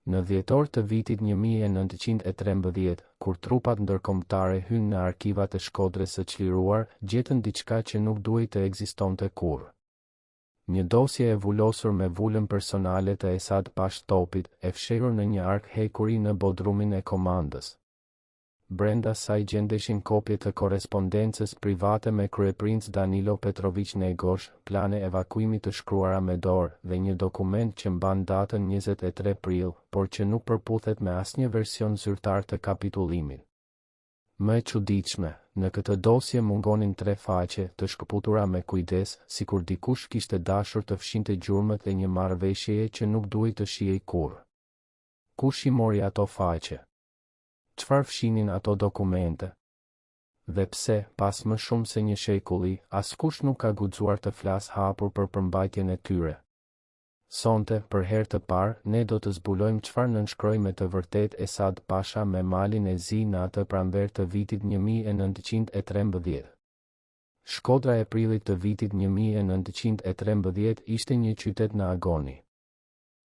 Në dhjetor të vitit 1913, kur trupat ndërkombëtare hynë në arkivat e Shkodrës së çliruar, gjetën diçka që nuk duhej të ekzistonte kurrë. Një dosje e vullosur me vulën personale të Esad Pash Topit, e fshehur në një ark hekuri në bodrumin e komandës. Brenda saj gjendeshin kopje të korrespondencës private me kryeprinc Danilo Petrović Njegoš, plane evakuimi të shkruara me dorë dhe një dokument që mban datën 23 prill, por që nuk përputhet me asnjë version zyrtar të kapitullimit. Më e çuditshme, në këtë dosje mungonin 3 faqe të shkëputura me kujdes, sikur dikush kishte dashur të fshinte gjurmët e një marrëveshjeje që nuk duhej të shihej kurrë. Kush I mori ato faqe? Çfarë fshinin ato dokumente? Dhe pse, pas më shumë se një shekulli, askush nuk ka guxuar të flasë hapur për përmbajtjen e tyre? Sonte, për herë të parë, ne do të zbulojmë çfarë nënshkroi me të vërtetë Esad Pasha me malin e zi në atë pranverë të vitit 1913. Shkodra e prillit të vitit 1913 ishte një qytet në agoni.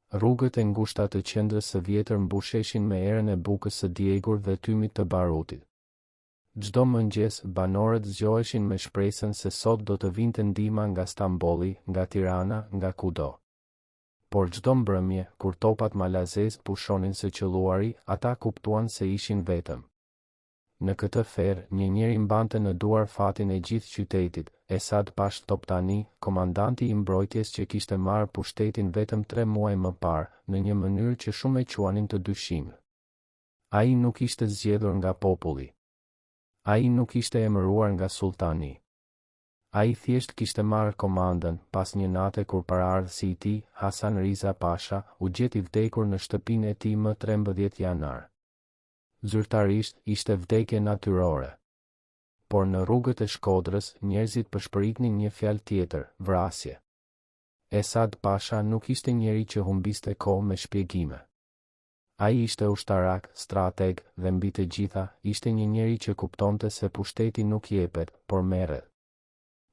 Rrugët e ngushta të qendrës së vjetër mbusheshin me erën e bukës së djegur dhe tymit të barutit. Çdo mëngjes, banorët zgjoheshin me shpresën se sot do të vinte ndihma nga Stambolli, nga Tirana, nga kudo. Por çdo mbrëmje, kur topat malazez pushonin së qelluari, ata kuptuan se ishin vetëm. Në këtë ferë, një njeri mbante në duar fatin e gjithë qytetit, Esad Pash Toptani, komandanti I mbrojtjes që kishte marrë pushtetin vetëm 3 muaj më parë, në një mënyrë që shumë e quanin të dyshim. Ai nuk ishte zgjedhur nga populli. Ai nuk ishte emëruar nga sultani. Ai thjesht kishte marrë komandën, pas një nate kur paraardhësi I tij, Hasan Riza Pasha, u gjeti vdekur në shtëpinë e tij më 13 janar. Zyrtarisht, ishte vdekje natyrore. Por në rrugët e Shkodrës, njerëzit përshpëritnin një fjalë tjetër, vrasje. Esad Pasha nuk ishte njeri që humbiste kohë me shpjegime. Ai ishte ushtarak, strateg, dhe mbi të gjitha, ishte një njeri që kuptonte se pushteti nuk jepet, por merret.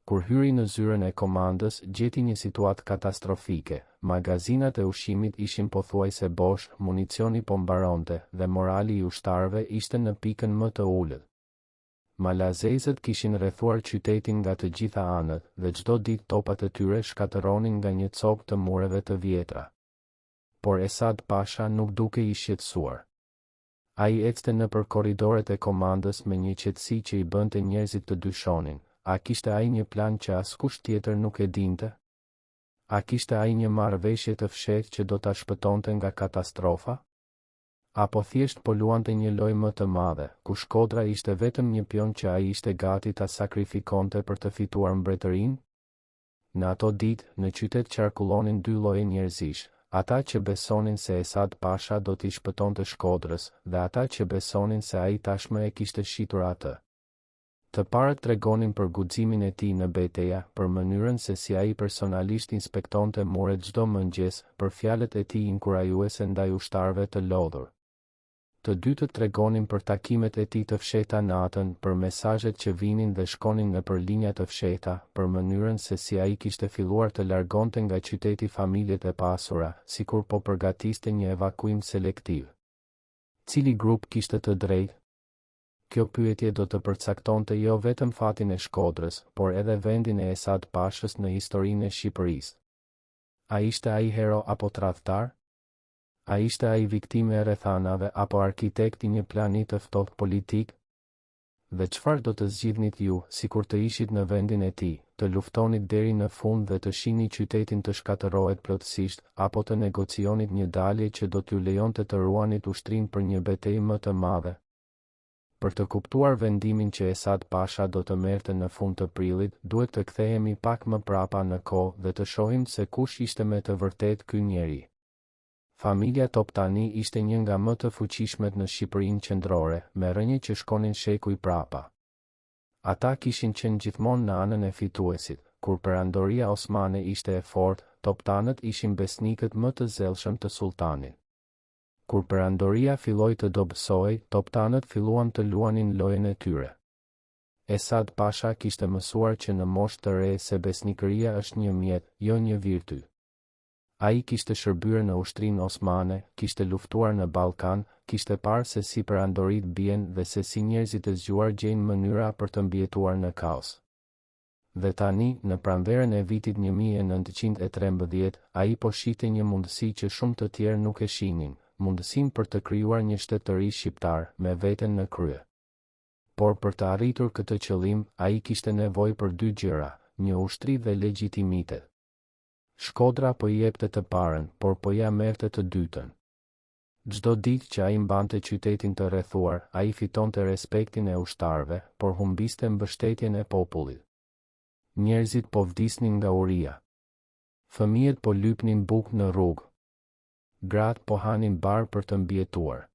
Kur hyri në zyrën e komandës, gjeti një situatë katastrofike. Magazinat e ushqimit ishin pothuajse bosh, municioni po mbaronte dhe morali I ushtarëve ishte në pikën më të ulët. Malazezët kishin rrethuar qytetin nga të gjitha anët dhe çdo ditë topat e tyre shkatëronin nga një copë të mureve të vjetra. Por Esad Pasha nuk dukej I shqetësuar. Ai ecte nëpër korridoret e komandës me një qetësi që I bënte njerëzit të dyshonin. A kishte ai një plan që askush tjetër nuk e dinte? A kishte ai një marrëveshje të fshehtë që do ta shpëtonte nga katastrofa? Apo thjesht po luante një lojë më të madhe, ku Shkodra ishte vetëm një pion që ai ishte gati ta sakrifikonte për të fituar mbretërinë? Në ato ditë, në qytet qarkullonin 2 lloje njerëzish, ata që besonin se Esad Pasha do t'i shpëtonte Shkodrës dhe ata që besonin se ai tashmë e kishte shitur atë. Të parët tregonin për guximin e tij në betejë, për mënyrën se si ai personalisht inspektonte muret çdo mëngjes, për fjalët e tij inkurajuese ndaj ushtarëve të lodhur. Të dytët tregonin për takimet e tij të fshehta natën, për mesazhet që vinin dhe shkonin nëpër linja të fshehta, për mënyrën se si ai kishte filluar të largonte nga qyteti familjet e pasura, sikur po përgatiste një evakuim selektiv. Cili grup kishte të drejtë? Kjo pyetje do të përcaktonte jo vetëm fatin e Shkodrës, por edhe vendin e Esad Pashës në historinë e Shqipërisë. A ishte ai hero apo tradhtar? A ishte ai viktime e rrethanave apo arkitekt I një plani të ftohtë politik? Dhe çfarë do të zgjidhnit ju, sikur të ishit në vendin e tij, të luftonit deri në fund dhe të shihni qytetin të shkatërohet plotësisht, apo të negocionit një dalje që do t'ju lejonte të ruanit ushtrinë për një betejë më të madhe? Për të kuptuar vendimin që Esad Pasha do të merrte në fund të prillit, duhet të kthehemi pak më prapa në kohë dhe të shohim se kush ishte me të vërtetë ky njeri. Familja Toptani ishte një nga më të fuqishmet në Shqipërinë qendrore, me rënje që shkonin shekuj prapa. Ata kishin qenë gjithmonë në anën e fituesit, kur perandoria osmane ishte e fortë, Toptanët ishin besnikët më të zellshëm të sultanit. Kur perandoria filloi të dobësohej, Toptanët filluan të luanin lojën e tyre. Esad Pasha kishte mësuar që në moshë të re se besnikëria është një mjet, jo një virty. Ai kishte shërbyer në ushtrinë osmane, kishte luftuar në Ballkan, kishte parë se si perandorit bien dhe se si njerëzit e zgjuar gjejnë mënyra për të mbijetuar në kaos. Dhe tani, në pranverën e vitit 1913, ai po shihte një mundësi që shumë të tjerë nuk e shihnin, mundësinë për të krijuar një shtet të ri shqiptar me veten në krye. Por për të arritur këtë qëllim, ai kishte nevojë për dy gjëra, një ushtri dhe legjitimitet. Shkodra po i jepte të parën, por po ja merrte të dytën. Çdo ditë që ai mbante qytetin të rrethuar, ai fitonte respektin e ushtarëve, por humbiste mbështetjen e popullit. Njerëzit po vdisnin nga uria. Fëmijët po lypnin bukë në rrugë. Gratë po hanin barë për të mbijetuar.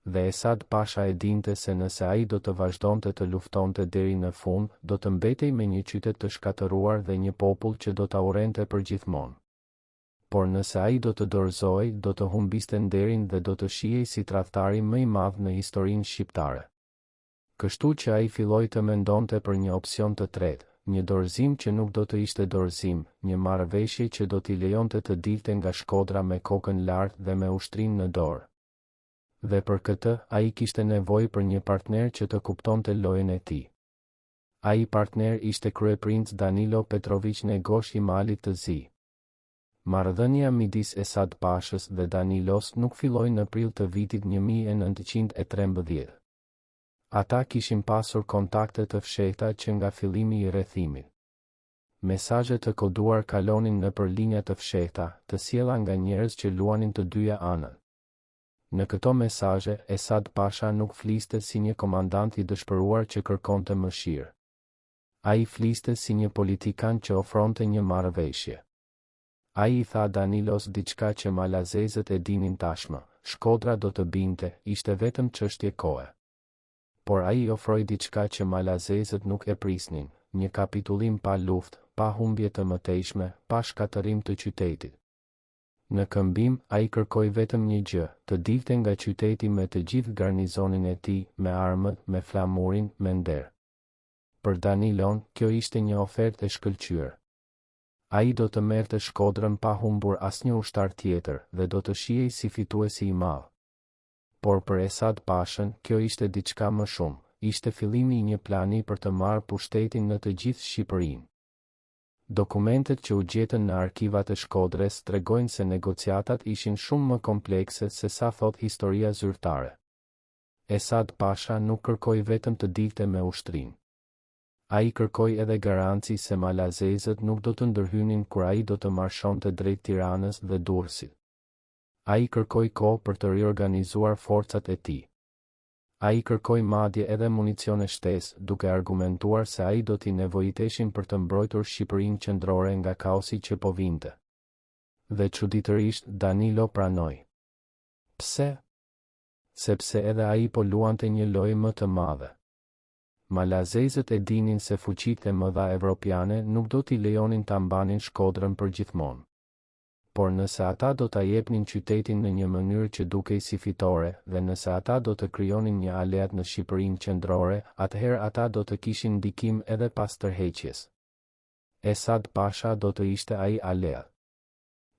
Dhe Esad Pasha e dinte se nëse ai do të vazhdonte të luftonte deri në fund, do të mbetej me një qytet të shkatëruar dhe një popull që do ta urrente përgjithmonë. Por nëse ai do të dorëzohej, do të humbiste nderin dhe do të shihej si tradhtari më i madh në historinë shqiptare. Kështu që ai filloi të mendonte për një opsion të tretë, një dorëzim që nuk do të ishte dorëzim, një marrëveshje që do t'i lejonte të dilte nga Shkodra me kokën lart dhe me ushtrinë në dorë. Dhe për këtë, ai kishte nevojë për një partner që të kuptonte lojën e tij. Ai partner ishte kryeprinc Danilo Petrović Negosh i Malit të Zi. Marrëdhënia midis Esad Pashës dhe Danilos nuk filloi në prill të vitit 1913. Ata kishin pasur kontakte të fshehta që nga fillimi i rrethimit. Mesazhe të koduar kalonin nëpër linja të fshehta, të sjella nga njerëz që luanin të dyja anët. Në këto mesazhe, Esad Pasha nuk fliste si një komandant i dëshpëruar që kërkonte mëshirë. Ai fliste si një politikan që ofronte një marrëveshje. Ai i tha Danilos diçka që malazezët e dinin tashmë, Shkodra do të binte, ishte vetëm çështje kohe. Por ai i ofroi diçka që malazezët nuk e prisnin, një kapitullim pa luftë, pa humbje të mëtejshme, pa shkatërim të qytetit. Në këmbim, ai kërkoi vetëm një gjë, të dilte nga qyteti me të gjithë garnizonin e tij, me armët, me flamurin, me nder. Për Danilon, kjo ishte një ofertë e shkëlqyer. Ai do të merrte Shkodrën pa humbur asnjë ushtar tjetër dhe do të shihej si fituesi i madh. Por për Esad Pashën, kjo ishte diçka më shumë, ishte fillimi i një plani për të marrë pushtetin në të gjithë Shqipërinë. Dokumentet që u gjetën në arkivat e Shkodrës tregojnë se negociatat ishin shumë më komplekse se sa thot historia zyrtare. Esad Pasha nuk kërkoi vetëm të dilte me ushtrinë. Ai kërkoi edhe garanci se malazezët nuk do të ndërhynin kur ai do të marshonte drejt Tiranës dhe Durrësit. Ai kërkoi kohë për të riorganizuar forcat e tij. Ai kërkoi madje edhe municione shtesë, duke argumentuar se ai do t'i nevojiteshin për të mbrojtur Shqipërinë qendrore nga kaosi që po vinte. Dhe çuditërisht, Danilo pranoi. Pse? Sepse edhe ai po luante një lojë më të madhe. Malazezët e dinin se fuqitë e mëdha evropiane nuk do t'i lejonin ta mbanin Shkodrën përgjithmonë. Por nëse ata do ta jepnin qytetin në një mënyrë që dukej si fitore, dhe nëse ata do të krijonin një aleat në Shqipërinë qendrore, atëherë ata do të kishin ndikim edhe pas tërheqjes. Esad Pasha do të ishte ai aleat.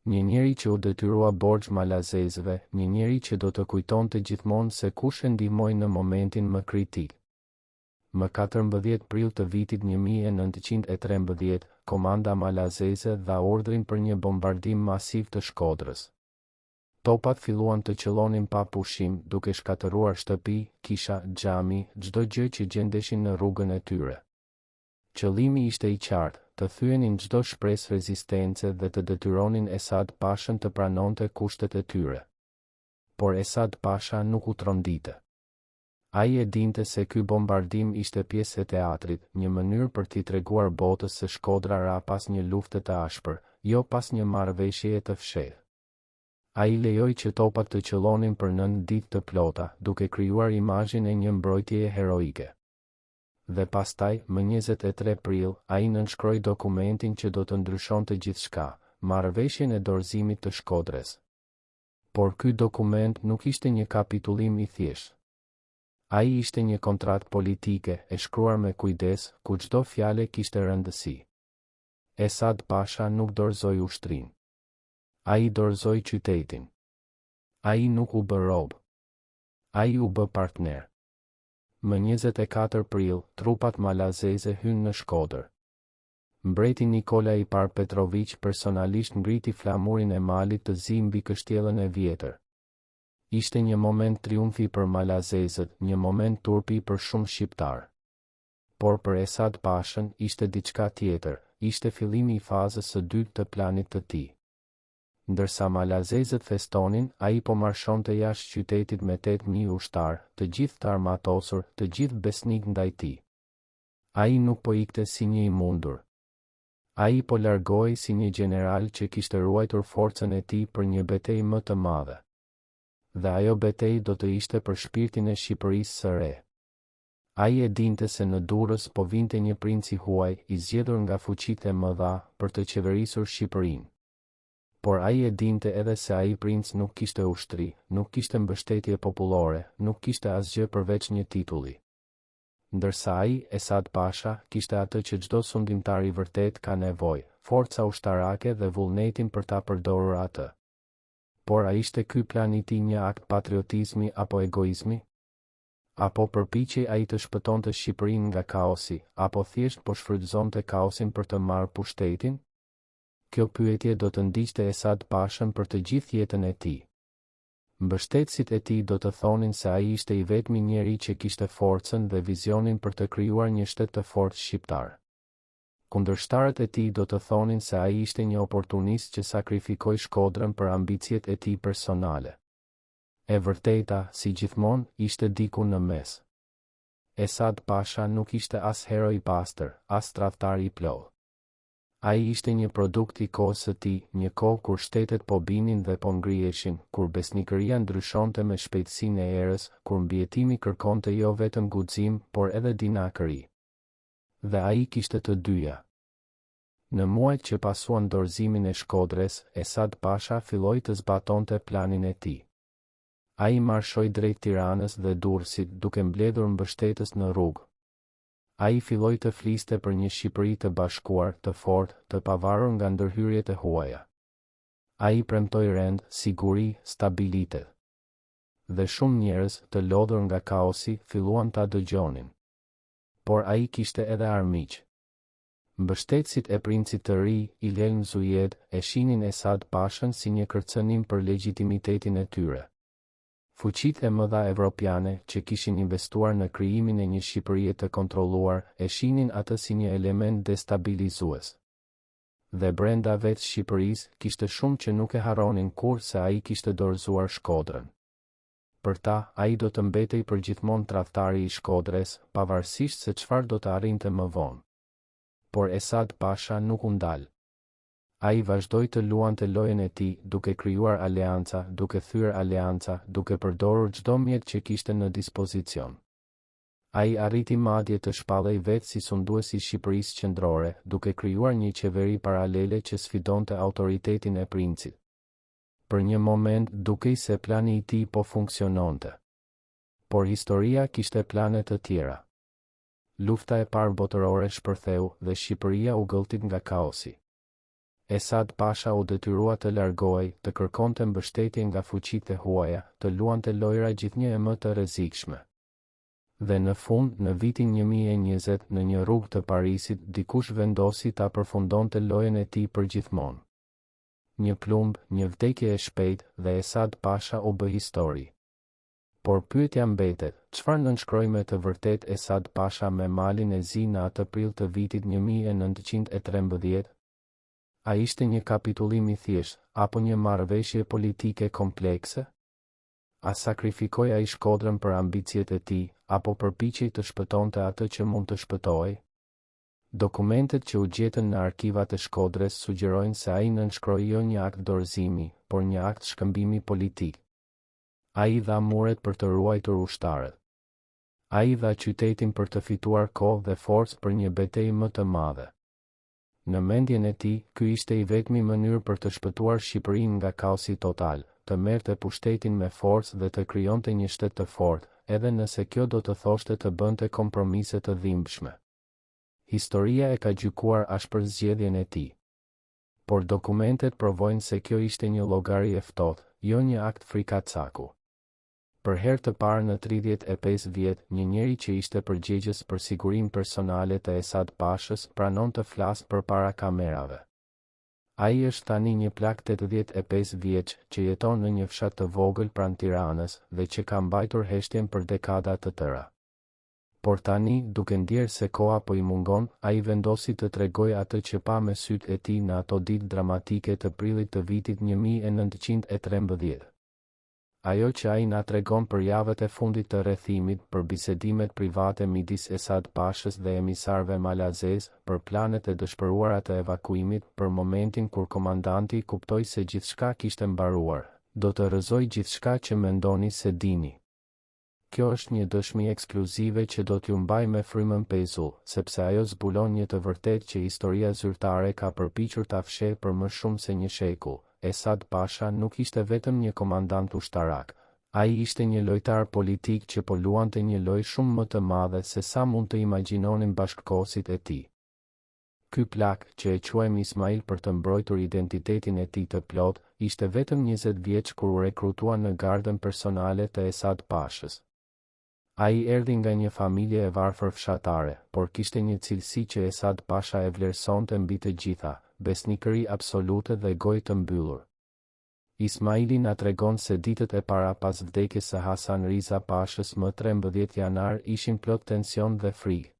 Një njeri që u detyrua borxh malazezëve, një njeri që do të kujtonte gjithmonë se kush e ndihmoi në momentin më kritik. Më 14 prill të vitit 1913, komanda malazeze dha urdhrin për një bombardim masiv të Shkodrës. Topat filluan të qellonin pa pushim, duke shkatëruar shtëpi, kisha, xhami, çdo gjë që gjendeshin në rrugën e tyre. Qëllimi ishte i qartë, të thyenin çdo shpresë rezistence dhe të detyronin Esad Pashën të pranonte kushtet e tyre. Por Esad Pasha nuk u trondite. Ai e dinte se ky bombardim ishte pjesë e teatrit, një mënyrë për t'i treguar botës se Shkodra ra pas një lufte të ashpër, jo pas një marrëveshjeje të fshehtë. Ai lejoi që topat të qellonin për 9 ditë të plota, duke krijuar imazhin e një mbrojtjeje heroike. Dhe pastaj, më 23 prill, ai nënshkroi dokumentin që do të ndryshonte gjithçka, marrëveshjen e dorëzimit të Shkodrës. Por ky dokument nuk ishte një kapitullim i thjeshtë. Ai ishte një kontratë politike, e shkruar me kujdes, ku çdo fjale kishte rëndësi. Esad Pasha nuk dorëzoi ushtrinë. Ai dorëzoi qytetin. Ai nuk u bë rob. Ai u bë partner. Më 24 prill, trupat malazeze hynë në Shkodër. Mbreti Nikola I Par Petrović personalisht ngriti flamurin e malit të zi mbi kështjellën e vjetër. Ishte një moment triumfi për malazezët, një moment turpi për shumë shqiptar. Por për Esad Pashën ishte diçka tjetër, ishte fillimi I fazës së dytë të planit të tij. Ndërsa malazezët festonin, ai po marshonte jashtë qytetit me 8.000 ushtar, të gjithë të armatosur, të gjithë besnik ndaj tij. Ai nuk po ikte si një I mundur. Ai po largohej si një general që kishte ruajtur forcën e tij për një betejë më të madhe. Dhe ajo betejë do të ishte për shpirtin e Shqipërisë së re. Ai e dinte se në Durrës po vinte një princ I huaj, I zgjedhur nga fuqitë e mëdha, për të qeverisur Shqipërinë. Por ai e dinte edhe se ai princ nuk kishte ushtri, nuk kishte mbështetje popullore, nuk kishte asgjë përveç një titulli. Ndërsa ai, Esad Pasha, kishte atë që çdo sundimtar I vërtet ka nevojë, forca ushtarake dhe vullnetin për ta përdorur atë. Por a ishte ky plani I tij një akt patriotizmi apo egoizmi? Apo përpiqej ai të shpëtonte Shqipërinë nga kaosi, apo thjesht po shfrytëzonte kaosin për të marrë pushtetin? Kjo pyetje do të ndiqte Esad Pashën për të gjithë jetën e tij. Mbështetësit e tij do të thonin se ai ishte I vetmi njeri që kishte forcën dhe vizionin për të krijuar një shtet të fortë shqiptar. Kundërshtarët e tij do të thonin se ai ishte një oportunist që sakrifikoi Shkodrën për ambicjet e tij personale. E vërteta, si gjithmonë, ishte diku në mes. Esad Pasha nuk ishte as hero I pastër, as tradhtar I plotë. Ai ishte një produkt I kohës së tij, një kohë kur shtetet po binin dhe po ngriheshin, kur besnikëria ndryshonte me shpejtësinë e erës, kur mbijetimi kërkonte jo vetëm guxim, por edhe dinakëri. Dhe ai kishte të dyja. Në muajt që pasuan dorëzimin e Shkodrës, Esad Pasha filloi të zbatonte planin e tij. Ai marshoi drejt Tiranës dhe Durrësit duke mbledhur mbështetës në rrugë. Ai filloi të fliste për një Shqipëri të bashkuar, të fortë, të pavarur nga ndërhyrjet e huaja. Ai premtoi rend, siguri, stabilitet. Dhe shumë njerëz, të lodhur nga kaosi, filluan ta dëgjonin. Por ai kishte edhe armiq. Mbështetësit e princit të ri, Ilhelm Zujed, e shihnin Esad Pashën si një kërcënim për legitimitetin e tyre. Fuqitë e mëdha evropiane që kishin investuar në krijimin e një Shqipërie të kontrolluar, e shihnin atë si një element destabilizues. Dhe brenda vetë Shqipërisë kishte shumë që nuk e harronin kurrë se ai kishte dorëzuar Shkodrën. Për ta, ai do të mbetej përgjithmonë tradhtari I Shkodrës, pavarësisht se çfarë do të arrinte më vonë. Por Esad Pasha nuk u ndal. Ai vazhdoi të luante lojën e tij, duke krijuar aleanca, duke thyer aleanca, duke përdorur çdo mjet që kishte në dispozicion. Ai arriti madje të shpallej vetë si sunduesi I Shqipërisë qendrore, duke krijuar një qeveri paralele që sfidonte autoritetin e princit. Për një moment dukej se plani I tij po funksiononte. Por historia kishte plane të tjera. Lufta e parë botërore shpërtheu dhe Shqipëria u gëlltit nga kaosi. Esad Pasha u detyrua të largohej, të kërkonte mbështetje nga fuqitë e huaja, të luante lojra gjithnjë e më të rrezikshme. Dhe në fund, në vitin 1020, në një rrugë të Parisit, dikush vendosi ta përfundonte lojën e tij përgjithmonë. Një plumb, një vdekje e shpejtë, dhe Esad Pasha u bë histori. Por pyetja mbetet, çfarë nënshkroi me të vërtet Esad Pasha me malin e zi në atë prill të vitit 1913? A ishte një kapitullim I thjeshtë, apo një marrëveshje politike komplekse? A sakrifikoi ai Shkodrën për ambicjet e tij, apo përpiqej të shpëtonte atë që mund të shpëtohej? Dokumentet që u gjetën në arkivat e Shkodrës sugjerojnë se ai nënshkroi jo një akt dorëzimi, por një akt shkëmbimi politik. Ai dha muret për të ruajtur ushtarët. Ai dha qytetin për të fituar kohë dhe forcë për një betejë më të madhe. Në mendjen e tij, ky ishte I vetmi mënyrë për të shpëtuar Shqipërinë nga kaosi total, të merrte pushtetin me forcë dhe të krijonte një shtet të fortë, edhe nëse kjo do të thoshte të bënte kompromise të dhimbshme. Historia e ka gjykuar ashpër zgjedhjen e tij. por dokumentet provojnë se kjo ishte një llogari e ftohtë, jo një akt frikacaku. Për herë të parë në 35 vjet, një njeri që ishte përgjegjës për sigurinë personale të Esad Pashës pranon të flasë përpara kamerave. Ai është tani një plak 85 vjeç që jeton në një fshat të vogël pranë Tiranës dhe që ka mbajtur heshtjen për dekada të tëra. Por tani, duke ndjerë se koha po i mungon, ai vendosi të tregojë atë që pa me sytë e tij në ato ditë dramatike të prillit të vitit 1913. Ajo që ai na tregon për javët e fundit të rrethimit, për bisedimet private midis Esad Pashës dhe emisarëve malazez, për planet e dëshpëruara të evakuimit, për momentin kur komandanti kuptoi se gjithçka kishte mbaruar, do të rrëzoj gjithçka që mendoni se dini. Kjo është një dëshmi ekskluzive që do t'ju mbaj me frymën pezull, sepse ajo zbulon një të vërtetë që historia zyrtare ka përpiqur ta fshehë për më shumë se një shekull. Esad Pasha nuk ishte vetëm një komandant ushtarak, ai ishte një lojtar politik që po luante një lojë shumë më të madhe se sa mund të imagjinonin bashkëkohësit e tij. Ky plak, që e quajmë Ismail për të mbrojtur identitetin e tij të plot, ishte vetëm 20 vjeç kur u rekrutua në gardën personale të Esad Pashës. Ai erdhi nga një familje e varfër fshatare, por kishte një cilësi që Esad Pasha e vlerësonte mbi të gjitha: besnikëri absolute dhe gojë të mbyllur. Ismaili na tregon se ditët e para pas vdekjes së Hasan Riza Pashës më 13 janar ishin plot tension dhe frikë.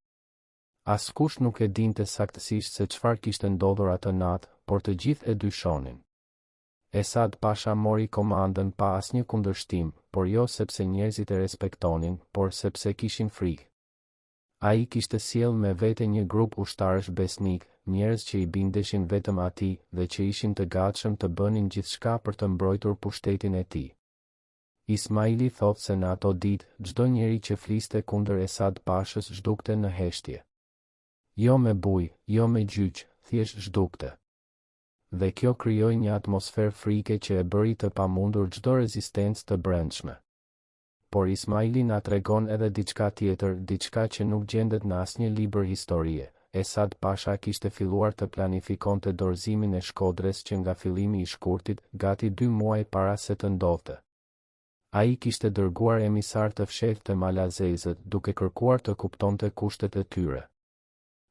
Askush nuk e dinte saktësisht se çfarë kishte ndodhur atë natë, por të gjithë e dyshonin. Esad Pasha mori komandën pa asnjë kundërshtim, por jo sepse njerëzit e respektonin, por sepse kishin frikë. Ai kishte sjell me vete një grup ushtarësh besnik, njerëz që i bindeshin vetëm atij dhe që ishin të gatshëm të bënin gjithçka për të mbrojtur pushtetin e tij. Ismaili thotë se në ato ditë, çdo njeri që fliste kundër Esad Pashës zhdukte në heshtje. Jo me bujë, jo me gjyq, thjesht zhdukte. Dhe kjo krijoi një atmosferë frike që e bëri të pamundur çdo rezistencë të brendshme. Por Ismaili na tregon edhe diçka tjetër, diçka që nuk gjendet në asnjë libër historie. Esad Pasha kishte filluar të planifikonte dorëzimin e Shkodrës që nga fillimi i shkurtit, gati 2 muaj para se të ndodhte. Ai kishte dërguar emisar të fshehtë të malazezët, duke kërkuar të kuptonte kushtet e tyre.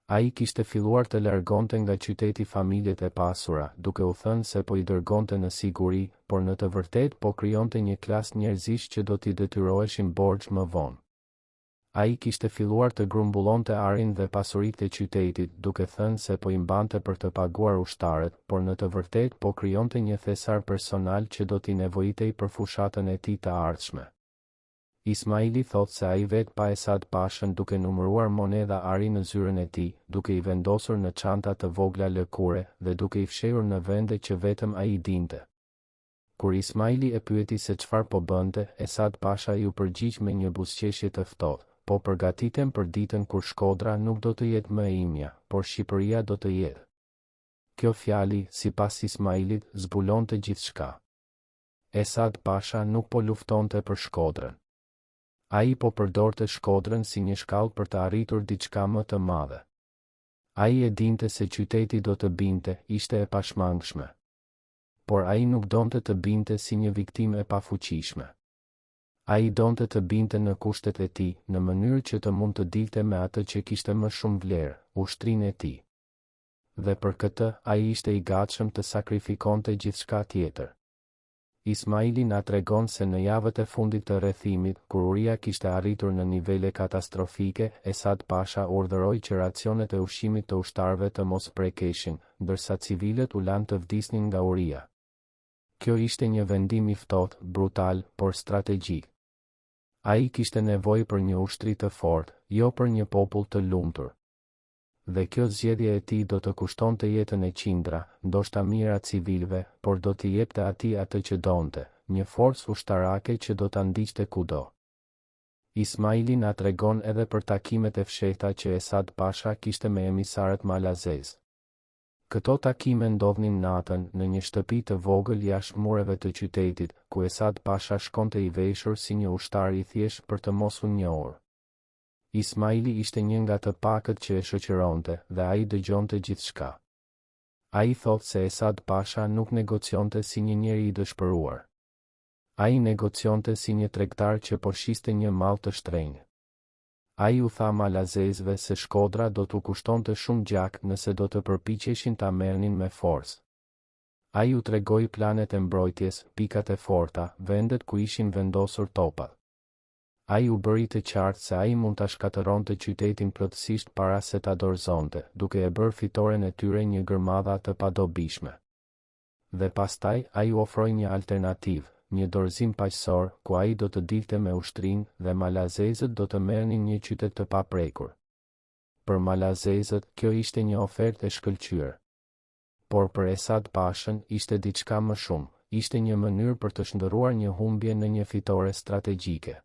Ai kishte filluar të largonte nga qyteti familjet e pasura, duke u thënë se po i dërgonte në siguri, por në të vërtetë po krijonte një klasë njerëzish që do t'i detyroheshin borxh më vonë. Ai kishte filluar të grumbullonte arin dhe pasuritë e qytetit, duke thënë se po i mbante për të paguar ushtarët, por në të vërtetë po krijonte një thesar personal që do t'i nevojitej për fushatën e tij të ardhshme. Ismaili thotë se ai vetë pa Esad Pashën duke numëruar monedha ari në zyrën e tij, duke i vendosur në çanta të vogla lëkure dhe duke i fshehur në vende që vetëm ai dinte. Kur Ismaili e pyeti se çfarë po bënte, Esad Pasha ju përgjigj me një buzëqeshje të ftohtë: po përgatitem për ditën kur Shkodra nuk do të jetë më e imja, por Shqipëria do të jetë. Kjo fjali, sipas Ismailit, zbulonte gjithçka. Esad Pasha nuk po luftonte për Shkodrën. Ai po përdorte Shkodrën si një shkallë për të arritur diçka më të madhe. Ai e dinte se qyteti do të binte, ishte e pashmangshme. Por ai nuk donte të binte si një viktimë e pafuqishme. Ai donte të binte në kushtet e tij, në mënyrë që të mund të dilte me atë që kishte më shumë vlerë, ushtrinë e tij. Dhe për këtë, ai ishte i gatshëm të sakrifikonte gjithçka tjetër. Ismaili na tregon se në javët e fundit të rrethimit, kur uria kishte arritur në nivele katastrofike, Esad Pasha urdhëroi që racionet e ushqimit të ushtarëve të mos prekeshin, ndërsa civilët u lanë të vdisnin nga uria. Kjo ishte një vendim i ftohtë, brutal, por strategjik. Ai kishte nevojë për një ushtri të fortë, jo për një popull të lumtur. Dhe kjo zgjedhje e tij do të kushtonte jetën e qindra, ndoshta mijëra civilëve, por do t'i jepte atij atë që donte, një forcë ushtarake që do ta ndiqte kudo. Ismaili na tregon edhe për takimet e fshehta që Esad Pasha kishte me emisarët malazez. Këto takime ndodhnin natën në një shtëpi të vogël jashtë mureve të qytetit, ku Esad Pasha shkonte i veshur si një ushtar i thjeshtë për të mos u njohur. Ismaili ishte një nga të pakët që e shoqëronte dhe ai dëgjonte gjithçka. Ai thot se Esad Pasha nuk negocionte si një njeri i dëshpëruar. Ai negocionte si një tregtar që po shiste një mall të shtrenjtë. Ai u tha malazezëve se Shkodra do t'u kushtonte shumë gjak nëse do të përpiqeshin ta merrnin me forcë. Ai u tregoi planet e mbrojtjes, pikat e forta, vendet ku ishin vendosur topat. Ai u bëri të qartë se ai mund ta shkatëronte qytetin plotësisht para se ta dorëzonte, duke e bërë fitoren e tyre një gërmadha të padobishme. Dhe pastaj ai u ofroi një alternativë, një dorëzim paqësor, ku ai do të dilte me ushtrinë dhe malazezët do të merrnin një qytet të paprekur. Për malazezët, kjo ishte një ofertë e shkëlqyer. Por për Esad Pashën ishte diçka më shumë, ishte një mënyrë për të shndërruar një humbje në një fitore strategjike.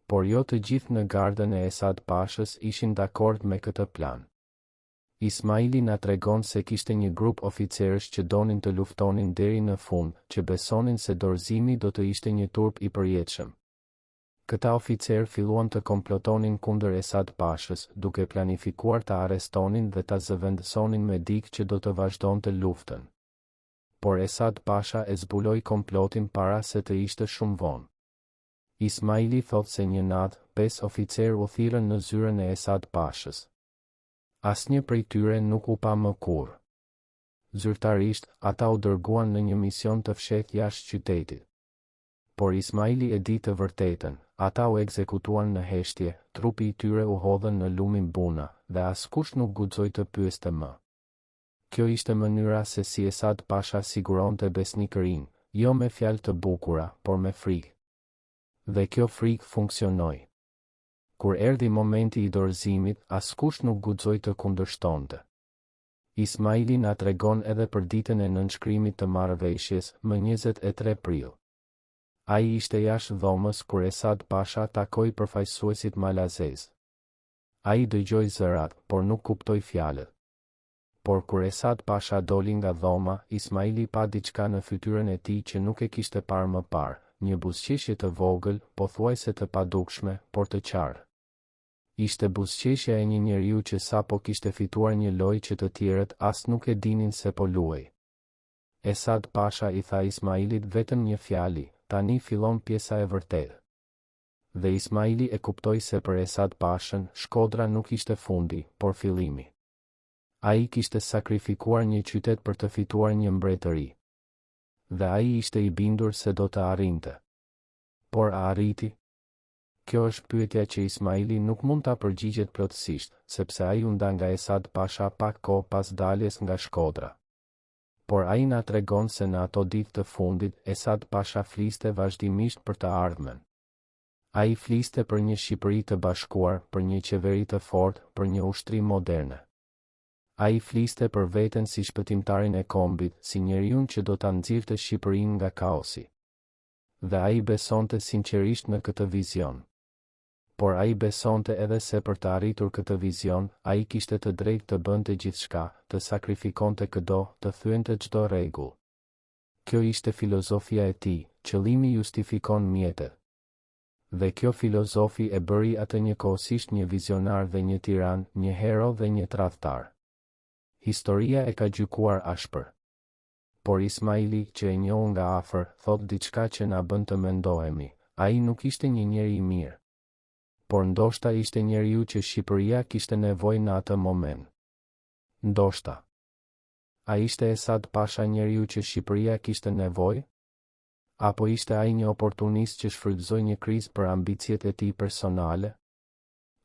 Por jo të gjithë në gardën e Esad Pashës ishin dakord me këtë plan. Ismaili na tregon se kishte një grup oficerësh që donin të luftonin deri në fund, që besonin se dorëzimi do të ishte një turp i përjetshëm. Këta oficerë filluan të komplotonin kundër Esad Pashës, duke planifikuar ta arrestonin dhe ta zëvendësonin me dikë që do të vazhdonte luftën. Por Esad Pasha e zbuloi komplotin para se të ishte shumë vonë. Ismaili thot se një natë, 5 oficerë u thirrën në zyrën e Esad Pashës. Asnjë prej tyre nuk u pa më kurrë. Zyrtarisht, ata u dërguan në një mision të fshehtë jashtë qytetit. Por Ismaili e di të vërtetën, ata u ekzekutuan në heshtje, trupi i tyre u hodhën në lumin buna, dhe askush nuk guxoi të pyeste më. Kjo ishte mënyra se si Esad Pasha siguronte besnikërinë, jo me fjalë të bukura, por me frikë. Dhe kjo frikë funksionoi. Kur erdhi momenti i dorëzimit, askush nuk guxoi të kundërshtonte. Ismaili na tregon edhe për ditën e nënshkrimit të marrëveshjes, më 23 prill. Ai ishte jashtë dhomës kur Esad Pasha takoi përfaqësuesit malazez. Ai dëgjoi zërat, por nuk kuptoi fjalët. Por kur Esad Pasha doli nga dhoma, Ismaili pa diçka në fytyrën e tij që nuk e kishte parë më parë, një buzëqeshje të vogël, pothuajse të padukshme, por të qartë. Ishte buzëqeshja e një njeriu që sapo kishte fituar një lojë që të tjerët as nuk e dinin se po luej. Esad Pasha i tha Ismailit vetëm një fjali, tani fillon pjesa e vërtetë. Dhe Ismaili e kuptoi se për Esad Pashën, Shkodra nuk ishte fundi, por fillimi. Ai kishte sakrifikuar një qytet për të fituar një mbretëri. Dhe ai ishte i bindur se do të arrinte. Por a arriti? Kjo është pyetja që Ismaili nuk mund ta përgjigjet plotësisht, sepse ai u nda nga Esad Pasha pak kohë pas daljes nga Shkodra. Por ai na tregon se në ato ditë të fundit, Esad Pasha fliste vazhdimisht për të ardhmen. Ai fliste për një Shqipëri të bashkuar, për një qeveri të fortë, për një ushtri moderne. Ai fliste për veten si shpëtimtarin e kombit, si njeriu që do ta nxirrte Shqipërinë nga kaosi. Dhe ai besonte sinqerisht në këtë vizion. Por ai besonte edhe se për të arritur këtë vizion, ai kishte të drejtë të bënte gjithçka, të sakrifikonte çdo, të thyente çdo rregull. Kjo ishte filozofia e tij, qëllimi justifikon mjetet. Dhe kjo filozofi e bëri atë njëkohësisht një vizionar dhe një tiran, një hero dhe një tradhtar. Historia e ka gjykuar ashpër. Por Ismaili, që e njoh nga afër, thot diçka që na bën të mendohemi. Ai nuk ishte një njeri i mirë. Por ndoshta ishte njeriu që Shqipëria kishte nevojë në atë moment. Ndoshta. A ishte Esad Pasha njeriu që Shqipëria kishte nevojë? Apo ishte ai një oportunist që shfrytëzoi një krizë për ambicjet e tij personale?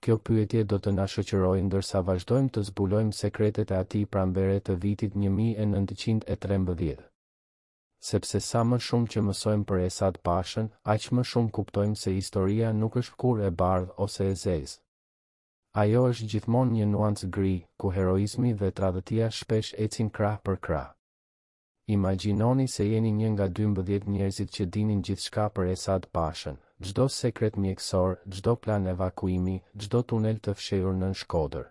Kjo pyetje do të na shoqërojë ndërsa vazhdojmë të zbulojmë sekretet e atij pranvere të vitit 1913. Sepse sa më shumë që mësojmë për Esad Pashën, aq më shumë kuptojmë se historia nuk është kurrë e bardhë ose e zezë. Ajo është gjithmonë një nuancë gri, ku heroizmi dhe tradhtia shpesh ecin krah për krah. Imagjinoni se jeni një nga 12 njerëzit që dinin gjithçka për Esad Pashën, çdo sekret mjekësor, çdo plan evakuimi, çdo tunel të fshehur nën Shkodër.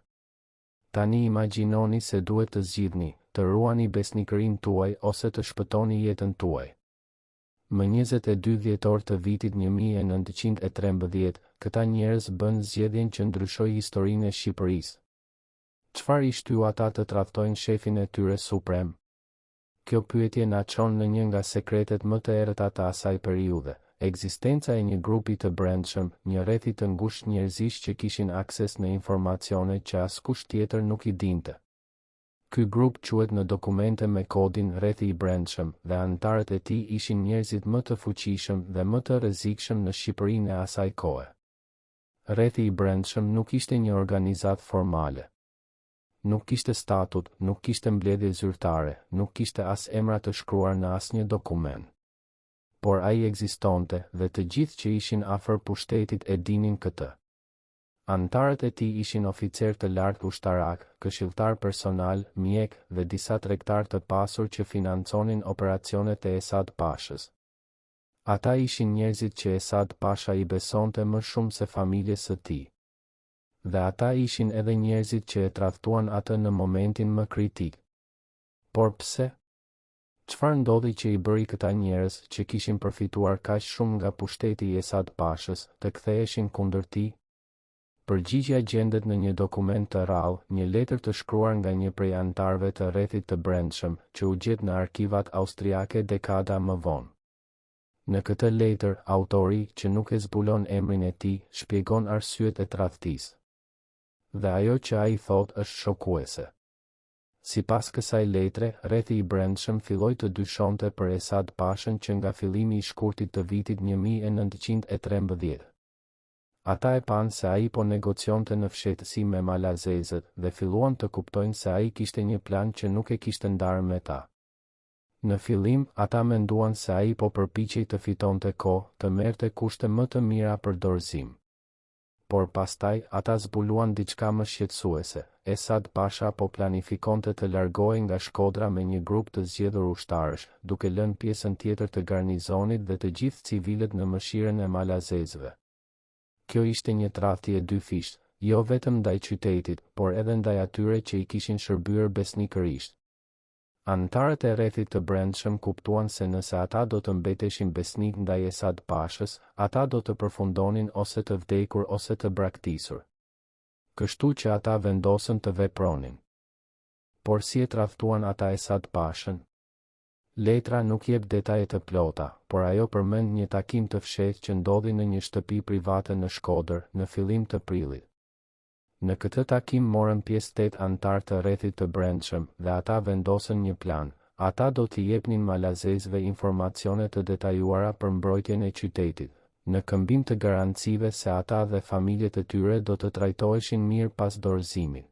Tani imagjinoni se duhet të zgjidhni, të ruani besnikërinë tuaj ose të shpëtoni jetën tuaj. Më 22 dhjetor të vitit 1913, këta njerëz bën zgjedhjen që ndryshoi historinë e Shqipërisë. Çfarë i shtyu ata të tradhtojnë shefin e tyre suprem? Kjo pyetje na çon në një nga sekretet më të errëta të asaj periudhe, ekzistenca e një grupi të brendshëm, një rrethi të ngushtë njerëzish që kishin akses në informacione që askush tjetër nuk i dinte. Ky grup quhet në dokumente me kodin rrethi i brendshëm dhe anëtarët e tij ishin njerëzit më të fuqishëm dhe më të rrezikshëm në Shqipërinë e asaj kohe. Rrethi i brendshëm nuk ishte një organizat formale. Nuk kishte statut, nuk kishte mbledhje zyrtare, nuk kishte as emra të shkruar në asnjë dokument. Por ai ekzistonte dhe të gjithë që ishin afër pushtetit e dinin këtë. Anëtarët e tij ishin oficer të lartë ushtarak, këshilltar personal, mjek dhe disa tregtar të pasur që financonin operacionet e Esad Pashës. Ata ishin njerëzit që Esad Pasha i besonte më shumë se familjes së tij. Dhe ata ishin edhe njerëzit që e tradhtuan atë në momentin më kritik. Por pse? Çfarë ndodhi që i bëri këta njerëz që kishin përfituar kaq shumë nga pushteti i Esad Pashës të ktheheshin kundër tij? Përgjigjja gjendet në një dokument të rrallë, një letër të shkruar nga një prej anëtarëve të rrethit të brendshëm, që u gjet në arkivat austriake dekada më vonë. Në këtë letër, autori, që nuk e zbulon emrin e tij, shpjegon arsyet e tradhtisë. Dhe ajo që ai thot është shokuese. Sipas kësaj letre, rrethi i brendshëm filloi të dyshonte për Esad Pashën që nga fillimi i shkurtit të vitit 1913. Ata e panë se ai po negocionte në fshehtësi me malazezët dhe filluan të kuptojnë se ai kishte një plan që nuk e kishte ndarë me ta. Në fillim, ata menduan se ai po përpiqej të fitonte kohë, të merrte kushte më të mira për dorëzim. Por pastaj, ata zbuluan diçka më shqetësuese. Esad Pasha po planifikonte të largohej nga Shkodra me një grup të zgjedhur ushtarësh, duke lënë pjesën tjetër të garnizonit dhe të gjithë civilët në mëshirën e malazezëve. Kjo ishte një tradhti e dy fisht, jo vetëm ndaj qytetit, por edhe ndaj atyre që i kishin shërbyer besnikërisht. Anëtarët e rrethit të brendshëm kuptuan se nëse ata do të mbeteshin besnik ndaj Esad Pashës, ata do të përfundonin ose të vdekur ose të braktisur. Kështu që ata vendosën të vepronin. Por si e tradhtuan ata Esad Pashën? Letra nuk jep detaje të plota, por ajo përmend një takim të fshehtë që ndodhi në një shtëpi private në Shkodër, në fillim të prillit. Në këtë takim morën pjesë 8 anëtar të rrethit të brendshëm dhe ata vendosën një plan. Ata do t'i jepnin malazezëve informacione të detajuara për mbrojtjen e qytetit, në këmbim të garancive se ata dhe familjet e tyre do të trajtoheshin mirë pas dorëzimit.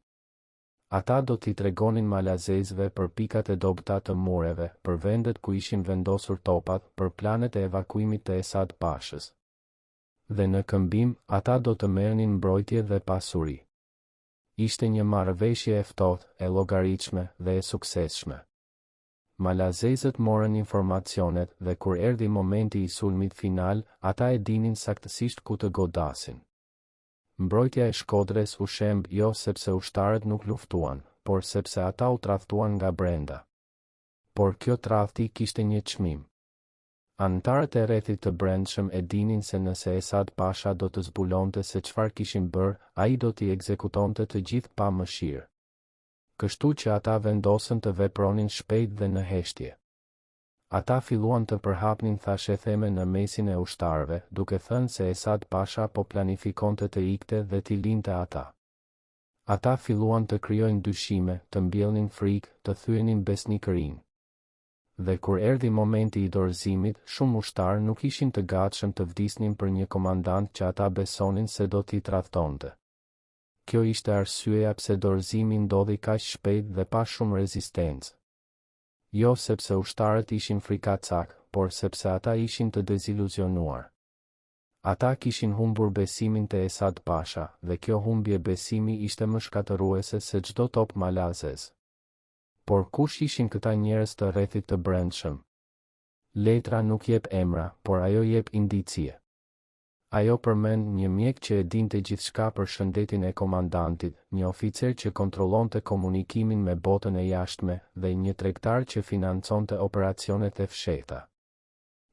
Ata do t'i tregonin malazezëve për pikat e dobëta të mureve, për vendet ku ishin vendosur topat, për planet e evakuimit të Esad Pashës. Dhe në këmbim, ata do të merrnin mbrojtje dhe pasuri. Ishte një marrëveshje e ftohtë, e llogaritshme dhe e suksesshme. Malazezët morën informacionet dhe kur erdhi momenti i sulmit final, ata e dinin saktësisht ku të godasin. Mbrojtja e Shkodrës u shemb jo sepse ushtarët nuk luftuan, por sepse ata u tradhtuan nga brenda. Por kjo tradhti kishte një çmim. Anëtarët e rrethit të brendshëm e dinin se nëse Esad Pasha do të zbulonte se çfarë kishin bërë, ai do t'i ekzekutonte të gjithë pa mëshirë. Kështu që ata vendosën të vepronin shpejt dhe në heshtje. Ata filluan të përhapnin thashetheme në mesin e ushtarëve, duke thënë se Esad Pasha po planifikonte të ikte dhe t'i linte ata. Ata filluan të krijojnë dyshime, të mbjellnin frikë, të thyenin besnikërinë. Dhe kur erdhi momenti i dorëzimit, shumë ushtarë nuk ishin të gatshëm të vdisnin për një komandant që ata besonin se do t'i tradhtonte. Kjo ishte arsyeja pse dorëzimi ndodhi kaq shpejt dhe pa shumë rezistencë. Jo sepse ushtarët ishin frikacak, por sepse ata ishin të deziluzionuar. Ata kishin humbur besimin te Esad Pasha, dhe kjo humbje besimi ishte më shkatëruese se çdo top malazez. Por kush ishin këta njerëz të rrethit të brendshëm? Letra nuk jep emra, por ajo jep indicie. Ajo përmend një mjek që e dinte gjithçka për shëndetin e komandantit, një oficer që kontrollonte komunikimin me botën e jashtme dhe një tregtar që financonte operacionet e fshehta.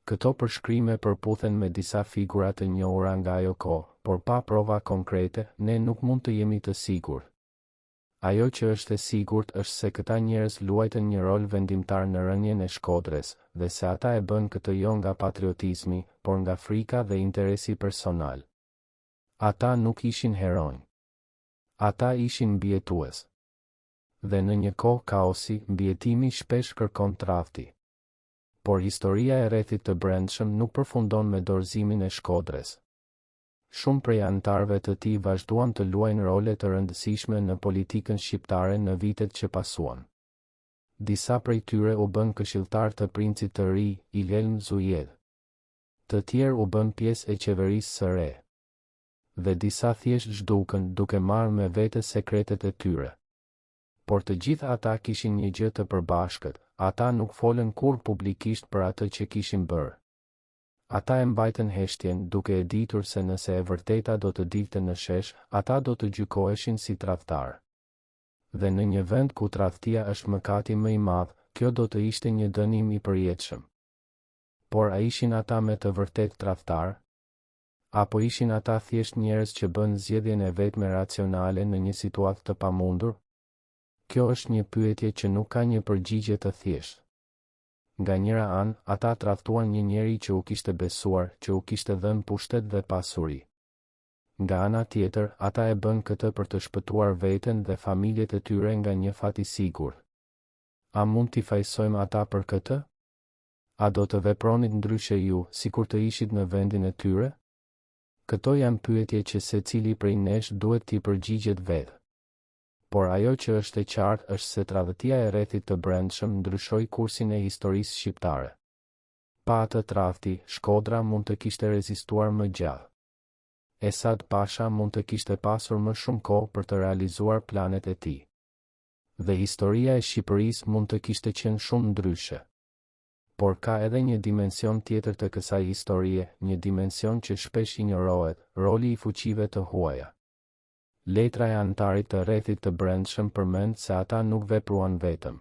Këto përshkrime përputhen me disa figura të njohura nga ajo kohë, por pa prova konkrete, ne nuk mund të jemi të sigurt. Ajo që është e sigurt është se këta njerëz luajtën një rol vendimtar në rënien e Shkodrës, dhe se ata e bën këtë jo nga patriotizmi, por nga frika dhe interesi personal. Ata nuk ishin heronj. Ata ishin mbijetues. Dhe në një kohë kaosi, mbijetimi shpesh kërkon tradhti. Por historia e rrethit të brendshëm nuk përfundon me dorëzimin e Shkodrës. Shumë prej anëtarëve të tij vazhduan të luajnë role të rëndësishme në politikën shqiptare në vitet që pasuan. Disa prej tyre u bën këshilltar të princit të ri, Ilhelm Zujed. Të tjerë u bën pjesë e qeverisë së re. Dhe disa thjesht zhdukën duke marrë me vete sekretet e tyre. Por të gjithë ata kishin një gjë të përbashkët, ata nuk folën kurrë publikisht për atë që kishin bërë. Ata e mbajtën heshtjen duke e ditur se nëse e vërteta do të dilte në shesh, ata do të gjykoheshin si tradhtar. Dhe në një vend ku tradhtia është mëkati më i madh, kjo do të ishte një dënim i përjetshëm. Por a ishin ata me të vërtet tradhtar? Apo ishin ata thjesht njerëz që bën zgjedhjen e vetme racionale në një situatë të pamundur? Kjo është një pyetje që nuk ka një përgjigje të thjeshtë. Nga njëra anë, ata tradhtuan një njeri që u kishte besuar, që u kishte dhënë pushtet dhe pasuri. Nga ana tjetër, ata e bën këtë për të shpëtuar veten dhe familjet e tyre nga një fat i sigurt. A mund t'i fajsojmë ata për këtë? A do të vepronit ndryshe ju, sikur të ishit në vendin e tyre? Këto janë pyetje që secili prej nesh duhet t'i përgjigjet vetë. Por ajo që është e qartë është se tradhtia e rrethit të brendshëm ndryshoi kursin e historisë shqiptare. Pa atë tradhti, Shkodra mund të kishte rezistuar më gjallë. Esad Pasha mund të kishte pasur më shumë kohë për të realizuar planet e tij. Dhe historia e Shqipërisë mund të kishte qenë shumë ndryshe. Por ka edhe një dimension tjetër të kësaj historie, një dimension që shpesh injorohet, roli i fuqive të huaja. Letra e anëtarit të rrethit të brendshëm përmend se ata nuk vepruan vetëm.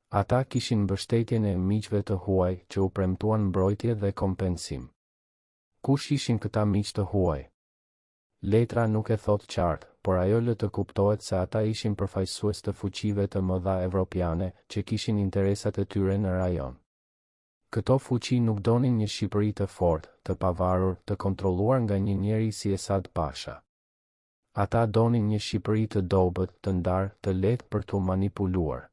Ata kishin mbështetjen e miqve të huaj që u premtuan mbrojtje dhe kompensim. Kush ishin këta miq të huaj? Letra nuk e thot qartë, por ajo lë të kuptohet se ata ishin përfaqësues të fuqive të mëdha evropiane që kishin interesat e tyre në rajon. Këto fuqi nuk donin një Shqipëri të fortë, të pavarur, të kontrolluar nga një njeri si Esad Pasha. Ata donin një Shqipëri të dobët, të ndarë, të lehtë për t'u manipuluar.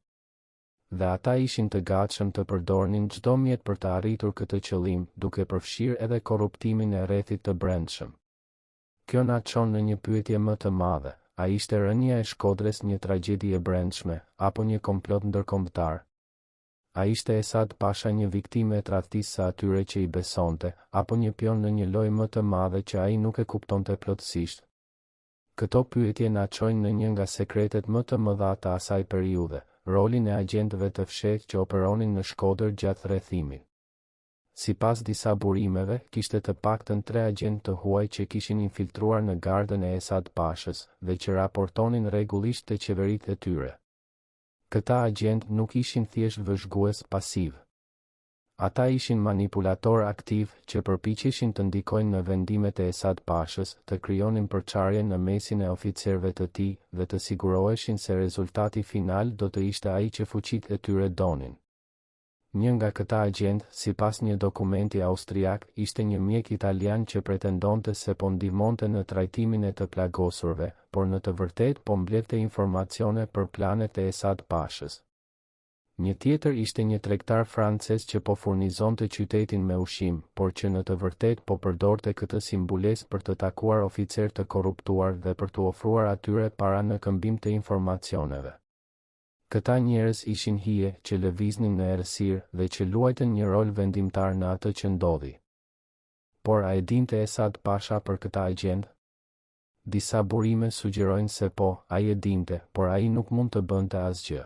Dhe ata ishin të gatshëm të përdornin çdo mjet për të arritur këtë qëllim, duke përfshirë edhe korruptimin e rrethit të brendshëm. Kjo na çon në një pyetje më të madhe: a ishte rënia e Shkodrës një tragjedi e brendshme, apo një komplot ndërkombëtar? A ishte Esad Pasha një viktimë e tradhtisë së atyre që i besonte, apo një pion në një lojë më të madhe që ai nuk e kuptonte plotësisht? Këto pyetje na çojnë në një nga sekretet më të mëdha të asaj periudhe, rolin e agjentëve të fshehtë që operonin në Shkodër gjatë rrethimit. Sipas disa burimeve, kishte të paktën 3 agentë të huaj që kishin infiltruar në gardën e Esad Pashës dhe që raportonin rregullisht te qeveritë e tyre. Këta agentë nuk ishin thjesht vëzhgues pasiv. Ata ishin manipulator aktiv që përpiqeshin të ndikojnë në vendimet e Esad Pashës, të krijonin përçarje në mesin e oficerëve të tij dhe të siguroheshin se rezultati final do të ishte ai që fuqitë e tyre donin. Një nga këta agentë, sipas një dokumenti austriak, ishte një mjek italian që pretendonte se po ndihmonte në trajtimin e të plagosurve, por në të vërtetë po mbledhte informacione për planet e Esad Pashës. Një tjetër ishte një tregtar francez që po furnizonte qytetin me ushqim, por që në të vërtetë po përdorte këtë si mbulesë për të takuar oficer të korruptuar dhe për t'u ofruar atyre para në këmbim të informacioneve. Këta njerëz ishin hije që lëviznin në errësirë dhe që luajtën një rol vendimtar në atë që ndodhi. Por a e dinte Esad Pasha për këta agentë? Disa burime sugjerojnë se po, ai e dinte, por ai nuk mund të bënte asgjë.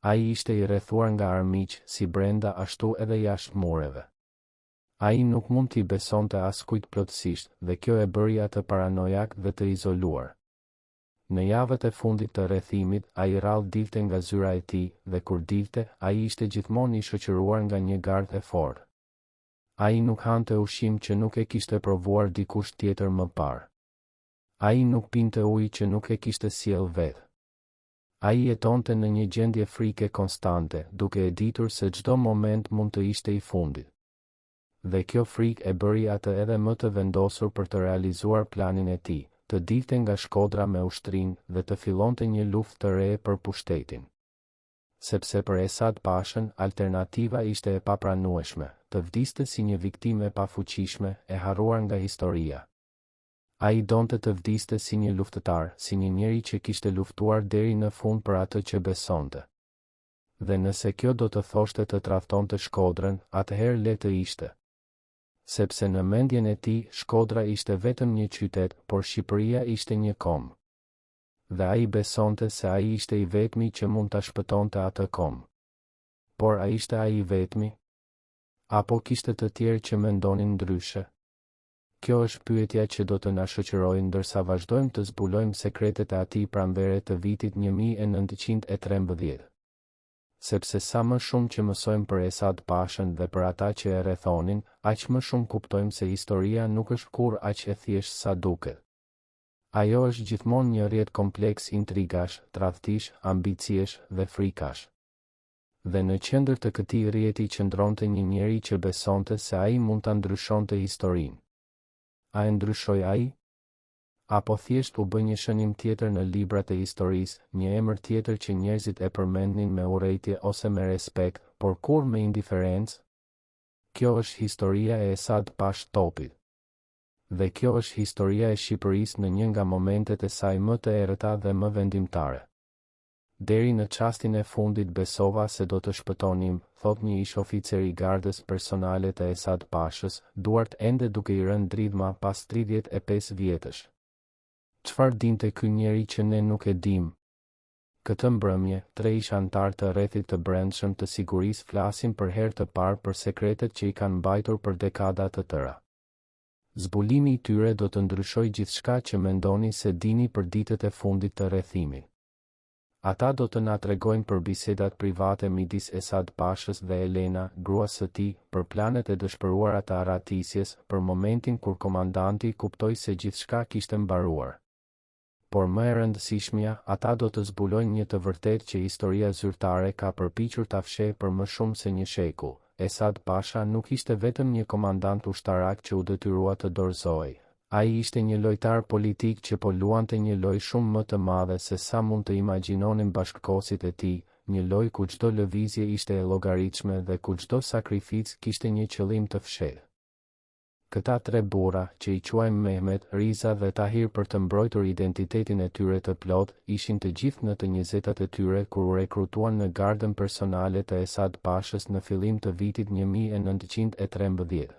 Ai ishte i rrethuar nga armiq, si brenda ashtu edhe jashtë mureve. Ai nuk mund t'i besonte askujt plotësisht, dhe kjo e bëri atë paranojak dhe të izoluar. Në javët e fundit të rrethimit, ai rrallë dilte nga zyra e tij, dhe kur dilte, ai ishte gjithmonë i shoqëruar nga një gardë e fortë. Ai nuk hante ushqim që nuk e kishte provuar dikush tjetër më parë. Ai nuk pinte ujë që nuk e kishte sjellë vetë. Ai jetonte në një gjendje frike konstante, duke e ditur se çdo moment mund të ishte i fundit. Dhe kjo frikë e bëri atë edhe më të vendosur për të realizuar planin e tij, të dilte nga Shkodra me ushtrinë dhe të fillonte një luftë të re për pushtetin. Sepse për Esad Pashën, alternativa ishte e papranueshme, të vdiste si një viktimë e pafuqishme, e harruar nga historia. Ai donte të vdiste si një luftëtar, si një njeri që kishte luftuar deri në fund për atë që besonte. Dhe nëse kjo do të thoshte të tradhtonte Shkodrën, atëherë le të ishte. Sepse në mendjen e tij, Shkodra ishte vetëm një qytet, por Shqipëria ishte një kom. Dhe ai besonte se ai ishte i vetmi që mund ta shpëtonte atë kom. Por ai ishte ai i vetmi? Apo kishte të tjerë që mendonin ndryshe? Kjo është pyetja që do të na shoqërojë ndërsa vazhdojmë të zbulojmë sekretet e atij pranvere të vitit 1913. Sepse sa më shumë që mësojmë për Esad Pashën dhe për ata që e rrethonin, aq më shumë kuptojmë se historia nuk është kurrë aq e thjeshtë sa duket. Ajo është gjithmonë një rrjet kompleks intrigash, tradhtish, ambiciesh dhe frikash. Dhe në qendër të këtij rrjeti qëndronte një njeri që besonte se ai mund ta ndryshonte historinë. A e ndryshoi ai? Apo thjesht u bë një shënim tjetër në librat e historisë, një emër tjetër që njerëzit e përmendnin me urrejtje ose me respekt, por kur me indiferencë? Kjo është historia e Esad Pash Topit. Dhe kjo është historia e Shqipërisë në një nga momentet e saj më të errëta dhe më vendimtare. Deri në çastin e fundit besova se do të shpëtonim, thot një ish oficer i gardës personale të Esad Pashës, duart ende duke i rënë dridhma pas 35 vjetësh. Çfarë dinte ky njeri që ne nuk e dim? Këtë mbrëmje, 3 ish antar të rrethit të brendshëm të sigurisë flasin për herë të parë për sekretet që i kanë mbajtur për dekada të tëra. Zbulimi i tyre do të ndryshojë gjithçka që mendoni se dini për ditët e fundit të rrethimit. Ata do të na tregojnë për bisedat private midis Esad Pashës dhe Elena, gruas së tij, për planet e dëshpëruara të arratisjes, për momentin kur komandanti kuptoi se gjithçka kishte mbaruar. Por më e rëndësishmja, ata do të zbulojnë një të vërtetë që historia zyrtare ka përpiqur ta fshehë për më shumë se një shekull. Esad Pasha nuk ishte vetëm një komandant ushtarak që u detyrua të dorëzohej. Ai ishte një lojtar politik që po luante një lojë shumë më të madhe se sa mund të imagjinonin bashkëkohësit e tij, një lojë ku çdo lëvizje ishte e llogaritshme dhe ku çdo sakrificë kishte një qëllim të fshehtë. Këta 3 burra, që i quajmë Mehmet, Riza dhe Tahir për të mbrojtur identitetin e tyre të plot, ishin të gjithë në të 20-tat e tyre kur u rekrutuan në gardën personale të Esad Pashës në fillim të vitit 1913.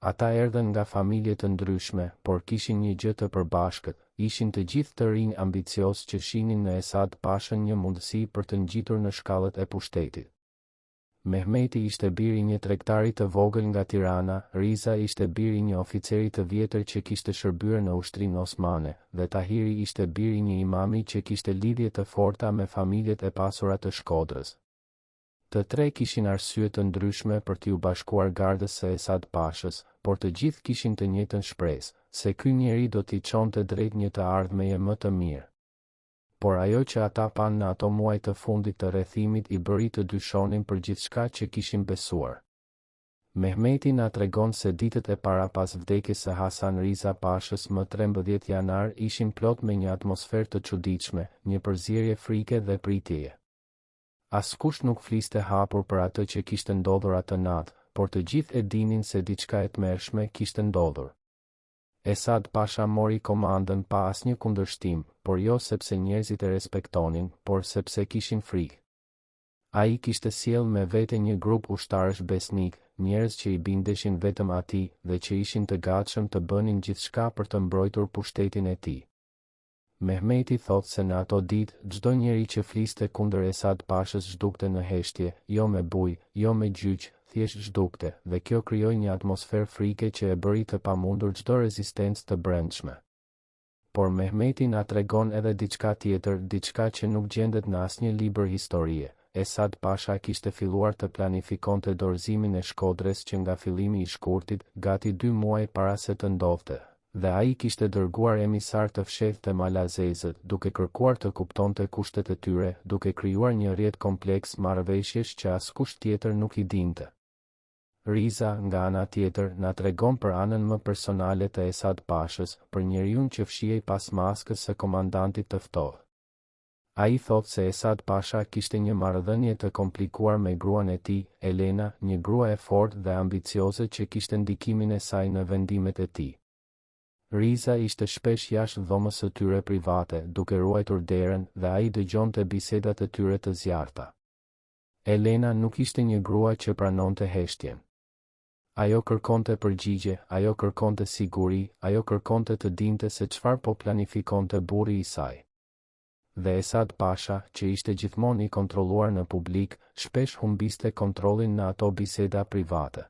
Ata erdhen nga familje të ndryshme, por kishin një gjë të përbashkët, ishin të gjithë të rinj ambicios që shihnin në Esad Pashën një mundësi për të ngjitur në shkallët e pushtetit. Mehmeti ishte biri një tregtari të vogël nga Tirana, Riza ishte biri një oficeri të vjetër që kishte shërbyer në ushtrinë osmane, dhe Tahiri ishte biri një imami që kishte lidhje të forta me familjet e pasura të Shkodrës. Të 3 kishin arsye të ndryshme për t'u bashkuar gardës së Esad Pashës, por të gjithë kishin të njëjtën shpresë, se ky njeri do t'i çonte drejt një të ardhmeje më të mirë. Por ajo që ata panë në ato muaj të fundit të rrethimit i bëri të dyshonin për gjithçka që kishin besuar. Mehmeti na tregon se ditët e para pas vdekjes së Hasan Riza Pashës më 13 janar ishin plot me një atmosferë të çuditshme, një përzierje frike dhe pritjeje. Askush nuk fliste hapur për atë që kishte ndodhur atë natë, por të gjithë e dinin se diçka e tmerrshme kishte ndodhur. Esad Pasha mori komandën pa asnjë kundërshtim, por jo sepse njerëzit e respektonin, por sepse kishin frikë. Ai kishte sjellë me vete një grup ushtarësh besnik, njerëz që i bindeshin vetëm atij dhe që ishin të gatshëm të bënin gjithçka për të mbrojtur pushtetin e tij. Mehmeti thotë se në ato ditë, çdo njeri që fliste kundër Esad Pashës zhdukte në heshtje, jo me bujë, jo me gjyq, thjesht zhdukte, dhe kjo krijoi një atmosferë frike që e bëri të pamundur çdo rezistencë të brendshme. Por Mehmeti na tregon edhe diçka tjetër, diçka që nuk gjendet në asnjë libër historie. Esad Pasha kishte filluar të planifikonte dorëzimin e Shkodrës që nga fillimi i shkurtit, gati 2 muaj para se të ndodhte, Dhe ai kishte dërguar emisar të fshehtë të malazezët, duke kërkuar të kuptonte kushtet e tyre, duke krijuar një rrjet kompleks marrëveshjesh që askush tjetër nuk i dinte. Riza, nga ana tjetër, na tregon për anën më personale të Esad Pashës, për njeriun që fshihej pas maskës së komandantit të ftohtë. Ai thot se Esad Pasha kishte një marrëdhënie të komplikuar me gruan e tij, Elena, një grua e fortë dhe ambicioze që kishte ndikimin e saj në vendimet e tij. Riza ishte shpesh jashtë dhomës së tyre private, duke ruajtur derën, dhe ai dëgjonte bisedat e tyre të zjarrta. Elena nuk ishte një grua që pranonte heshtjen. Ajo kërkonte përgjigje, ajo kërkonte siguri, ajo kërkonte të dinte se çfarë po planifikonte burri i saj. Dhe Esad Pasha, që ishte gjithmonë i kontrolluar në publik, shpesh humbiste kontrollin në ato biseda private.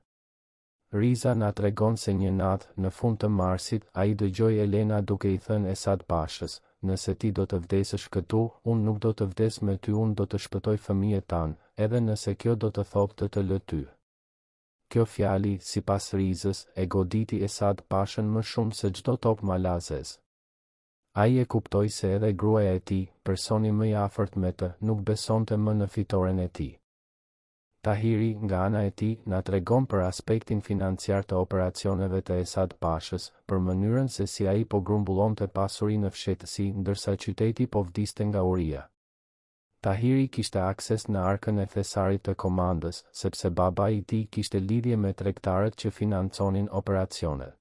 Riza na tregon se një natë, në fund të marsit, ai dëgjoi Elena duke i thënë Esad Pashës, nëse ti do të vdesësh këtu, unë nuk do të vdes me ty, unë do të shpëtoj fëmijët tanë, edhe nëse kjo do të thotë të lë ty. Kjo fjali, sipas Rizës, e goditi Esad Pashën më shumë se çdo top malazez. Ai e kuptoi se edhe gruaja e tij, personi më i afërt me të, nuk besonte më në fitoren e tij. Tahiri, nga ana e tij, na tregon për aspektin financiar të operacioneve të Esad Pashës, për mënyrën se si ai po grumbullonte pasuri në fshehtësi, ndërsa qyteti po vdiste nga uria. Tahiri kishte akses në arkën e thesarit të komandës, sepse baba i tij kishte lidhje me tregtarët që financonin operacionet.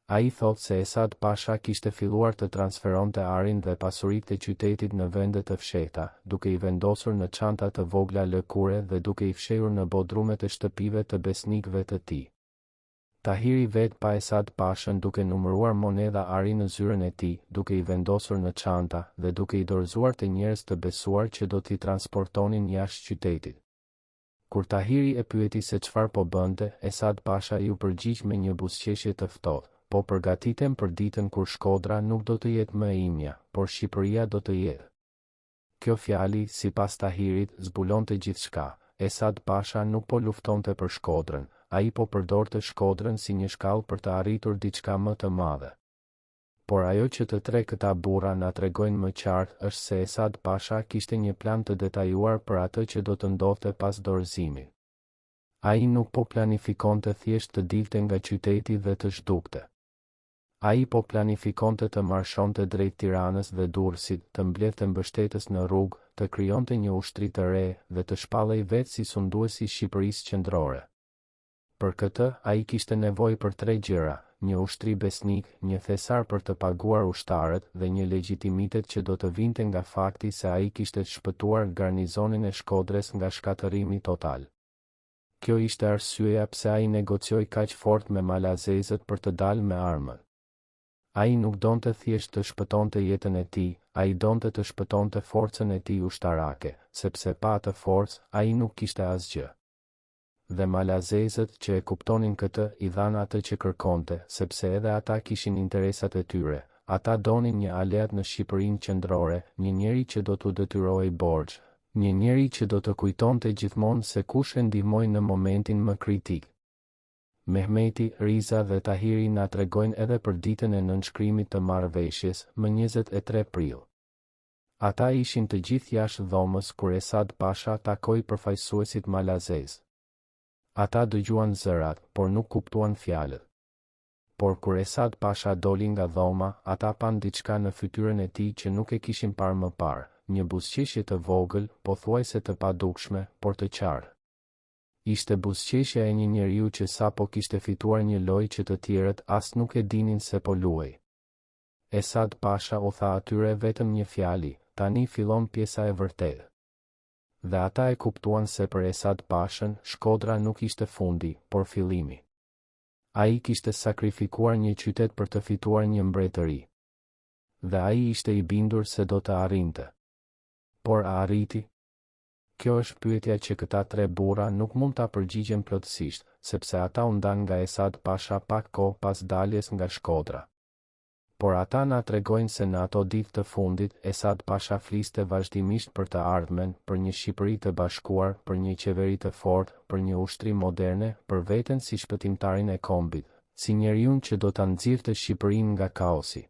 Ai thot se Esad Pasha kishte filluar të transferonte arin dhe pasuritë e qytetit në vende të fshehta, duke i vendosur në çanta të vogla lëkure dhe duke i fshehur në bodrumet e shtëpive të besnikëve të tij. Tahiri vet pa Esad Pashën duke numëruar monedha ari në zyrën e tij, duke i vendosur në çanta dhe duke i dorëzuar të njerëz të besuar që do t'i transportonin jashtë qytetit. Kur Tahiri e pyeti se çfarë po bënte, Esad Pasha ju përgjigj me një buzëqeshje të ftohtë. Po përgatitem për ditën kur Shkodra nuk do të jetë më e imja, por Shqipëria do të jetë. Kjo fjali, sipas Tahirit, zbulonte gjithçka. Esad Pasha nuk po luftonte për Shkodrën, ai po përdorte Shkodrën si një shkallë për të arritur diçka më të madhe. Por ajo që të tre këta burra na tregojnë më qartë është se Esad Pasha kishte një plan të detajuar për atë që do të ndodhte pas dorëzimit. Ai nuk po planifikonte thjesht të dilte nga qyteti dhe të zhdukte. Ai po planifikonte të marshonte drejt Tiranës dhe Durrësit, të mbledhte mbështetës në rrugë, të krijonte një ushtri të re dhe të shpallej vetë si sunduesi i Shqipërisë qendrore. Për këtë, ai kishte nevojë për 3 gjëra: një ushtri besnik, një thesar për të paguar ushtarët dhe një legjitimitet që do të vinte nga fakti se ai kishte shpëtuar garnizonin e Shkodrës nga shkatërrimi total. Kjo ishte arsyeja pse ai negocioi kaq fort me malazezët për të dalë me armën. Ai nuk donte thjesht të shpëtonte jetën e tij, ai donte të shpëtonte forcën e tij ushtarake, sepse pa atë forcë, ai nuk kishte asgjë. Dhe malazezët që e kuptonin këtë, i dhanë atë që kërkonte, sepse edhe ata kishin interesat e tyre. Ata donin një aleat në Shqipërinë qendrore, një njeri që do t'u detyrohej borxh, një njeri që do të kujtonte gjithmonë se kush e ndihmoi në momentin më kritik. Mehmeti, Riza dhe Tahiri na tregojnë edhe për ditën e nënshkrimit të marrëveshjes, më 23 prill. Ata ishin të gjithë jashtë dhomës kur Esad Pasha takoi përfaqësuesit malazez. Ata dëgjuan zërat, por nuk kuptuan fjalët. Por kur Esad Pasha doli nga dhoma, ata pan diçka në fytyrën e tij që nuk e kishin parë më parë, një buzëqeshje të vogël, pothuajse të padukshme, por të qartë. Ishte buzëqeshja e një njeriu që sapo kishte fituar një lojë që të tjerët as nuk e dinin se po luaj. Esad Pasha u tha atyre vetëm një fjali: tani fillon pjesa e vërtetë. Dhe ata e kuptuan se për Esad Pashën, Shkodra nuk ishte fundi, por fillimi. Ai kishte sakrifikuar një qytet për të fituar një mbretëri. Dhe ai ishte i bindur se do të arrinte. Por a arriti? Kjo është pyetja që këta 3 burra nuk mund ta përgjigjen plotësisht, sepse ata u ndan nga Esad Pasha pak kohë pas daljes nga Shkodra. Por ata na tregojnë se në ato ditë të fundit, Esad Pasha fliste vazhdimisht për të ardhmen, për një Shqipëri të bashkuar, për një qeveri të fortë, për një ushtri moderne, për veten si shpëtimtarin e kombit. si njeriun që do ta nxirrte Shqipërinë nga kaosi.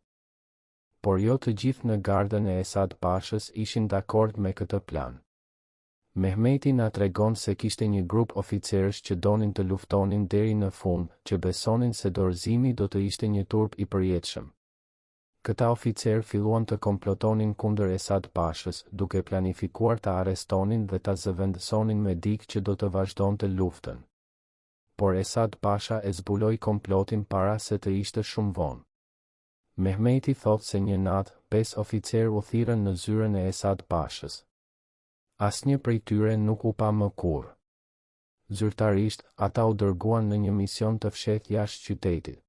Por jo të gjithë në gardën e Esad Pashës ishin dakord me këtë plan. Mehmeti na tregon se kishte një grup oficerësh që donin të luftonin deri në fund, që besonin se dorëzimi do të ishte një turp i përjetshëm. Këta oficerë filluan të komplotonin kundër Esad Pashës, duke planifikuar ta arrestonin dhe ta zëvendësonin me dikë që do të vazhdonte luftën. Por Esad Pasha e zbuloi komplotin para se të ishte shumë vonë. Mehmeti thot se një natë, 5 oficerë u thirrën në zyrën e Esad Pashës. Asnjë prej tyre nuk u pa më kurrë. Zyrtarisht, ata u dërguan në një mision të fshehtë jashtë qytetit.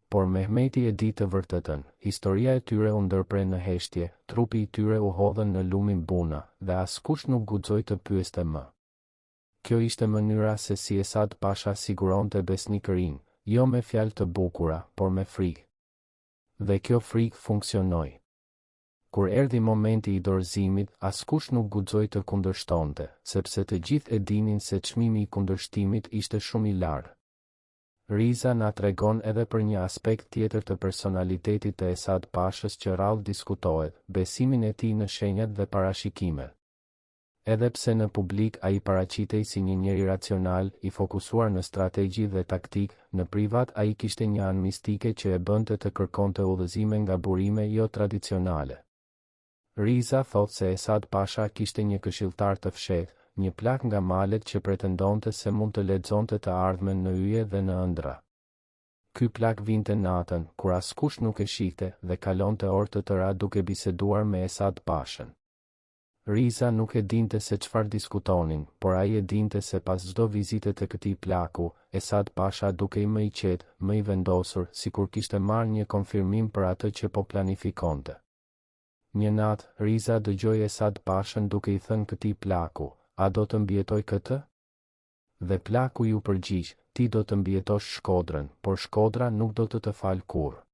Por Mehmeti e di të vërtetën, historia e tyre u ndërpre në heshtje, trupi i tyre u hodhën në lumin buna, dhe askush nuk guxoi të pyeste më. Kjo ishte mënyra se si Esad Pasha siguronte besnikërinë, jo me fjalë të bukura, por me frikë. Dhe kjo frikë funksionoi. Kur erdhi momenti i dorëzimit, askush nuk guxoi të kundërshtonte, sepse të gjithë e dinin se çmimi i kundërshtimit ishte shumë i lartë. Riza na tregon edhe për një aspekt tjetër të personalitetit të Esad Pashës që rrallë diskutohet, besimin e tij në shenjat dhe parashikimet. Edhe pse në publik ai paraqitej si një njeri racional, i fokusuar në strategji dhe taktik, në privat ai kishte një anë mistike që e bënte të kërkonte udhëzime nga burime jo tradicionale. Riza thot se Esad Pasha kishte një këshilltar të fshehtë, një plak nga malet që pretendonte se mund të lexonte të ardhmen në yje dhe në ëndra. Ky plak vinte natën, kur askush nuk e shihte, dhe kalonte orë të tëra duke biseduar me Esad Pashën. Riza nuk e dinte se çfarë diskutonin, por ai e dinte se pas çdo vizite të këtij plaku, Esad Pasha dukej më i qetë, më i vendosur, sikur kishte marrë një konfirmim për atë që po planifikonte. Një natë, Riza dëgjoi Esad Pashën duke i thënë këtij plaku, a do të mbijetoj këtë? Dhe plaku ju përgjigj, ti do të mbijetosh Shkodrën, por Shkodra nuk do të falë kurrë.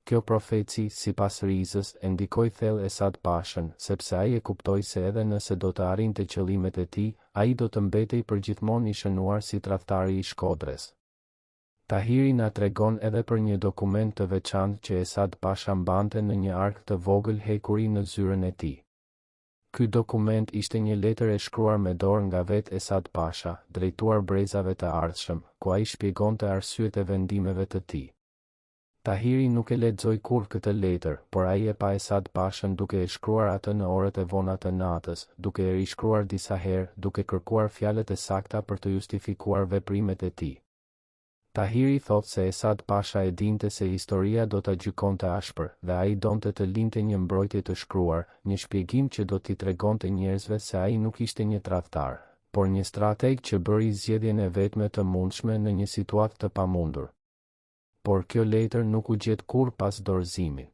Kjo profeci, sipas Rizës, e ndikoi thellë Esad Pashën, sepse ai e kuptoi se edhe nëse do të arrinte qëllimet e tij, ai do të mbetej përgjithmonë i shënuar si tradhtari i Shkodrës. Tahiri na tregon edhe për një dokument të veçantë që Esad Pasha mbante në një ark të vogël hekuri në zyrën e tij. Ky dokument ishte një letër e shkruar me dorë nga vetë Esad Pasha, drejtuar brezave të ardhshëm, ku ai shpjegonte arsyet e vendimeve të tij. Tahiri nuk e lexoi kurrë këtë letër, por ai e pa Esad Pashën duke e shkruar atë në orët e vona të natës, duke e rishkruar disa herë, duke kërkuar fjalët e sakta për të justifikuar veprimet e tij. Tahiri thot se Esad Pasha e dinte se historia do ta gjykonte ashpër, dhe ai donte të linte një mbrojtje të shkruar, një shpjegim që do t'i tregonte njerëzve se ai nuk ishte një tradhtar, por një strateg që bëri zgjedhjen e vetme të mundshme në një situatë të pamundur. Por kjo letër nuk u gjet kurrë pas dorëzimit.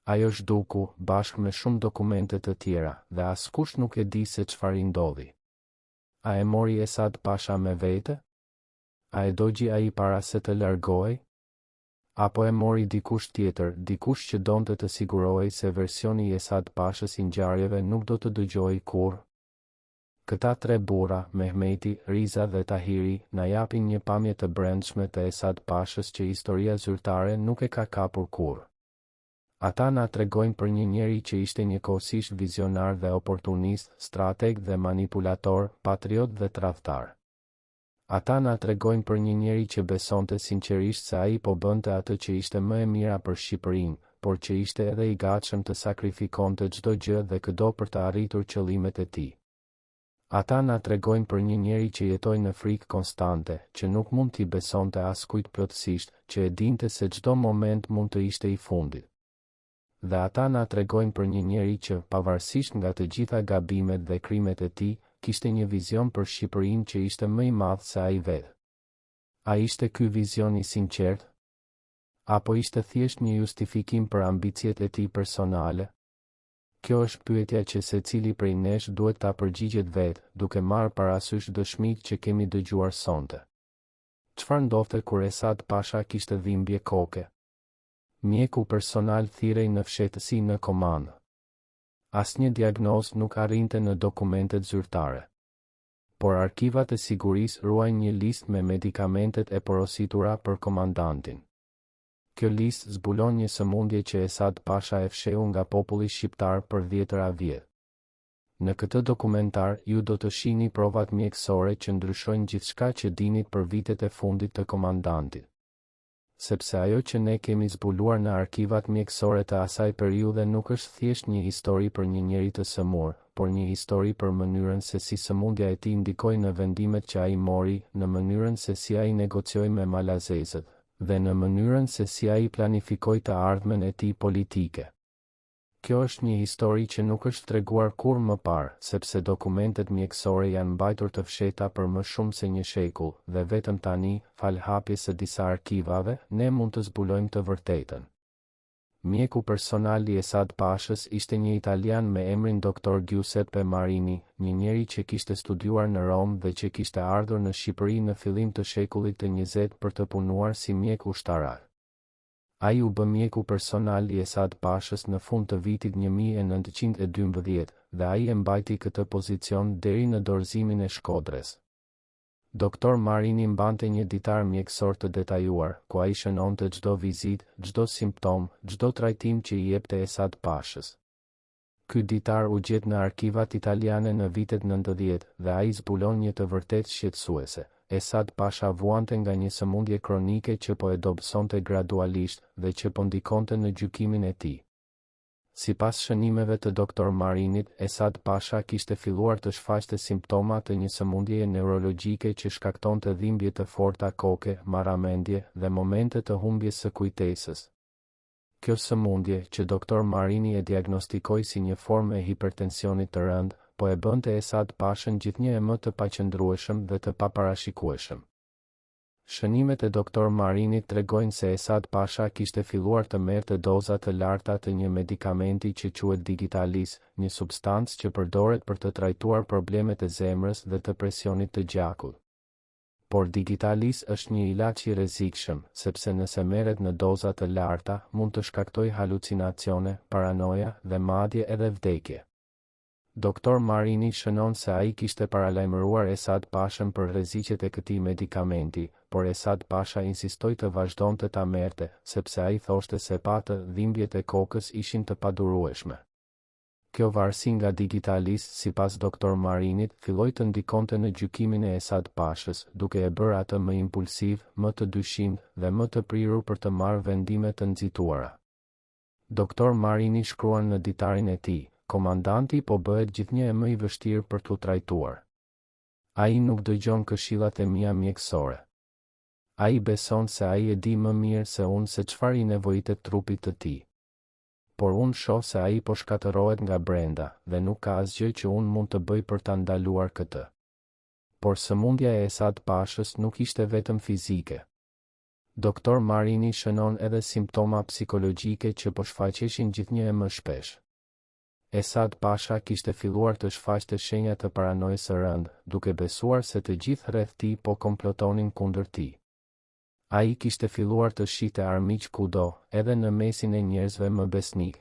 Ajo zhduku, bashkë me shumë dokumente të tjera, dhe askush nuk e di se çfarë i ndodhi. A e mori Esad Pasha me vete? A e dogji ai para se të largohej? Apo e mori dikush tjetër, dikush që donte të sigurohej se versioni i Esad Pashës i ngjarjeve nuk do të dëgjohej kurrë? Këta tre burra, Mehmeti, Riza dhe Tahiri, na japin një pamje të brendshme të Esad Pashës që historia zyrtare nuk e ka kapur kurrë. Ata na tregojnë për një njeri që ishte njëkohësisht vizionar dhe oportunist, strateg dhe manipulator, patriot dhe tradhtar. Ata na tregojnë për një njeri që besonte sinqerisht se ai po bënte atë që ishte më e mira për Shqipërinë, por që ishte edhe i gatshëm të sakrifikonte çdo gjë dhe çdo për të arritur qëllimet e tij. Ata na tregojnë për një njeri që jetoi në frikë konstante, që nuk mund t'i besonte askujt plotësisht, që e dinte se çdo moment mund të ishte i fundit. Dhe ata na tregojnë për një njeri që, pavarësisht nga të gjitha gabimet dhe krimet e tij, kishte një vizion për Shqipërinë që ishte më i madh se ai vetë. A ishte ky vizion i sinqert? Apo ishte thjesht një justifikim për ambicjet e tij personale? Kjo është pyetja që secili prej nesh duhet ta përgjigjet vetë, duke marrë parasysh dëshmitë që kemi dëgjuar sonte. Çfarë ndodhte kur Esad Pasha kishte dhimbje koke? Mjeku personal thirrej në fshehtësi në komandë. Asnjë diagnozë nuk arrinte në dokumentet zyrtare. por arkivat e sigurisë ruajnë një listë me medikamentet e porositura për komandantin. Kjo listë zbulon një sëmundje që Esad Pasha e fsheu nga populli shqiptar për 10 vjet. Në këtë dokumentar, ju do të shihni provat mjekësore që ndryshojnë gjithçka që dinit për vitet e fundit të komandantit. Sepse ajo që ne kemi zbuluar në arkivat mjekësore të asaj periudhe nuk është thjesht një histori për një njeri të sëmur, por një histori për mënyrën se si sëmundja e tij ndikoi në vendimet që ai mori, në mënyrën se si ai negocioi me malazezët, dhe në mënyrën se si ai planifikoi të ardhmen e tij politike. Kjo është një histori që nuk është treguar kurrë më parë, sepse dokumentet mjekësore janë mbajtur të fshehta për më shumë se një shekull, dhe vetëm tani, fal hapjes së disa arkivave, ne mund të zbulojmë të vërtetën. Mjeku personal i Esad Pashës ishte një italian me emrin Dr. Giuseppe Marini, një njeri që kishte studiuar në Rom dhe që kishte ardhur në Shqipëri në fillim të shekullit të 20 për të punuar si mjek ushtarak. Ai u bë mjeku personal i Esad Pashës në fund të vitit 1912 dhe ai e mbajti këtë pozicion deri në dorëzimin e Shkodrës. Dr. Marini mbante një ditar mjekësor të detajuar, ku ai shënonte çdo vizitë, çdo simptom, çdo trajtim që i jepte Esad Pashës. Ky ditar u gjet në arkivat italiane në vitet 90 dhe ai zbulon një të vërtetë shqetësuese. Esad Pasha vuante nga një sëmundje kronike që po e dobësonte gradualisht dhe që po ndikonte në gjykimin e tij. Sipas shënimeve të Dr. Marinit, Esad Pasha kishte filluar të shfaqte simptoma të një sëmundjeje neurologjike që shkaktonte dhimbje të forta koke, marramendje dhe momente të humbjes së kujtesës. Kjo sëmundje, që Dr. Marini e diagnostikoi si një formë e hipertensionit të rëndë, po e bënte Esad Pashën gjithnjë e më të paqëndrueshëm dhe të paparashikueshëm. Shënimet e Dr. Marinit tregojnë se Esad Pasha kishte filluar të merrte doza të larta të një medikamenti që quhet Digitalis, një substancë që përdoret për të trajtuar problemet e zemrës dhe të presionit të gjakut. Por Digitalis është një ilaç i rrezikshëm, sepse nëse merret në doza të larta, mund të shkaktojë halucinacione, paranoja dhe madje edhe vdekje. Dr. Marini shënon se ai kishte paralajmëruar Esad Pashën për rreziqet e këtij medikamenti, por Esad Pasha insistoi të vazhdonte ta merrte, sepse ai thoshte se patë dhimbjet e kokës ishin të padurueshme. Kjo varësi nga Digitalis, sipas Dr. Marinit, filloi të ndikonte në gjykimin e Esad Pashës, duke e bërë atë më impulsiv, më të dyshimt dhe më të prirur për të marrë vendime të nxituara. Dr. Marini shkruan në ditarin e tij: komandanti po bëhet gjithnjë e më i vështirë për t'u trajtuar. Ai nuk dëgjon këshillat e mia mjekësore. Ai beson se ai e di më mirë se unë se çfarë i nevojitet trupit të tij. Por unë shoh se ai po shkatërohet nga brenda dhe nuk ka asgjë që unë mund të bëj për ta ndaluar këtë. Por sëmundja e Esad Pashës nuk ishte vetëm fizike. Dr. Marini shënon edhe simptoma psikologjike që po shfaqeshin gjithnjë e më shpesh. Esad Pasha kishte filluar të shfaqte shenja të paranojës së rëndë, duke besuar se të gjithë rreth tij po komplotonin kundër tij. Ai kishte filluar të shihte armiq kudo, edhe në mesin e njerëzve më besnik.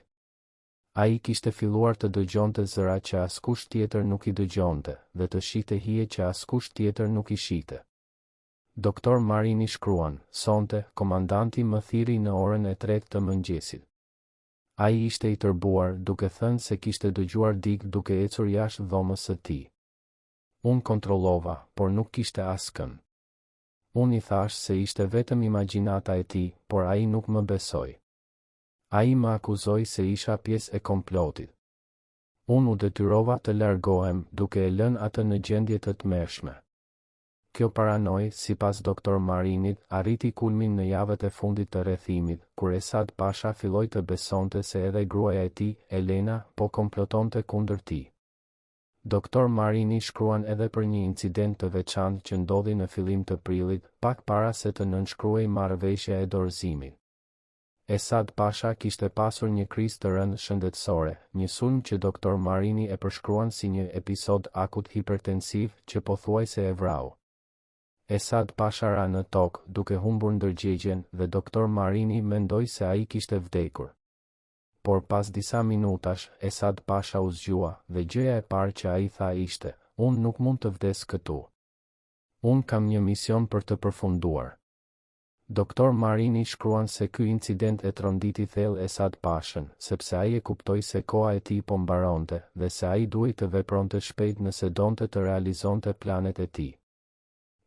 Ai kishte filluar të dëgjonte zëra që askush tjetër nuk i dëgjonte, dhe të shihte hije që askush tjetër nuk i shihte. Dr. Marini shkruan: sonte, komandanti më thiri në orën e 3 të mëngjesit. Ai ishte i tërbuar, duke thënë se kishte dëgjuar dig duke ecur jashtë dhomës së tij. Unë kontrollova, por nuk kishte askën. Unë i thash se ishte vetëm imagjinata e tij, por ai nuk më besoi. Ai më akuzoi se isha pjesë e komplotit. Unë u detyrova të largohem, duke e lënë atë në gjendje të tmerrshme. Kjo paranojë, sipas Dr. Marinit, arriti kulmin në javët e fundit të rrethimit, kur Esad Pasha filloi të besonte se edhe gruaja e tij, Elena, po komplotonte kundër tij. Dr. Marini shkruan edhe për një incident të veçantë që ndodhi në fillim të prillit, pak para se të nënshkruhej marrëveshja e dorëzimit. Esad Pasha kishte pasur një krizë të rëndë shëndetësore, një sulm që Dr. Marini e përshkruan si një episod akut hipertensiv që pothuajse e vrau. Esad Pasha ra në tokë, duke humbur ndërgjegjen, dhe Dr. Marini mendoi se ai kishte vdekur. Por pas disa minutash, Esad Pasha u zgjua, dhe gjëja e parë që ai tha ishte: unë nuk mund të vdes këtu. Unë kam një mision për të përfunduar. Doktor Marini shkruan se ky incident e tronditi thellë Esad Pashën, sepse ai e kuptoi se koha e tij po mbaronte dhe se ai duhej të vepronte shpejt nëse donte të realizonte planet e tij.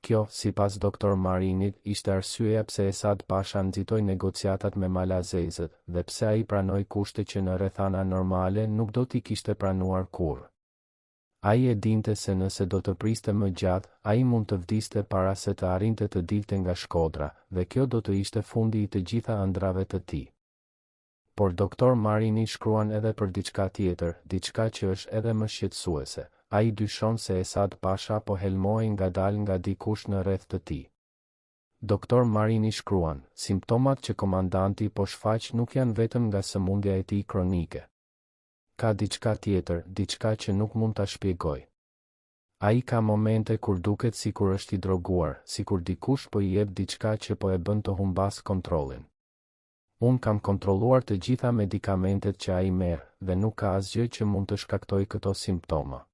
Kjo, sipas doktor Marinit, ishte arsyeja pse Esad Pasha nxitoi negociatat me malazezët dhe pse ai pranoi kushte që në rrethana normale nuk do t'i kishte pranuar kurrë. Ai e dinte se nëse do të priste më gjatë, ai mund të vdiste para se të arrinte të dilte nga Shkodra, dhe kjo do të ishte fundi i të gjitha ëndrave të tij. Por doktor Marini shkruan edhe për diçka tjetër, diçka që është edhe më shqetësuese. Ai dyshon se Esad Pasha po helmohej ngadalë nga dikush në rreth të tij. Doktor Marini shkruan, simptomat që komandanti po shfaq nuk janë vetëm nga sëmundja e tij kronike. Ka diçka tjetër, diçka që nuk mund ta shpjegoj. Ai ka momente kur duket sikur është i droguar, sikur dikush po i jep diçka që po e bën të humbas kontrollin. Unë kam kontrolluar të gjitha medikamentet që ai merr dhe nuk ka asgjë që mund të shkaktojë këto simptoma.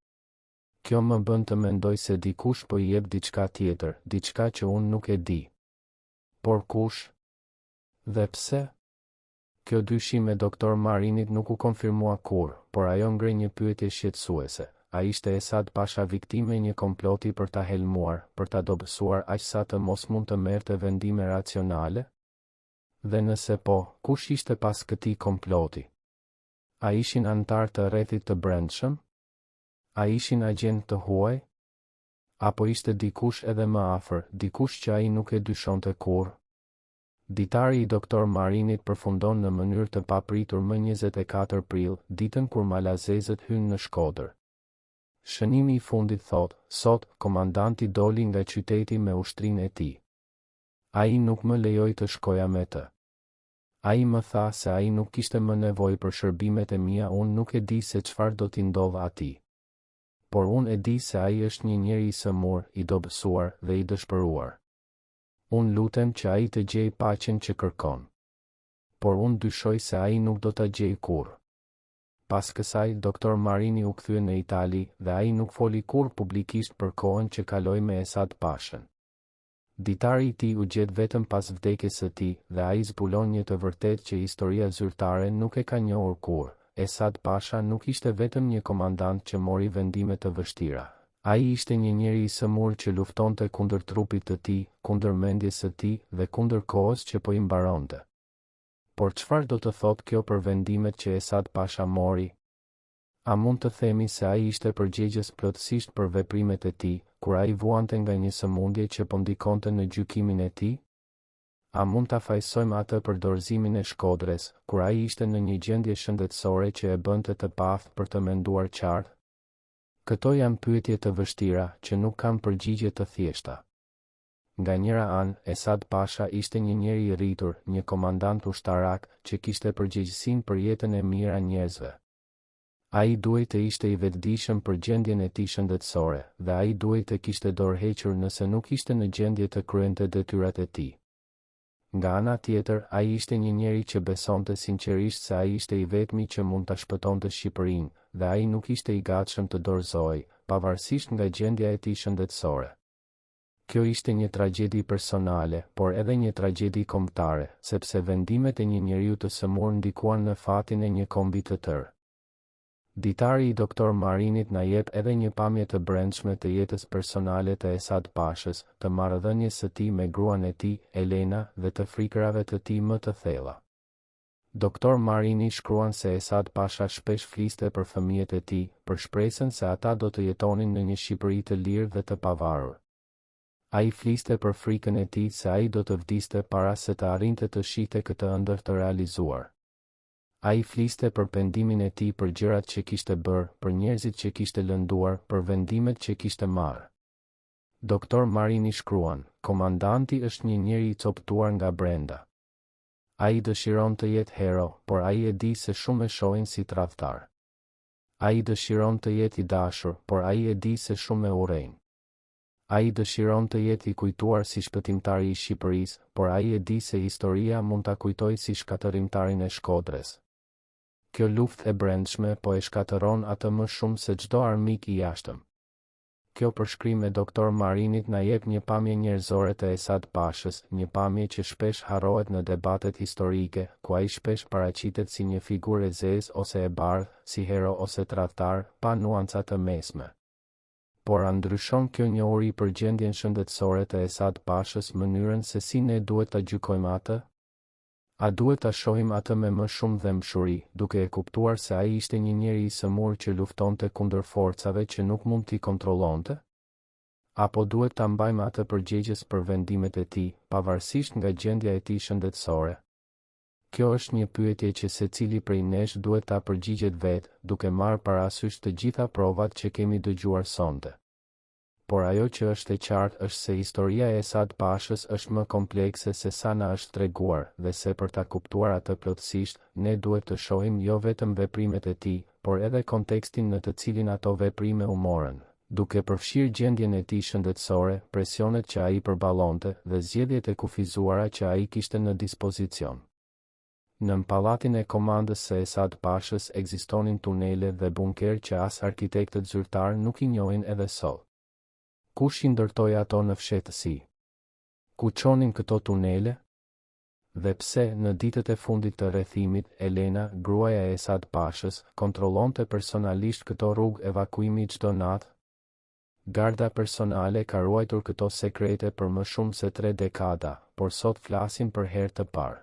Kjo më bën të mendoj se dikush po i jep diçka tjetër, diçka që unë nuk e di. Por kush? Dhe pse? Kjo dyshim e doktor Marinit nuk u konfirmua kurrë, por ajo ngre një pyetje shqetësuese. A ishte Esad Pasha viktime e një komploti për ta helmuar, për ta dobësuar aq sa të mos mund të merrte vendime racionale? Dhe nëse po, kush ishte pas këtij komploti? A ishin antar të rrethit të brendshëm? A ishin agent të huaj? Apo ishte dikush edhe më afër, dikush që ai nuk e dyshonte kurrë? Ditari i doktor Marinit përfundon në mënyrë të papritur më 24 prill, ditën kur malazezët hynë në Shkodër. Shënimi i fundit thot, sot, komandanti doli nga qyteti me ushtrinë e tij. Ai nuk më lejoi të shkoja me të. Ai më tha se ai nuk kishte më nevojë për shërbimet e mia, unë nuk e di se çfarë do t'i ndodhë atij. Por unë e di se ai është një njeri i sëmur, i dobësuar dhe i dëshpëruar. Unë lutem që ai të gjejë paqen që kërkon. Por unë dyshoj se ai nuk do ta gjejë kurrë. Pas kësaj, doktor Marini u kthye në Itali dhe ai nuk foli kurrë publikisht për kohën që kaloi me Esad Pashën. Ditari i tij u gjet vetëm pas vdekjes së tij dhe ai zbulon një të vërtetë që historia zyrtare nuk e ka njohur kurrë. Esad Pasha nuk ishte vetëm një komandant që mori vendime të vështira. Ai ishte një njeri i sëmur që luftonte kundër trupit të tij, kundër mendjes së tij dhe kundër kohës që po i mbaronte. Por çfarë do të thotë kjo për vendimet që Esad Pasha mori? A mund të themi se ai ishte përgjegjës plotësisht për veprimet e tij, kur ai vuante nga një sëmundje që po ndikonte në gjykimin e tij? A mund ta fajsojmë atë për dorëzimin e Shkodrës, kur ai ishte në një gjendje shëndetësore që e bënte të paaftë për të menduar qartë? Këto janë pyetje të vështira që nuk kanë përgjigje të thjeshta. Nga njëra anë, Esad Pasha ishte një njeri i rritur, një komandant ushtarak që kishte përgjegjësinë për jetën e mirë a njerëzve. Ai duhej të ishte i vetëdijshëm për gjendjen e tij shëndetësore dhe ai duhej të kishte dorëhequr nëse nuk ishte në gjendje të kryente detyrat e tij. Nga ana tjetër, ai ishte një njeri që besonte sinqerisht se ai ishte i vetmi që mund ta shpëtonte Shqipërinë dhe ai nuk ishte i gatshëm të dorëzohej, pavarësisht nga gjendja e tij shëndetësore. Kjo ishte një tragjedi personale, por edhe një tragjedi kombëtare, sepse vendimet e një njeriu të sëmur ndikuan në fatin e një kombi të tërë. Ditari i doktor Marinit na jep edhe një pamje të brendshme të jetës personale të Esad Pashës, të marrëdhënies së tij me gruan e tij, Elena, dhe të frikërave të tij më të thella. Doktor Marini shkruan se Esad Pasha shpesh fliste për fëmijët e tij, për shpresën se ata do të jetonin në një Shqipëri të lirë dhe të pavarur. Ai fliste për frikën e tij se ai do të vdiste para se të arrinte të shihte këtë ëndër të realizuar. Ai fliste për pendimin e tij për gjërat që kishte bërë, për njerëzit që kishte lënduar, për vendimet që kishte marrë. Doktor Marini shkruan, komandanti është një njeri i coptuar nga brenda. Ai dëshiron të jetë hero, por ai e di se shumë e shohin si tradhtar. Ai dëshiron të jetë i dashur, por ai e di se shumë e urrejnë. Ai dëshiron të jetë i kujtuar si shpëtimtari i Shqipërisë, por ai e di se historia mund ta kujtojë si shkatërimtarin e Shkodrës. Kjo luftë e brendshme po e shkatëron atë më shumë se çdo armik i jashtëm. Kjo përshkrim e doktor Marinit na jep një pamje njerëzore të Esad Pashës, një pamje që shpesh harrohet në debatet historike, ku ai shpesh paraqitet si një figurë e zezë ose e bardhë, si hero ose tradhtar, pa nuanca të mesme. Por a ndryshon kjo njohuri për gjendjen shëndetësore të Esad Pashës mënyrën se si ne duhet ta gjykojmë atë? A duhet ta shohim atë me më shumë dëmshuri, duke e kuptuar se ai ishte një njeri i sëmur që luftonte kundër forcave që nuk mund t'i kontrollonte? Apo duhet ta mbajmë atë përgjegjës për vendimet e tij, pavarësisht nga gjendja e tij shëndetësore? Kjo është një pyetje që secili prej nesh duhet ta përgjigjet vetë, duke marrë parasysh të gjitha provat që kemi dëgjuar sonte. Por ajo që është e qartë është se historia e Esad Pashës është më komplekse se sa na është treguar, dhe se për ta kuptuar atë plotësisht, ne duhet të shohim jo vetëm veprimet e tij, por edhe kontekstin në të cilin ato veprime u morën, duke përfshirë gjendjen e tij shëndetësore, presionet që ai përballonte dhe zgjedhjet e kufizuara që ai kishte në dispozicion. Në pallatin e komandës së Esad Pashës ekzistonin tunele dhe bunker që as arkitektët zyrtar nuk i njohin edhe sot. Kush i ndërtoi ato në fshehtësi? Ku çonin këto tunele? Dhe pse në ditët e fundit të rrethimit, Elena, gruaja e Esad Pashës, kontrollonte personalisht këto rrugë evakuimi çdo natë? Garda personale ka ruajtur këto sekrete për më shumë se 3 dekada, por sot flasim për herë të parë.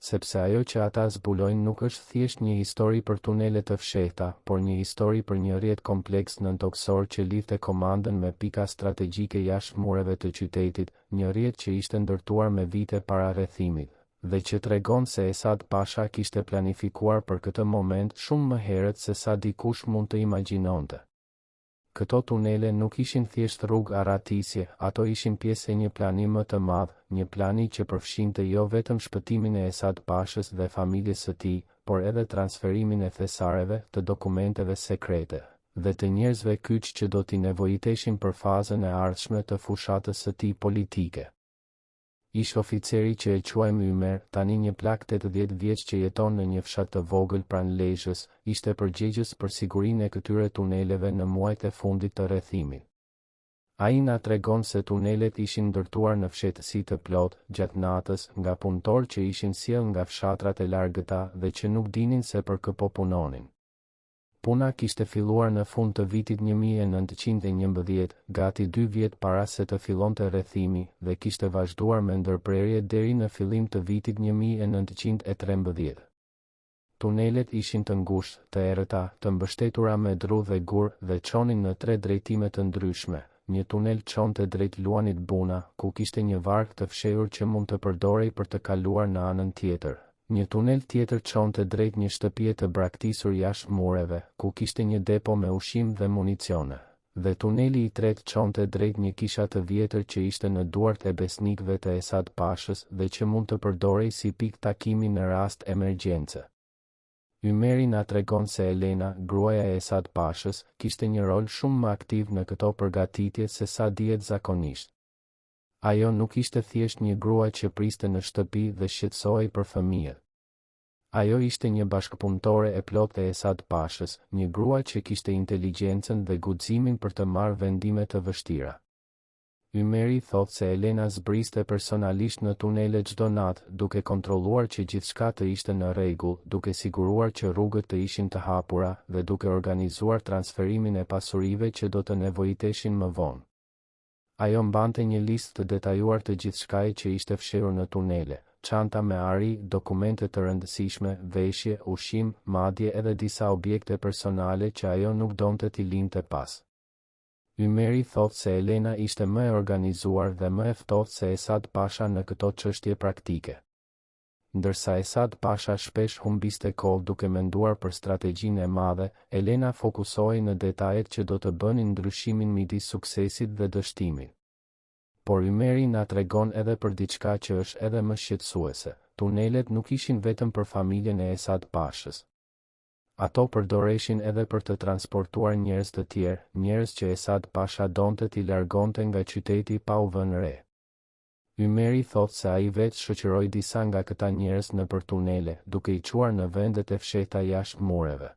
Sepse ajo që ata zbulojnë nuk është thjesht një histori për tunele të fshehta, por një histori për një rrjet kompleks nëntoksor që lidhte komandën me pika strategjike jashtë mureve të qytetit, një rrjet që ishte ndërtuar me vite para rrethimit, dhe që tregon se Esad Pasha kishte planifikuar për këtë moment shumë më herët se sa dikush mund të imagjinonte. Këto tunele nuk ishin thjesht rrugë arratisje, ato ishin pjesë e një plani më të madh, një plani që përfshinte jo vetëm shpëtimin e Esad Pashës dhe familjes së tij, por edhe transferimin e thesareve, të dokumenteve sekrete, dhe të njerëzve kyç që do t'i nevojiteshin për fazën e ardhshme të fushatës së tij politike. Ish oficeri që e quajmë Ymer, tani një plak 80 vjeç që jeton në një fshat të vogël pranë Lezhës, ishte përgjegjës për sigurinë e këtyre tuneleve në muajt e fundit të rrethimit. Ai na tregon se tunelet ishin ndërtuar në fshehtësi të plotë, gjatë natës, nga punëtorë që ishin sjellë nga fshatrat e largëta dhe që nuk dinin se për kë po punonin. Puna kishte filluar në fund të vitit 1911, gati 2 vjet para se të fillonte rrethimi, dhe kishte vazhduar me ndërprerje deri në fillim të vitit 1913. Tunelet ishin të ngushtë, të errëta, të mbështetura me dru dhe gur dhe çonin në 3 drejtime të ndryshme. Një tunel çonte drejt luanit Buna, ku kishte një varg të fshehur që mund të përdorej për të kaluar në anën tjetër. Një tunel tjetër çonte drejt një shtëpie të braktisur jashtë mureve, ku kishte një depo me ushqim dhe municione. Dhe tuneli i tretë çonte drejt një kisha të vjetër që ishte në duart e besnikëve të Esad Pashës dhe që mund të përdorej si pikë takimi në rast emergjence. Ymeri na tregon se Elena, gruaja e Esad Pashës, kishte një rol shumë më aktiv në këto përgatitje se sa dihet zakonisht. Ajo nuk ishte thjesht një grua që priste në shtëpi dhe shqetësohej për fëmijët. Ajo ishte një bashkëpunëtore e plotë e Esad Pashës, një grua që kishte inteligjencën dhe guximin për të marrë vendime të vështira. Ymeri thotë se Elena zbriste personalisht në tunele çdo natë, duke kontrolluar që gjithçka të ishte në rregull, duke siguruar që rrugët të ishin të hapura dhe duke organizuar transferimin e pasurive që do të nevojiteshin më vonë. Ajo mbante një listë të detajuar të gjithçkaje që ishte fshehur në tunele, çanta me ari, dokumente të rëndësishme, veshje, ushqim, madje edhe disa objekte personale që ajo nuk donte t'i linte pas. Ymeri thotë se Elena ishte më e organizuar dhe më e ftohtë se Esad Pasha në këto çështje praktike. Ndërsa Esad Pasha shpesh humbiste kohë duke menduar për strategjinë e madhe, Elena fokusohej në detajet që do të bënin ndryshimin midis suksesit dhe dështimit. Por Ymeri na tregon edhe për diçka që është edhe më shqetësuese. Tunelet nuk ishin vetëm për familjen e Esad Pashës. Ato përdoreshin edhe për të transportuar njerëz të tjerë, njerëz që Esad Pasha donte t'i largonte nga qyteti pa u vënë re. Ymeri thotë se ai vetë shoqëroi disa nga këta njerëz nëpër tunele, duke i çuar në vendet e fshehta jashtë mureve.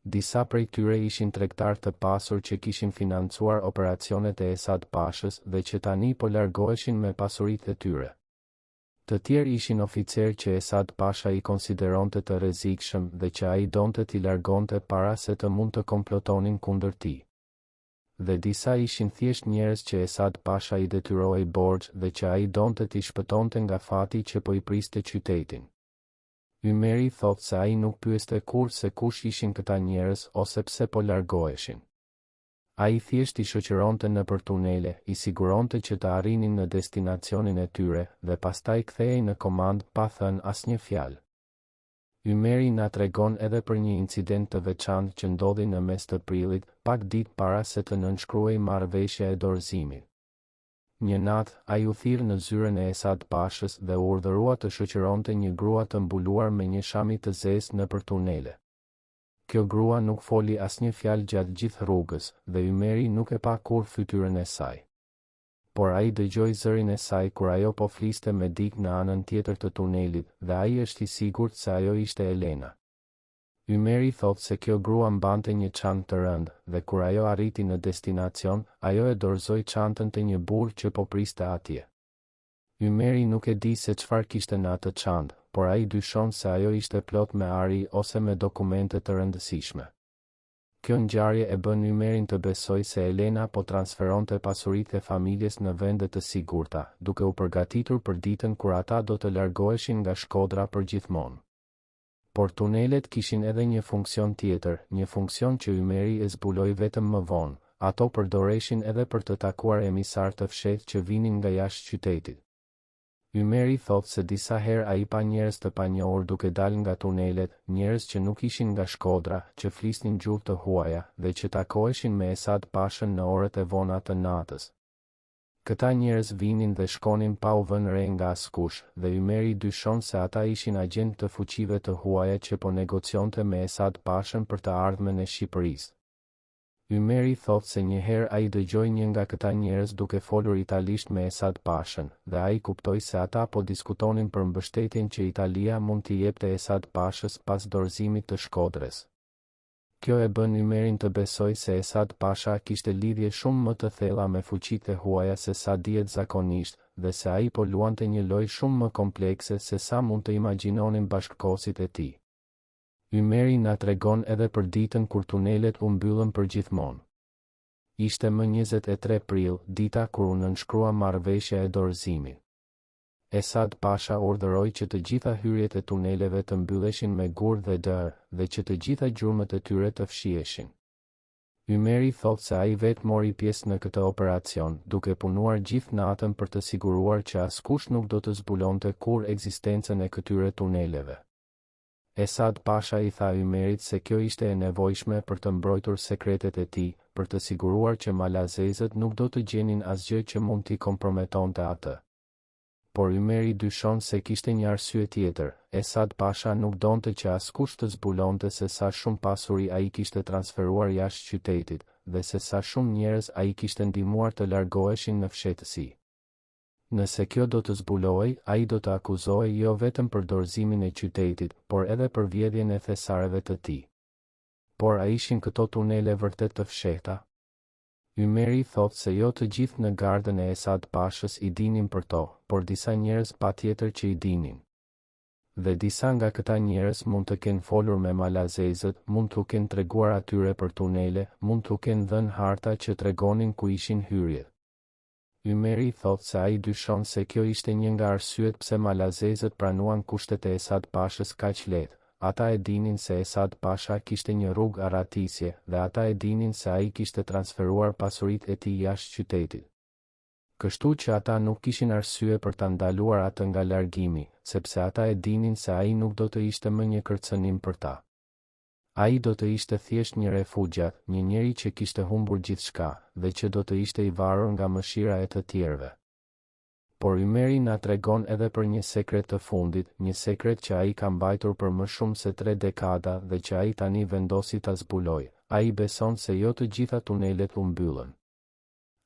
Disa prej tyre ishin tregtar të pasur që kishin financuar operacionet e Esad Pashës dhe që tani po largoheshin me pasuritë e tyre. Të tjerë ishin oficerë që Esad Pasha i konsideronte të rrezikshëm dhe që ai donte t'i largonte para se të mund të komplotonin kundër tij. Dhe disa ishin thjesht njerëz që Esad Pasha i detyrohej borxh dhe që ai donte t'i shpëtonte nga fati që po i priste qytetin. Ymeri thotë se ai nuk pyeste kurrë se kush ishin këta njerëz ose pse po largoheshin. Ai thjesht i shoqëronte nëpër tunele, i siguronte që të arrinin në destinacionin e tyre dhe pastaj kthehej në komand pa thënë asnjë fjalë. Ymeri na tregon edhe për një incident të veçantë që ndodhi në mes të prillit, pak ditë para se të nënshkruhej marrëveshja e dorëzimit. Një natë, ai u thirr në zyrën e Esad Pashës dhe u urdhërua të shoqëronte një grua të mbuluar me një shami të zezë nëpër tunele. Kjo grua nuk foli asnjë fjalë gjatë gjithë rrugës dhe Ymeri nuk e pa kurrë fytyrën e saj. Por ai dëgjoi zërin e saj kur ajo po fliste me dikë në anën tjetër të tunelit dhe ai është i sigurt se ajo ishte Elena. Ymeri thotë se kjo grua mbante një çantë të rëndë dhe kur ajo arriti në destinacion, ajo e dorëzoi çantën te një burr që po priste atje. Ymeri nuk e di se çfarë kishte në atë çantë, por ai dyshon se ajo ishte plot me ari ose me dokumente të rëndësishme. Kjo ngjarje e bën Ymerin të besojë se Elena po transferonte pasuritë e familjes në vende të sigurta, duke u përgatitur për ditën kur ata do të largoheshin nga Shkodra përgjithmonë. Por tunelet kishin edhe një funksion tjetër, një funksion që Ymeri e zbuloi vetëm më vonë. Ato përdoreshin edhe për të takuar emisar të fshehtë që vinin nga jashtë qytetit. Ymeri thotë se disa herë ai pa njerëz të panjohur duke dalë nga tunelet, njerëz që nuk ishin nga Shkodra, që flisnin gjuhë të huaja dhe që takoheshin me Esad Pashën në orët e vona të natës. Këta njerëz vinin dhe shkonin pa u vënë re nga askush, dhe Ymeri dyshon se ata ishin agent të fuqive të huaja që po negocionte me Esad Pashën për të ardhmen e Shqipërisë. Ymeri thotë se një herë ai dëgjoi një nga këta njerëz duke folur italisht me Esad Pashën, dhe ai kuptoi se ata po diskutonin për mbështetjen që Italia mund t'i jepte Esad Pashës pas dorëzimit të Shkodrës. Kjo e bën Ymerin të besojë se Esad Pasha kishte lidhje shumë më të thella me fuqitë e huaja se sa dihet zakonisht, dhe se ai po luante një lojë shumë më komplekse se sa mund të imagjinonin bashkëkohësit e tij. Ymeri na tregon edhe për ditën kur tunelet u mbyllën përgjithmonë. Ishte më 23 prill, dita kur u nënshkrua marrëveshja e dorëzimit. Esad Pasha urdhëroi që të gjitha hyrjet e tuneleve të mbylleshin me gur dhe dër, dhe që të gjitha gjurmët e tyre të fshiheshin. Ymeri thotë se ai vetë mori pjesë në këtë operacion, duke punuar gjithë natën për të siguruar që askush nuk do të zbulonte kurrë ekzistencën e këtyre tuneleve. Esad Pasha i tha Ymerit se kjo ishte e nevojshme për të mbrojtur sekretet e tij, për të siguruar që malazezët nuk do të gjenin asgjë që mund t'i komprometonte atë. Por Ymeri dyshon se kishte një arsye tjetër. Esad Pasha nuk donte që askush të zbulonte se sa shumë pasuri ai kishte transferuar jashtë qytetit, dhe se sa shumë njerëz ai kishte ndihmuar të largoheshin në fshehtësi. Nëse kjo do të zbulohej, ai do të akuzohej jo vetëm për dorëzimin e qytetit, por edhe për vjedhjen e thesareve të tij. Por a ishin këto tunele vërtet të fshehta? Ymeri thotë se jo të gjithë në gardën e Esad Pashës i dinin për to, por disa njerëz patjetër që i dinin. Dhe disa nga këta njerëz mund të kenë folur me malazezët, mund t'u kenë treguar atyre për tunele, mund t'u kenë dhënë harta që tregonin ku ishin hyrjet. Ymeri thotë se ai dyshon se kjo ishte një nga arsyet pse malazezët pranuan kushtet e Esad Pashës kaq lehtë. Ata e dinin se Esad Pasha kishte një rrugë arratisje dhe ata e dinin se ai kishte transferuar pasuritë e tij jashtë qytetit. Kështu që ata nuk kishin arsye për ta ndaluar atë nga largimi, sepse ata e dinin se ai nuk do të ishte më një kërcënim për ta. Ai do të ishte thjesht një refugjat, një njeri që kishte humbur gjithçka dhe që do të ishte i varur nga mëshira e të tjerëve. Por Ymeri na tregon edhe për një sekret të fundit, një sekret që ai ka mbajtur për më shumë se 3 dekada dhe që ai tani vendosi ta zbulojë. Ai beson se jo të gjitha tunelet u mbyllën.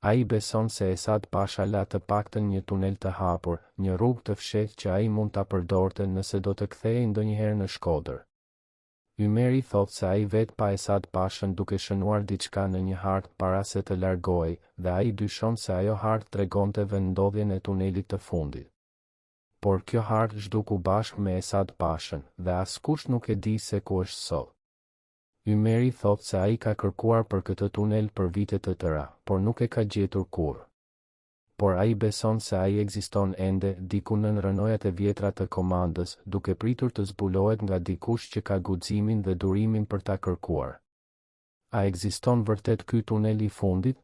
Ai beson se Esad Pasha la të paktën një tunel të hapur, një rrugë të fshehtë që ai mund ta përdorte nëse do të kthehej ndonjëherë në Shkodër. Ymeri thot se ai vetë pa Esad Pashën duke shënuar diçka në një hartë para se të largohej, dhe ai dyshon se ajo hartë tregonte vendodhjen e tunelit të fundit. Por kjo hartë zhduku bashkë me Esad Pashën, dhe askush nuk e di se ku është sot. Ymeri thot se ai ka kërkuar për këtë tunel për vite të tëra, por nuk e ka gjetur kurrë. Por ai beson se ai ekziston ende diku nën rënojat e vjetra të komandës, duke pritur të zbulohet nga dikush që ka guximin dhe durimin për ta kërkuar. A ekziston vërtet ky tunel i fundit?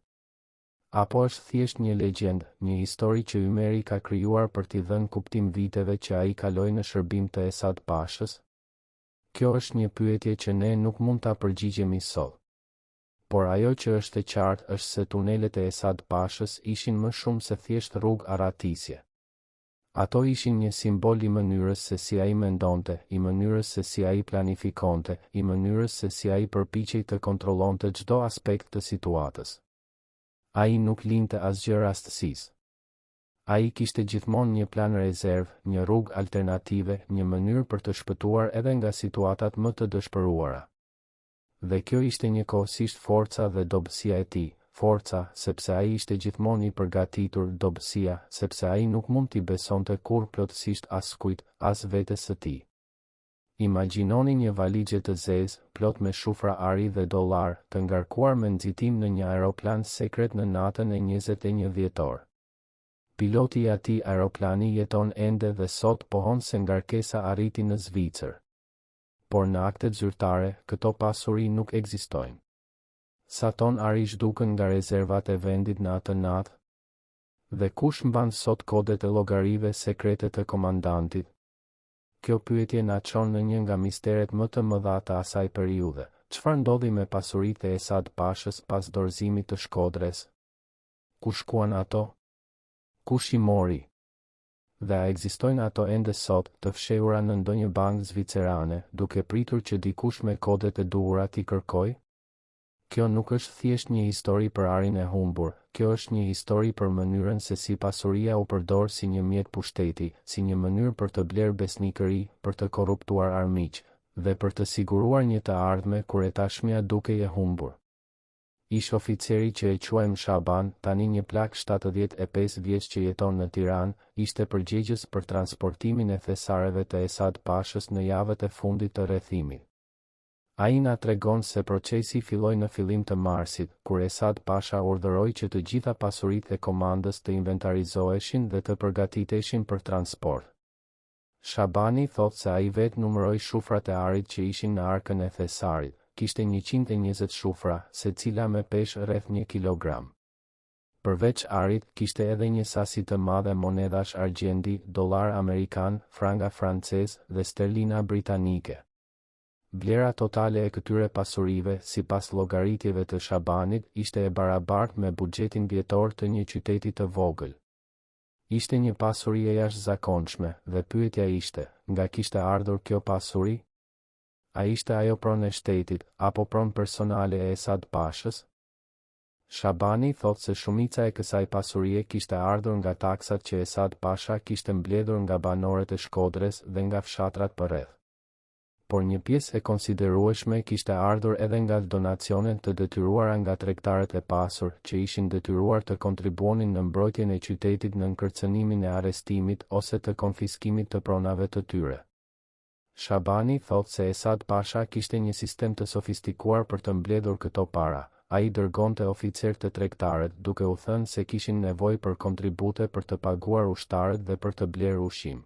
Apo është thjesht një legjendë, një histori që Ymeri ka krijuar për t'i dhënë kuptim viteve që ai kaloi në shërbim të Esad Pashës? Kjo është një pyetje që ne nuk mund ta përgjigjemi sot. Por ajo që është e qartë është se tunelet e Esad Pashës ishin më shumë se thjesht rrugë arratisje. Ato ishin një simbol i mënyrës se si ai mendonte, i mënyrës se si ai planifikonte, i mënyrës se si ai përpiqej të kontrollonte çdo aspekt të situatës. Ai nuk linte asgjë rastësisë. Ai kishte gjithmonë një plan rezervë, një rrugë alternative, një mënyrë për të shpëtuar edhe nga situatat më të dëshpëruara. Dhe kjo ishte njëkohësisht forca dhe dobësia e tij, forca sepse ai ishte gjithmonë i përgatitur, dobësia sepse ai nuk mund t'i besonte kurrë plotësisht askujt, as vetes së tij. Imagjinoni një valixhe të zezë, plot me shufra ari dhe dollar, të ngarkuar me nxitim në një aeroplan sekret në natën e 21 dhjetor. Piloti i atij aeroplani jeton ende dhe sot pohon se ngarkesa arriti në Zvicër. Por në aktet zyrtare, këto pasuri nuk ekzistojnë. Sa ton ari zhdukën nga rezervat e vendit në atë natë? Dhe kush mban sot kodet e llogarive sekrete të komandantit? Kjo pyetje na çon në një nga misteret më të mëdha të asaj periudhe. Çfarë ndodhi me pasuritë e Esad Pashës pas dorëzimit të Shkodrës? Ku shkuan ato? Kush i mori? Dhe a ekzistojnë ato ende sot, të fshehura në ndonjë bankë zvicerane, duke pritur që dikush me kodet e duhura t'i kërkoj? Kjo nuk është thjesht një histori për arin e humbur, kjo është një histori për mënyrën se si pasuria u përdor si një mjet pushteti, si një mënyrë për të blerë besnikëri, për të korruptuar armiq, dhe për të siguruar një të ardhme kur e tashmja dukej e humbur. Ish oficeri që e quajmë Shaban, tani një plak 75 vjeç që jeton në Tiranë, ishte përgjegjës për transportimin e thesareve të Esad Pashës në javët e fundit të rrethimit. Ai na tregon se procesi filloi në fillim të marsit, kur Esad Pasha urdhëroi që të gjitha pasuritë e komandës të inventarizoheshin dhe të përgatiteshin për transport. Shabani thot se ai vetë numëroi shufrat e arit që ishin në arkën e thesarit. Kishte 120 shufra, secila me peshë rreth 1 kilogram. Përveç arit, kishte edhe një sasi të madhe monedash argjendi, dollar amerikan, franga francez dhe sterlina britanike. Vlera totale e këtyre pasurive, sipas llogaritjeve të Shabanit, ishte e barabartë me buxhetin vjetor të një qyteti të vogël. Ishte një pasuri e jashtëzakonshme, dhe pyetja ishte, nga kishte ardhur kjo pasuri? A ishte ajo pronë e shtetit, apo pronë personale e Esad Pashës? Shabani thot se shumica e kësaj pasurie kishte ardhur nga taksat që Esad Pasha kishte mbledhur nga banorët e Shkodrës dhe nga fshatrat përreth. Por një pjesë e konsiderueshme kishte ardhur edhe nga donacionet të detyruara nga tregtarët e pasur, që ishin detyruar të kontribuonin në mbrojtjen e qytetit në kërcënimin e arrestimit ose të konfiskimit të pronave të tyre. Shabani thot se Esad Pasha kishte një sistem të sofistikuar për të mbledhur këto para. Ai dërgonte oficer të tregtarët, duke u thënë se kishin nevojë për kontribute për të paguar ushtarët dhe për të blerë ushqim.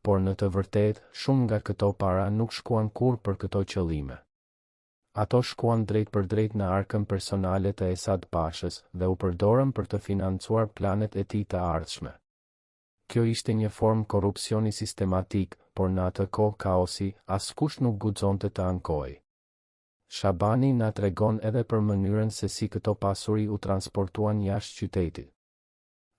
Por në të vërtetë, shumë nga këto para nuk shkuan kurrë për këto qëllime. Ato shkuan drejt për drejt në arkën personale të Esad Pashës dhe u përdorën për të financuar planet e tij të ardhshme. Kjo ishte një formë korrupsioni sistematik, por në atë kohë kaosi, askush nuk guxonte të ankojë. Shabani na tregon edhe për mënyrën se si këto pasuri u transportuan jashtë qytetit.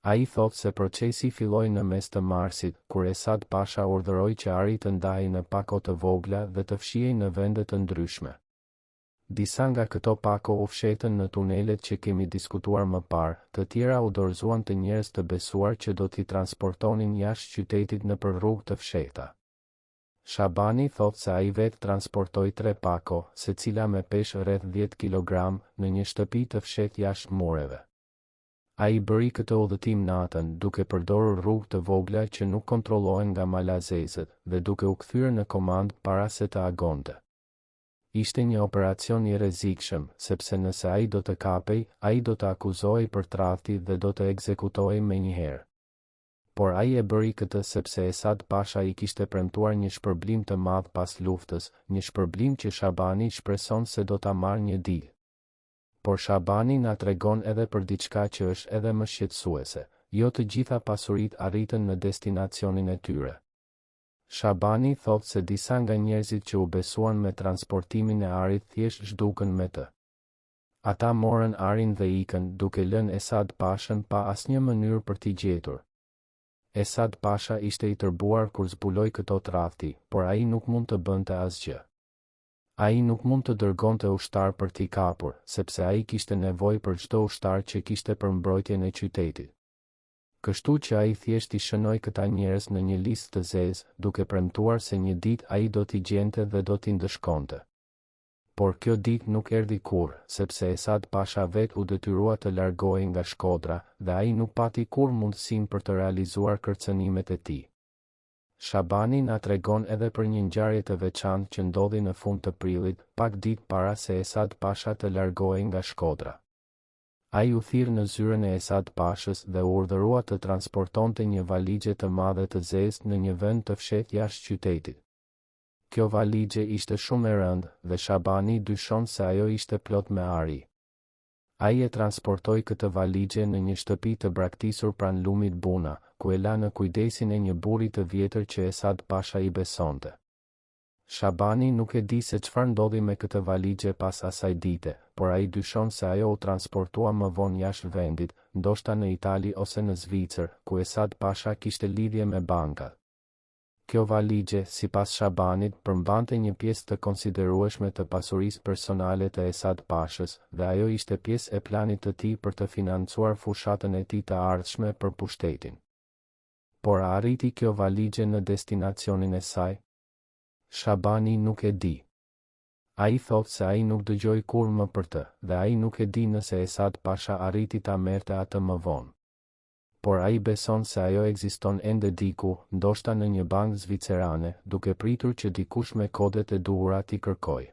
Ai thot se procesi filloi në mes të marsit, kur Esad Pasha urdhëroi që ari të ndahej në pako të vogla dhe të fshihej në vende të ndryshme. Disa nga këto pako u fshetën në tunelet që kemi diskutuar më parë, të tjera u dorëzuan të njerëz të besuar që do t'i transportonin jashtë qytetit nëpër rrugë të fshehta. Shabani thot se ai vetë transportoi 3 pako, secila me peshë rreth 10 kg, në një shtëpi të fshet jashtë mureve. Ai bëri këtë udhëtim natën, duke përdorur rrugë të vogla që nuk kontrollohen nga malazezët, dhe duke u kthyer në komand para se të agonte. Ishte një operacion i rrezikshëm, sepse nëse ai do të kapej, ai do të akuzohej për tradhti dhe do të ekzekutohej menjëherë. Por ai e bëri këtë sepse Esad Pasha i kishte premtuar një shpërblim të madh pas luftës, një shpërblim që Shabani shpreson se do ta marrë një ditë. Por Shabani na tregon edhe për diçka që është edhe më shqetësuese, jo të gjitha pasuritë arritën në destinacionin e tyre. Shabani thot se disa nga njerëzit që u besuan me transportimin e arit thjesht zhdukën me të. Ata morën arin dhe ikën, duke lënë Esad Pashën pa asnjë mënyrë për t'i gjetur. Esad Pasha ishte i tërbuar kur zbuloi këto tradhti, por ai nuk mund të bënte asgjë. Ai nuk mund të dërgonte ushtar për t'i kapur, sepse ai kishte nevojë për çdo ushtar që kishte për mbrojtjen e qytetit. Kështu që ai thjesht i shënoi këta njerëz në një listë të zezë, duke premtuar se një ditë ai do t'i gjente dhe do t'i ndëshkonte. Por kjo ditë nuk erdhi kurrë, sepse Esad Pasha vet u detyrua të largohej nga Shkodra dhe ai nuk pati kurrë mundësinë për të realizuar kërcënimet e tij. Shabani na tregon edhe për një ngjarje të veçantë që ndodhi në fund të prillit, pak ditë para se Esad Pasha të largohej nga Shkodra. Ai u thirr në zyrën e Esad Pashës dhe u urdhërua të transportonte një valixhe të madhe të zezë në një vend të fshehtë jashtë qytetit. Kjo valixhe ishte shumë e rëndë dhe Shabani dyshon se ajo ishte plot me ari. Ai e transportoi këtë valixhe në një shtëpi të braktisur pranë lumit Buna, ku e la në kujdesin e një burri të vjetër që Esad Pasha i besonte. Shabani nuk e di se çfarë ndodhi me këtë valixhe pas asaj dite, por ai dyshon se ajo u transportua më vonë jashtë vendit, ndoshta në Itali ose në Zvicër, ku Esad Pasha kishte lidhje me bankat. Kjo valixhe, sipas Shabanit, përmbante një pjesë të konsiderueshme të pasurisë personale të Esad Pashës, dhe ajo ishte pjesë e planit të tij për të financuar fushatën e tij të ardhshme për pushtetin. Por a arriti kjo valixhe në destinacionin e saj? Shabani nuk e di. Ai thot se ai nuk dëgjoi kurrë më për të, dhe ai nuk e di nëse Esad Pasha arriti ta merrte atë më vonë. Por ai beson se ajo ekziston ende diku, ndoshta në një bankë zvicerane, duke pritur që dikush me kodet e duhura t'i kërkojë.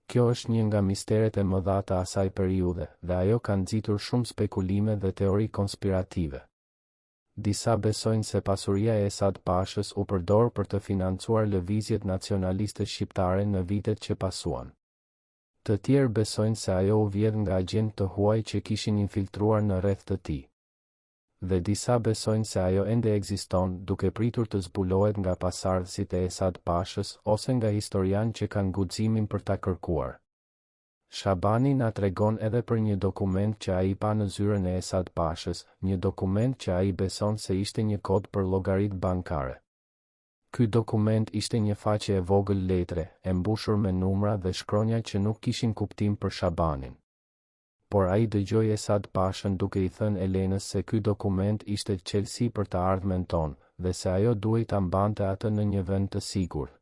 Kjo është një nga misteret e mëdha të asaj periudhe, dhe ajo ka nxitur shumë spekulime dhe teori konspirative. Disa besojnë se pasuria e Esad Pashës u përdor për të financuar lëvizjet nacionaliste shqiptare në vitet që pasuan. Të tjerë besojnë se ajo u vjedh nga agjentë të huaj që kishin infiltruar në rreth të tij. Dhe disa besojnë se ajo ende ekziston, duke pritur të zbulohet nga pasardhësit e Esad Pashës ose nga historianë që kanë guximin për ta kërkuar. Shabani na tregon edhe për një dokument që ai pa në zyrën e Esad Pashës, një dokument që ai beson se ishte një kod për llogaritë bankare. Ky dokument ishte një faqe e vogël letre, e mbushur me numra dhe shkronja që nuk kishin kuptim për Shabanin. Por ai dëgjoi Esad Pashën duke i thënë Elenës se ky dokument ishte çelësi për të ardhmen tonë, dhe se ajo duhej ta mbante atë në një vend të sigurt.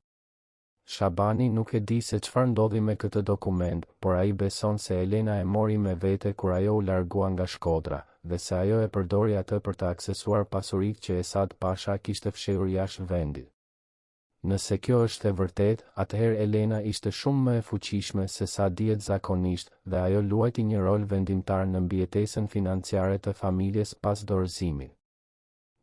Shabani nuk e di se çfarë ndodhi me këtë dokument, por ai beson se Elena e mori me vete kur ajo u largua nga Shkodra, dhe se ajo e përdori atë për të aksesuar pasuritë që Esad Pasha kishte fshehur jashtë vendit. Nëse kjo është e vërtet, atëherë Elena ishte shumë më e fuqishme se sa dihet zakonisht dhe ajo luajti një rol vendimtar në mbijetesën financiare të familjes pas dorëzimit.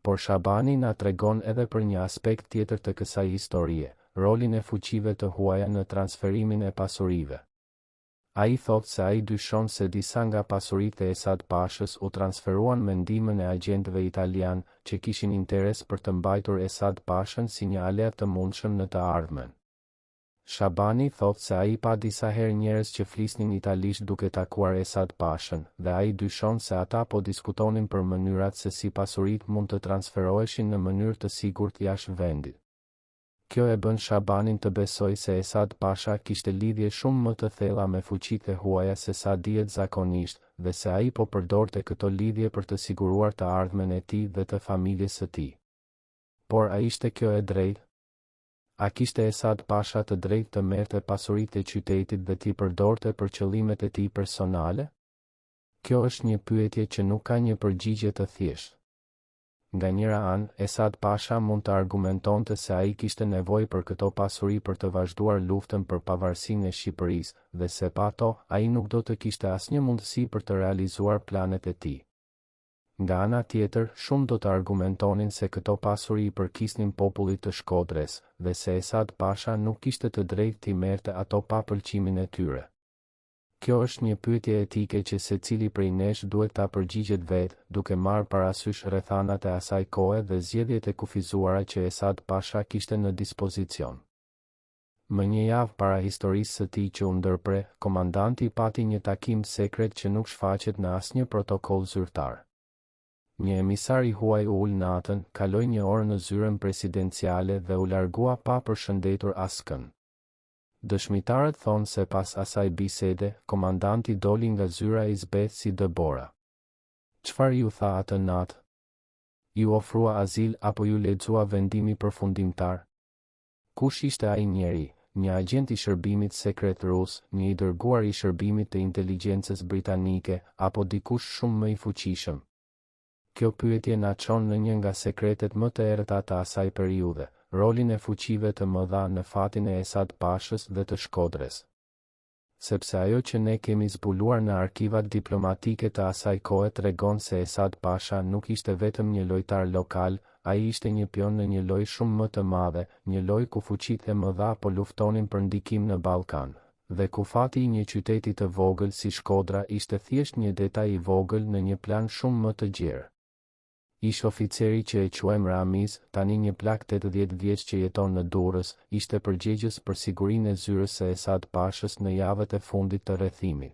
Por Shabani na tregon edhe për një aspekt tjetër të kësaj historie, rolin e fuqive të huaja në transferimin e pasurive. Ai thot se ai dyshon se disa nga pasuritë e Esad Pashës u transferuan me ndihmën e agjentëve italian që kishin interes për të mbajtur Esad Pashën si një aleat të mundshëm në të ardhmen. Shabani thot se ai pa disa herë njerëz që flisnin italisht duke takuar Esad Pashën, dhe ai dyshon se ata po diskutonin për mënyrat se si pasuritë mund të transferoheshin në mënyrë të sigurt jashtë vendit. Kjo e bën Shabanin të besoj se Esad Pasha kishte lidhje shumë më të thella me fuqitë e huaja se sa dihet zakonisht, dhe se ai po përdorte këto lidhje për të siguruar të ardhmen e tij dhe të familjes së tij. Por a ishte kjo e drejtë? A kishte Esad Pasha të drejtë të merrte pasuritë e qytetit dhe t'i përdorte për qëllimet e tij personale? Kjo është një pyetje që nuk ka një përgjigje të thjeshtë. Nga njëra anë, Esad Pasha mund të argumentonte se ai kishte nevojë për këto pasuri për të vazhduar luftën për pavarësinë e Shqipërisë, dhe se pa to, ai nuk do të kishte asnjë mundësi për të realizuar planet e tij. Nga ana tjetër, shumë do të argumentonin se këto pasuri i përkisnin popullit të Shkodrës, dhe se Esad Pasha nuk kishte të drejtë t'i merrte ato pa pëlqimin e tyre. Kjo është një pyetje etike që secili prej nesh duhet ta përgjigjet vetë, duke marrë parasysh rrethanat e asaj kohe dhe zgjedhjet e kufizuara që Esad Pasha kishte në dispozicion. Më një javë para historisë së tij që u ndërpre, komandanti pati një takim sekret që nuk shfaqet në asnjë protokoll zyrtar. Një emisar i huaj u ul natën, kaloi një orë në zyrën presidenciale dhe u largua pa përshëndetur askën. Dëshmitarët thonë se pas asaj bisede, komandanti doli nga zyra e zbeth si dëbora. Çfarë ju tha atë natë? Ju ofrua azil apo ju lexua vendimi përfundimtar? Kush ishte ai njeri? Një agent i shërbimit sekret rus, një i dërguar i shërbimit të inteligjencës britanike, apo dikush shumë më i fuqishëm? Kjo pyetje na çon në një nga sekretet më të errëta të asaj periudhe, rolin e fuqive të mëdha në fatin e Esad Pashës dhe të Shkodrës. Sepse ajo që ne kemi zbuluar në arkivat diplomatike të asaj kohe tregon se Esad Pasha nuk ishte vetëm një lojtar lokal, ai ishte një pion në një lojë shumë më të madhe, një lojë ku fuqitë e mëdha po luftonin për ndikim në Ballkan, dhe ku fati i një qyteti të vogël si Shkodra ishte thjesht një detaj i vogël në një plan shumë më të gjerë. Ish oficeri që e quajmë Ramiz, tani një plak 80 vjeç që jeton në Durrës, ishte përgjegjës për sigurinë e zyrës së Esad Pashës në javët e fundit të rrethimit.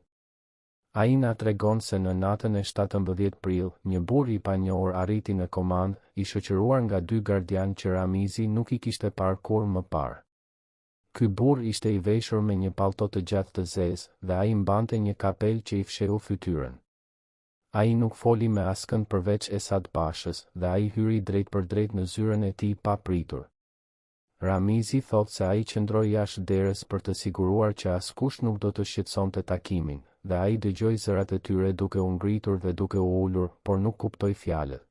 Ai na tregon se në natën e 17 prill, një burr i panjohur arriti në komandë, i shoqëruar nga 2 gardian që Ramizi nuk i kishte parë kurrë më parë. Ky burr ishte i veshur me një pallto të gjatë të zezë, dhe ai mbante një kapel që i fshehu fytyrën. Ai nuk foli me askën përveç Esad Pashës, dhe ai hyri drejt për drejt në zyrën e tij pa pritur. Ramizi thot se ai qëndroi jashtë derës për të siguruar që askush nuk do të shqetësonte takimin, dhe ai dëgjoi zërat e tyre duke u ngritur dhe duke u ulur, por nuk kuptoi fjalët.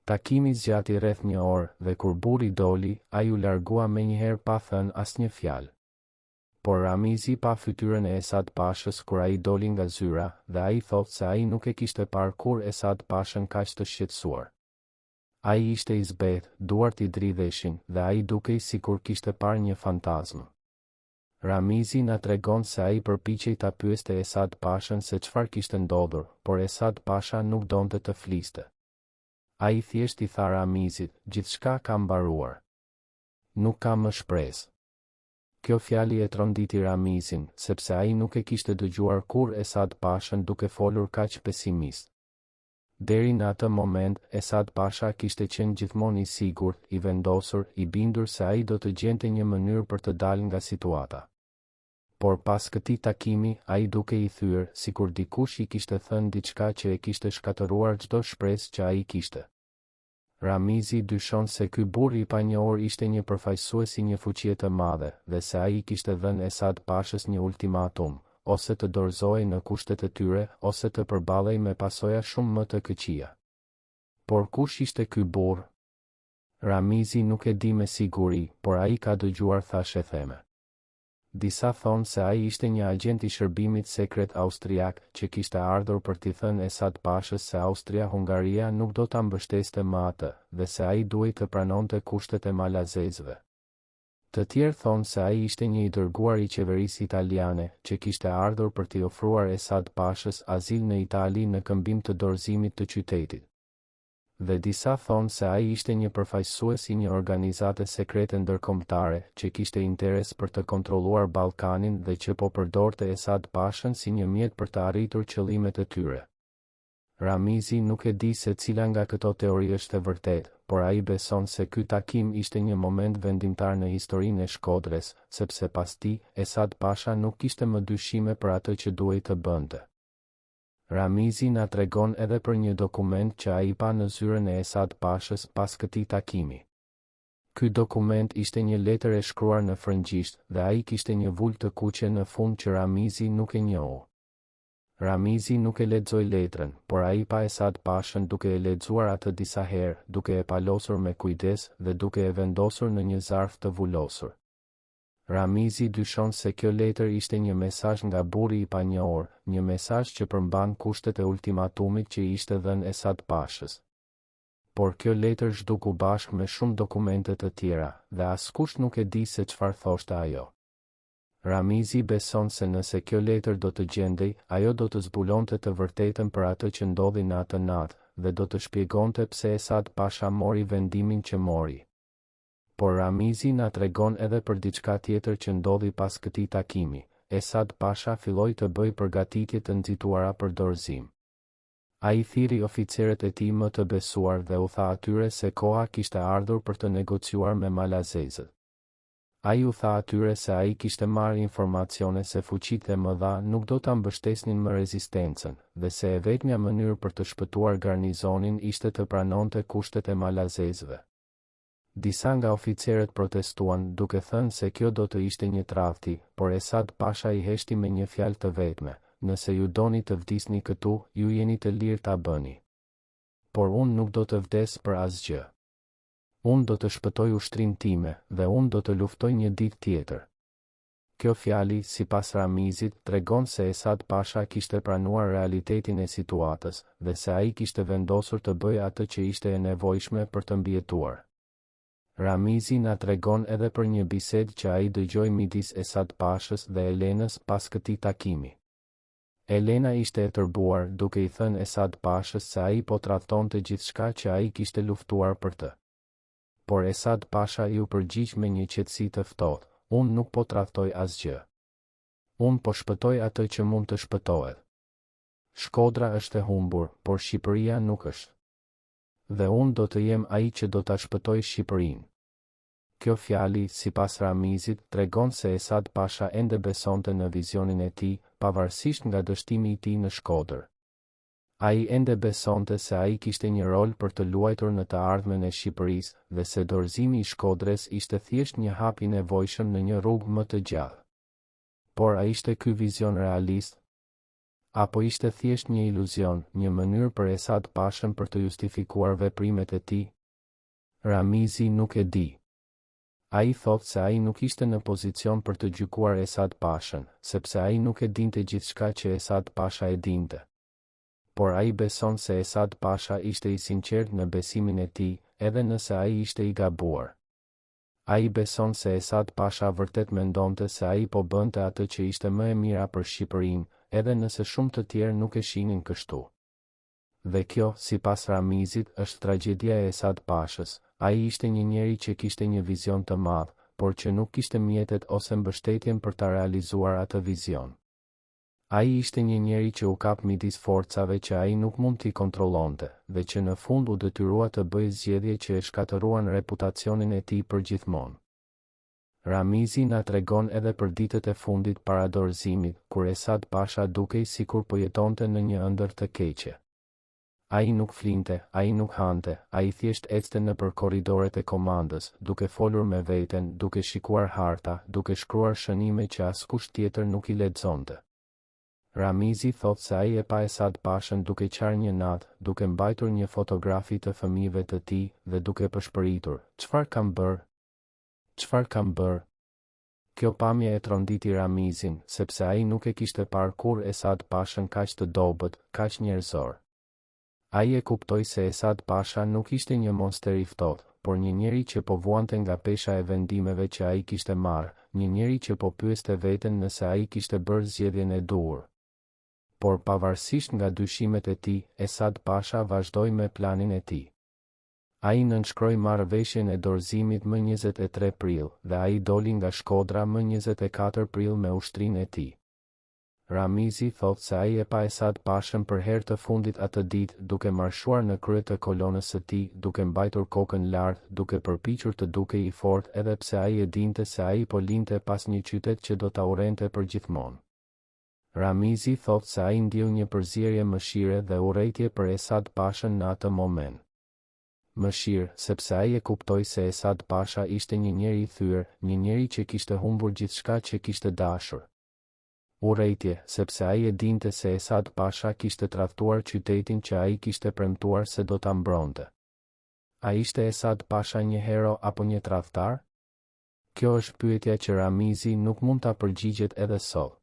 Takimi zgjati rreth një orë, dhe kur burri doli, ai u largua menjëherë pa thënë asnjë fjalë. Por Ramizi pa fytyrën e Esad Pashës kur ai doli nga zyra, dhe ai thot se ai nuk e kishte parë kur Esad Pashën kaq të shqetësuar. Ai ishte i zbeth, duart i dridheshin, dhe ai dukej sikur kishte parë një fantazmë. Ramizi na tregon se ai përpiqej ta pyeste Esad Pashën se çfarë kishte ndodhur, por Esad Pasha nuk donte të fliste. Ai thjesht i tha Ramizit, gjithçka ka mbaruar. Nuk ka më shpresë. Kjo fjali e tronditi Ramizin, sepse ai nuk e kishte dëgjuar kur Esad Pashën duke folur kaq pesimist. Deri në atë moment, Esad Pasha kishte qenë gjithmonë i sigurt, i vendosur, i bindur se ai do të gjente një mënyrë për të dalë nga situata. Por pas këtij takimi, ai duke i thyer, sikur dikush i kishte thënë diçka që e kishte shkatëruar çdo shpresë që ai kishte. Ramizi dyshon se ky burr i panjohur ishte një përfaqësues i një fuqie të madhe, dhe se ai kishte dhënë Esad Pashës një ultimatum, ose të dorëzohej në kushtet e tyre, ose të përballej me pasoja shumë më të këqija. Por kush ishte ky burr? Ramizi nuk e di me siguri, por ai ka dëgjuar thashë theme. Disa thonë se ai ishte një agent i shërbimit sekret austriak që kishte ardhur për t'i thënë Esad Pashës se Austria-Hungaria nuk do ta mbështeste më atë, dhe se ai duhej të pranonte kushtet e malazezëve. Të tjerë thonë se ai ishte një i dërguar i qeverisë italiane që kishte ardhur për t'i ofruar Esad Pashës azil në Itali në këmbim të dorëzimit të qytetit. Dhe disa thonë se ai ishte një përfaqësues i një organizate sekrete ndërkombëtare që kishte interes për të kontrolluar Ballkanin dhe që po përdorte Esad Pashën si një mjet për të arritur qëllimet e tyre. Ramizi nuk e di se cila nga këto teori është e vërtetë, por ai beson se ky takim ishte një moment vendimtar në historinë e Shkodrës, sepse pas tij, Esad Pasha nuk kishte më dyshime për atë që duhej të bënte. Ramizi na tregon edhe për një dokument që ai pa në zyrën e Esad Pashës pas këtij takimi. Ky dokument ishte një letër e shkruar në frëngjisht dhe ai kishte një vulë të kuqe në fund që Ramizi nuk e njohu. Ramizi nuk e lexoi letrën, por ai pa Esad Pashën duke e lexuar atë disa herë, duke e palosur me kujdes dhe duke e vendosur në një zarf të vulosur. Ramizi dyshon se kjo letër ishte një mesazh nga burri i panjohur, një mesazh që përmban kushtet e ultimatumit që i ishte dhënë Esad Pashës. Por kjo letër zhduku bashkë me shumë dokumente të tjera, dhe askush nuk e di se çfarë thoshte ajo. Ramizi beson se nëse kjo letër do të gjendej, ajo do të zbulonte të vërtetën për atë që ndodhi në atë natë, dhe do të shpjegonte pse Esad Pasha mori vendimin që mori. Por Ramizi na tregon edhe për diçka tjetër që ndodhi pas këtij takimi. Esad Pasha filloi të bëjë përgatitje të nxituara për dorëzim. Ai thiri oficerët e tij më të besuar dhe u tha atyre se koha kishte ardhur për të negociuar me malazezët. Ai u tha atyre se ai kishte marrë informacione se fuqitë e mëdha nuk do ta mbështesnin më rezistencën, dhe se e vetmja mënyrë për të shpëtuar garnizonin ishte të pranonte kushtet e malazezëve. Disa nga oficerët protestuan duke thënë se kjo do të ishte një tradhti, por Esad Pasha i heshti me një fjalë të vetme: nëse ju doni të vdisni këtu, ju jeni të lirë ta bëni. Por unë nuk do të vdes për asgjë. Unë do të shpëtoj ushtrin time, dhe unë do të luftoj një ditë tjetër. Kjo fjali, sipas Ramizit, tregon se Esad Pasha kishte pranuar realitetin e situatës, dhe se ai kishte vendosur të bëjë atë që ishte e nevojshme për të mbijetuar. Ramizi na tregon edhe për një bisedë që ai dëgjoi midis Esad Pashës dhe Elenës pas këtij takimi. Elena ishte e tërbuar duke i thënë Esad Pashës se ai po tradhtonte gjithçka që ai kishte luftuar për të. Por Esad Pasha ju përgjigj me një qetësi të ftohtë: unë nuk po tradhtoj asgjë. Unë po shpëtoj atë që mund të shpëtohet. Shkodra është e humbur, por Shqipëria nuk është. Dhe unë do të jem ai që do ta shpëtoj Shqipërinë. Kjo fjali, sipas Ramizit, tregon se Esad Pasha ende besonte në vizionin e tij, pavarësisht nga dështimi i tij në Shkodër. Ai ende besonte se ai kishte një rol për të luajtur në të ardhmen e Shqipërisë dhe se dorëzimi i Shkodrës ishte thjesht një hap i nevojshëm në një rrugë më të gjallë. Por a ishte ky vizion realist? Apo ishte thjesht një iluzion, një mënyrë për Esad Pashën për të justifikuar veprimet e tij? Ramizi nuk e di. Ai thot se ai nuk ishte në pozicion për të gjykuar Esad Pashën, sepse ai nuk e dinte gjithçka që Esad Pasha e dinte. Por ai beson se Esad Pasha ishte i sinqert në besimin e tij, edhe nëse ai ishte i gabuar. Ai beson se Esad Pasha vërtet mendonte se ai po bënte atë që ishte më e mira për Shqipërinë, edhe nëse shumë të tjerë nuk e shihnin kështu. Dhe kjo, sipas Ramizit, është tragjedia e Esad Pashës. Ai ishte një njeri që kishte një vizion të madh, por që nuk kishte mjetet ose mbështetjen për ta realizuar atë vizion. Ai ishte një njeri që u kap midis forcave që ai nuk mund t'i kontrollonte, dhe që në fund u detyrua të bëjë zgjedhje që e shkatëruan reputacionin e tij përgjithmonë. Ramizi na tregon edhe për ditët e fundit para dorëzimit, kur Esad Pasha dukej sikur po jetonte në një ëndër të keqe. Ai nuk flinte, ai nuk hante, ai thjesht ecte nëpër korridoret e komandës, duke folur me veten, duke shikuar harta, duke shkruar shënime që askush tjetër nuk i lexonte. Ramizi thot se ai e pa Esad Pashën duke qarë një natë, duke mbajtur një fotografi të fëmijëve të tij dhe duke përshpëritur: "Çfarë kam bër? Çfarë kam bër?" Kjo pamje e tronditi Ramizin, sepse ai nuk e kishte parë kur Esad Pashën kaq të dobët, kaq njerëzor. Ai e kuptoi se Esad Pasha nuk ishte një monster i ftohtë, por një njeri që po vuante nga pesha e vendimeve që ai kishte marrë, një njeri që po pyeste veten nëse ai kishte bërë zgjedhjen e duhur. Por pavarësisht nga dyshimet e tij, Esad Pasha vazhdoi me planin e tij. Ai nënshkroi marrëveshjen e dorëzimit më 23 prill dhe ai doli nga Shkodra më 24 prill me ushtrinë e tij. Ramizi thot se ai e pa Esad Pashën për herë të fundit atë ditë, duke marshuar në krye të kolonës së tij, duke mbajtur kokën lart, duke përpiqur të dukej i fortë edhe pse ai e dinte se ai po linte pas një qytet që do ta urrente përgjithmonë. Ramizi thot se ai ndjeu një përzierje mëshire dhe urrejtje për Esad Pashën në atë moment. Mëshirë, sepse ai e kuptoi se Esad Pasha ishte një njeri i thyer, një njeri që kishte humbur gjithçka që kishte dashur. Urrejtje, sepse ai e dinte se Esad Pasha kishte tradhtuar qytetin që ai kishte premtuar se do ta mbronte. A ishte Esad Pasha një hero apo një tradhtar? Kjo është pyetja që Ramizi nuk mund ta përgjigjet edhe sot.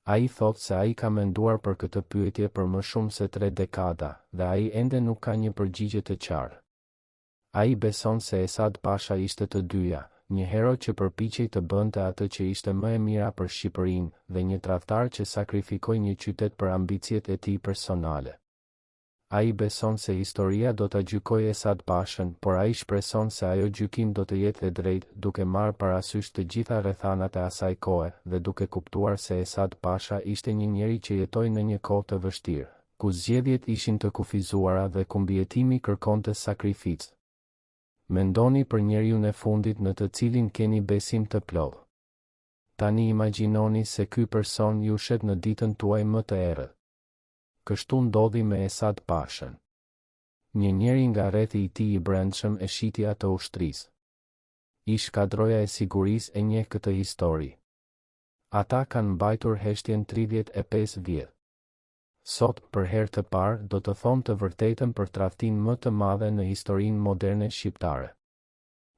Ai thot se ai ka menduar për këtë pyetje për më shumë se 3 dekada, dhe ai ende nuk ka një përgjigje të qartë. Ai beson se Esad Pasha ishte të dyja, një hero që përpiqej të bënte atë që ishte më e mira për Shqipërinë, dhe një tradhtar që sakrifikoi një qytet për ambiciet e tij personale. Ai beson se historia do ta gjykojë Esad Pashën, por ai shpreson se ajo gjykim do të jetë e drejtë, duke marrë parasysh të gjitha rrethanat e asaj kohe dhe duke kuptuar se Esad Pasha ishte një njeri që jetoi në një kohë të vështirë, ku zgjedhjet ishin të kufizuara dhe ku mbijetimi kërkonte sakrificë. Mendoni për njeriun e fundit në të cilin keni besim të plotë. Tani imagjinoni se ky person ju shet në ditën tuaj më të errët. Kështu ndodhi me Esad Pashën. Një njeri nga rrethi i tij i brendshëm e shitja të ushtrisë. Ish kadroja e sigurisë e njeh këtë histori. Ata kanë mbajtur heshtjen 35 vjet. Sot, për herë të parë, do të thonë të vërtetën për tradhtinë më të madhe në historinë moderne shqiptare.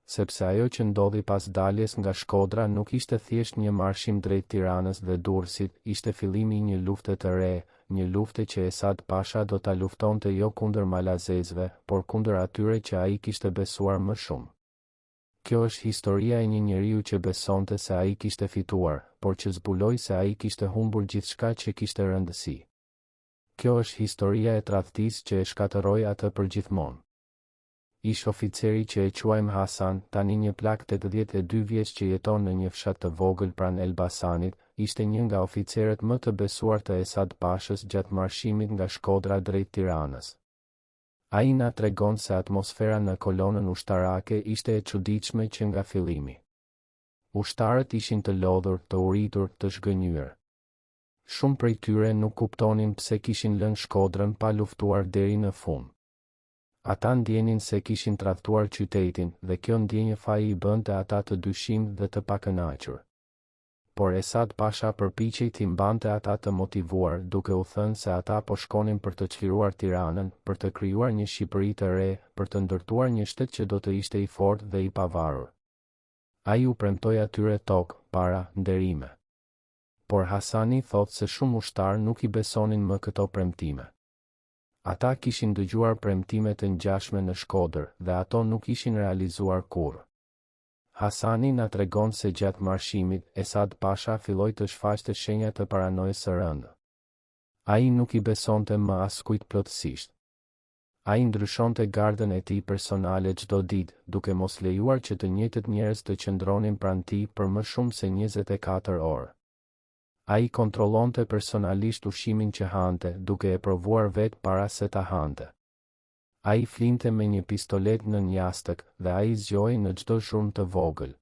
Sepse ajo që ndodhi pas daljes nga Shkodra nuk ishte thjesht një marshim drejt Tiranës dhe Durrësit, ishte fillimi i një lufte të re, një lufte që Esad Pasha do ta luftonte jo kundër malazezëve, por kundër atyre që ai kishte besuar më shumë. Kjo është historia e një njeriu që besonte se ai kishte fituar, por që zbuloi se ai kishte humbur gjithçka që kishte rëndësi. Kjo është historia e tradhtisë që e shkatërroi atë përgjithmonë. Ish oficeri që e quajmë Hasan, tani një plak 82 vjeç që jeton në një fshat të vogël pranë Elbasanit, ishte një nga oficerët më të besuar të Esad Pashës gjatë marshimit nga Shkodra drejt Tiranës. Ai na tregon se atmosfera në kolonën ushtarake ishte e çuditshme që nga fillimi. Ushtarët ishin të lodhur, të uritur, të zhgënjur. Shumë prej tyre nuk kuptonin pse kishin lënë Shkodrën pa luftuar deri në fund. Ata ndjenin se kishin tradhtuar qytetin dhe kjo ndjenjë faji i bënte ata të dyshim dhe të pakënaqur. Por Esad Pasha përpiqej t'i mbante ata të motivuar, duke u thënë se ata po shkonin për të çliruar Tiranën, për të krijuar një Shqipëri të re, për të ndërtuar një shtet që do të ishte i fortë dhe i pavarur. Ai u premtoi atyre tokë, para, nderime. Por Hasani thotë se shumë ushtar nuk i besonin më këto premtime. Ata kishin dëgjuar premtime të ngjashme në Shkodër dhe ato nuk ishin realizuar kurrë. Hasani na tregon se gjatë marshimit, Esad Pasha filloi të shfaqte shenja të paranojës së rëndë. Ai nuk i besonte më askujt plotësisht. Ai ndryshonte gardën e tij personale çdo ditë, duke mos lejuar që të njëjtët njerëz të qëndronin pranë tij për më shumë se 24 orë. Ai kontrollonte personalisht ushqimin që hante, duke e provuar vetë para se ta hante. Ai flinte me një pistolet në jastëk dhe ai zgjoi në çdo zhurmë të vogël.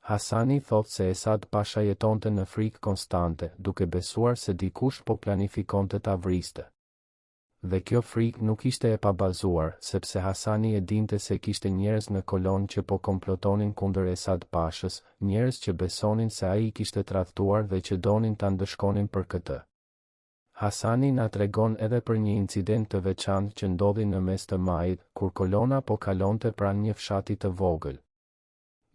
Hasani thotë se Esad Pasha jetonte në frikë konstante, duke besuar se dikush po planifikonte ta vriste. Dhe kjo frikë nuk ishte e pabazuar, sepse Hasani e dinte se kishte njerëz në kolonë që po komplotonin kundër Esad Pashës, njerëz që besonin se ai kishte tradhtuar dhe që donin ta ndëshkonin për këtë. Hasani na tregon edhe për një incident të veçantë që ndodhi në mes të majit, kur kolona po kalonte pranë një fshati të vogël.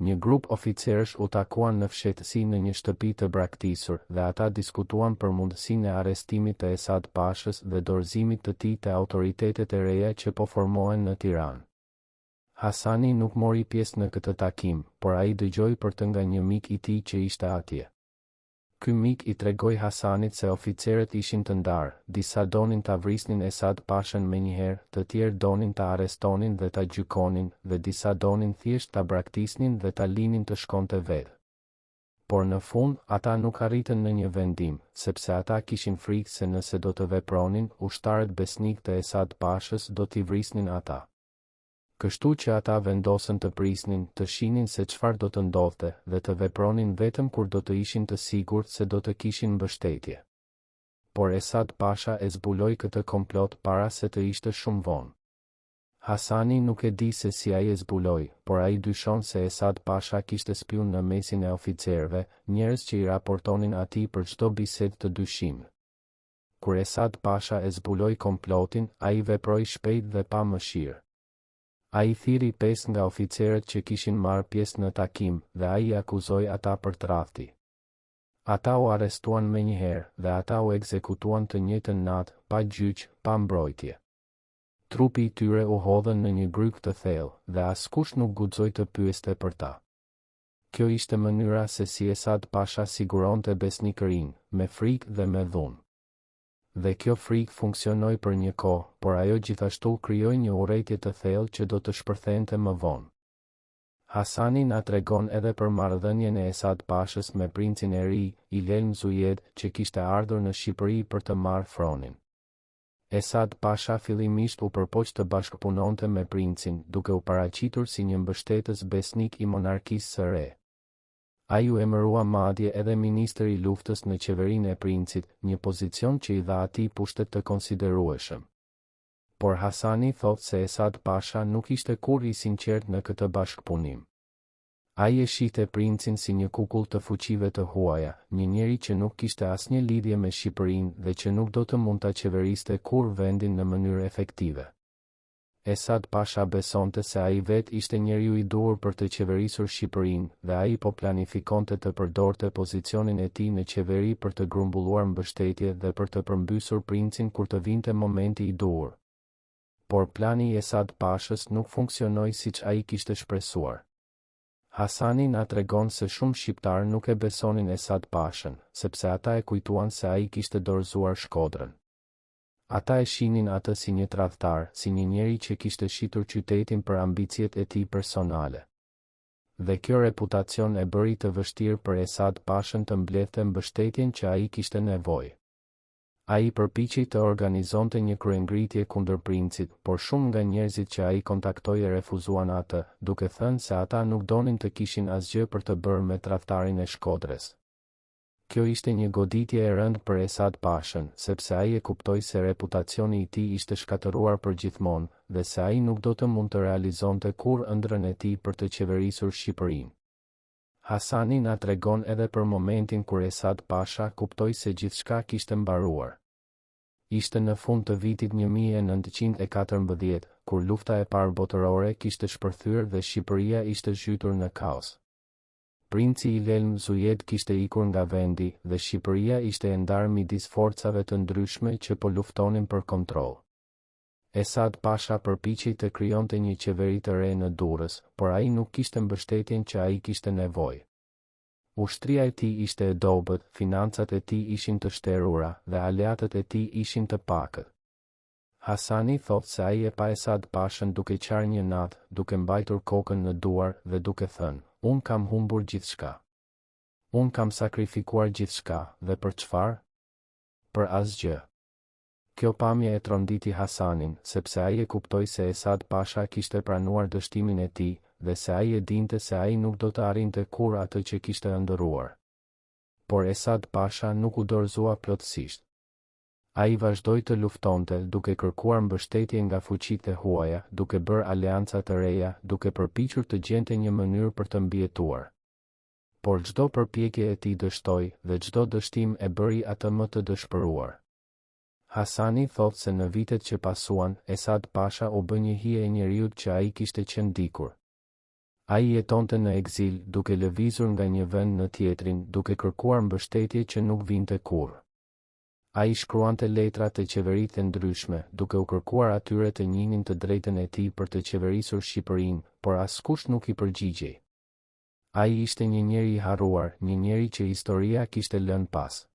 Një grup oficerësh u takuan në fshehtësi në një shtëpi të braktisur dhe ata diskutuan për mundësinë e arrestimit të Esad Pashës dhe dorëzimit të tij te autoritetet e reja që po formohen në Tiranë. Hasani nuk mori pjesë në këtë takim, por ai dëgjoi për të nga një mik i tij që ishte atje. Ky mik i tregoi Hasanit se oficerët ishin të ndarë, disa donin ta vrisnin Esad Pashën menjëherë, të tjerë donin ta arrestonin dhe ta gjykonin, dhe disa donin thjesht ta braktisnin dhe ta linin të shkonte vetë. Por në fund, ata nuk arritën në një vendim, sepse ata kishin frikë se nëse do të vepronin, ushtarët besnik të Esad Pashës do t'i vrisnin ata. Kështu që ata vendosën të prisnin, të shihnin se çfarë do të ndodhte dhe të vepronin vetëm kur do të ishin të sigurt se do të kishin mbështetje. Por Esad Pasha e zbuloi këtë komplot para se të ishte shumë vonë. Hasani nuk e di se si ai e zbuloi, por ai dyshon se Esad Pasha kishte spiun në mesin e oficerëve, njerëz që i raportonin atij për çdo bisedë të dyshim. Kur Esad Pasha e zbuloi komplotin, ai veproi shpejt dhe pa mëshirë. Ai thiri 5 nga oficerët që kishin marrë pjesë në takim dhe ai i akuzoi ata për tradhti. Ata u arrestuan menjëherë dhe ata u ekzekutuan të njëjtën natë, pa gjyq, pa mbrojtje. Trupi i tyre u hodhën në një gryk të thellë dhe askush nuk guxoi të pyeste për ta. Kjo ishte mënyra se si Esad Pasha siguronte besnikërinë, me frikë dhe me dhunë. Dhe kjo frikë funksionoi për një kohë, por ajo gjithashtu krijoi një urrëtie të thellë që do të shpërthente më vonë. Hasani na tregon edhe për marrëdhënien e Esad Pashës me princin e ri, Ilhelm Zujed, që kishte ardhur në Shqipëri për të marrë thronin. Esad Pasha fillimisht u përpoq të bashkëpunonte me princin, duke u paraqitur si një mbështetës besnik i monarkisë së re. Ai u emërua madje edhe ministër i luftës në qeverinë e princit, një pozicion që i dha atij pushtet të konsiderueshëm. Por Hasani thotë se Esad Pasha nuk ishte kurrë i sinqert në këtë bashkëpunim. Ai e shihte princin si një kukull të fuqive të huaja, një njeri që nuk kishte asnjë lidhje me Shqipërinë dhe që nuk do të mund ta qeveriste kurrë vendin në mënyrë efektive. Esad Pasha besonte se ai vet ishte njeriu i duhur për të qeverisur Shqipërinë dhe ai po planifikonte të përdorte pozicionin e tij në qeveri për të grumbulluar mbështetje dhe për të përmbysur princin kur të vinte momenti i duhur. Por plani i Esad Pashës nuk funksionoi siç ai kishte shpresuar. Hasani na tregon se shumë shqiptarë nuk e besonin Esad Pashën, sepse ata e kujtuan se ai kishte dorëzuar Shkodrën. Ata e shihnin atë si një tradhtar, si një njeri që kishte shitur qytetin për ambicjet e tij personale. Dhe kjo reputacion e bëri të vështirë për Esad Pashën të mbledhte mbështetjen që ai kishte nevojë. Ai përpiqej të organizonte një kryengritje kundër princit, por shumë nga njerëzit që ai kontaktoi refuzuan atë, duke thënë se ata nuk donin të kishin asgjë për të bërë me tradhtarin e Shkodrës. Kjo ishte një goditje e rëndë për Esad Pashën, sepse ai e kuptoi se reputacioni i tij ishte shkatëruar përgjithmonë dhe se ai nuk do të mund të realizonte kurrë ëndrrën e tij për të qeverisur Shqipërinë. Hasani na tregon edhe për momentin kur Esad Pasha kuptoi se gjithçka kishte mbaruar. Ishte në fund të vitit 1914, kur lufta e parë botërore kishte shpërthyer dhe Shqipëria ishte zhytur në kaos. Princi Ilhelm Zujed kishte ikur nga vendi dhe Shqipëria ishte e ndarë midis forcave të ndryshme që po luftonin për kontroll. Esad Pasha përpiqej të krijonte një qeveri të re në Durrës, por ai nuk kishte mbështetjen që ai kishte nevojë. Ushtria e tij ishte e dobët, financat e tij ishin të shterura dhe aleatët e tij ishin të pakët. Hasani thotë se ai e pa Esad Pashën duke qarë një natë, duke mbajtur kokën në duar dhe duke thënë: "Unë kam humbur gjithçka. Unë kam sakrifikuar gjithçka, dhe për çfarë? Për asgjë." Kjo pamje e tronditi Hasanin, sepse ai e kuptoi se Esad Pasha kishte pranuar dështimin e tij dhe se ai e dinte se ai nuk do të arrinte kurrë atë që kishte ëndërruar. Por Esad Pasha nuk u dorëzua plotësisht. Ai vazhdoi të luftonte, duke kërkuar mbështetje nga fuqitë e huaja, duke bërë aleanca të reja, duke përpiqur të gjente një mënyrë për të mbijetuar. Por çdo përpjekje e tij dështoi dhe çdo dështim e bëri atë më të dëshpëruar. Hasani thotë se në vitet që pasuan, Esad Pasha u bë një hije e njeriut që ai kishte qenë dikur. Ai jetonte në ekzil, duke lëvizur nga një vend në tjetrin, duke kërkuar mbështetje që nuk vinte kurrë. Ai shkruante letra të qeveritë të ndryshme, duke u kërkuar atyre të njihnin të drejtën e tij për të qeverisur Shqipërinë, por askush nuk i përgjigjej. Ai ishte një njeri i harruar, një njeri që historia kishte lënë pas.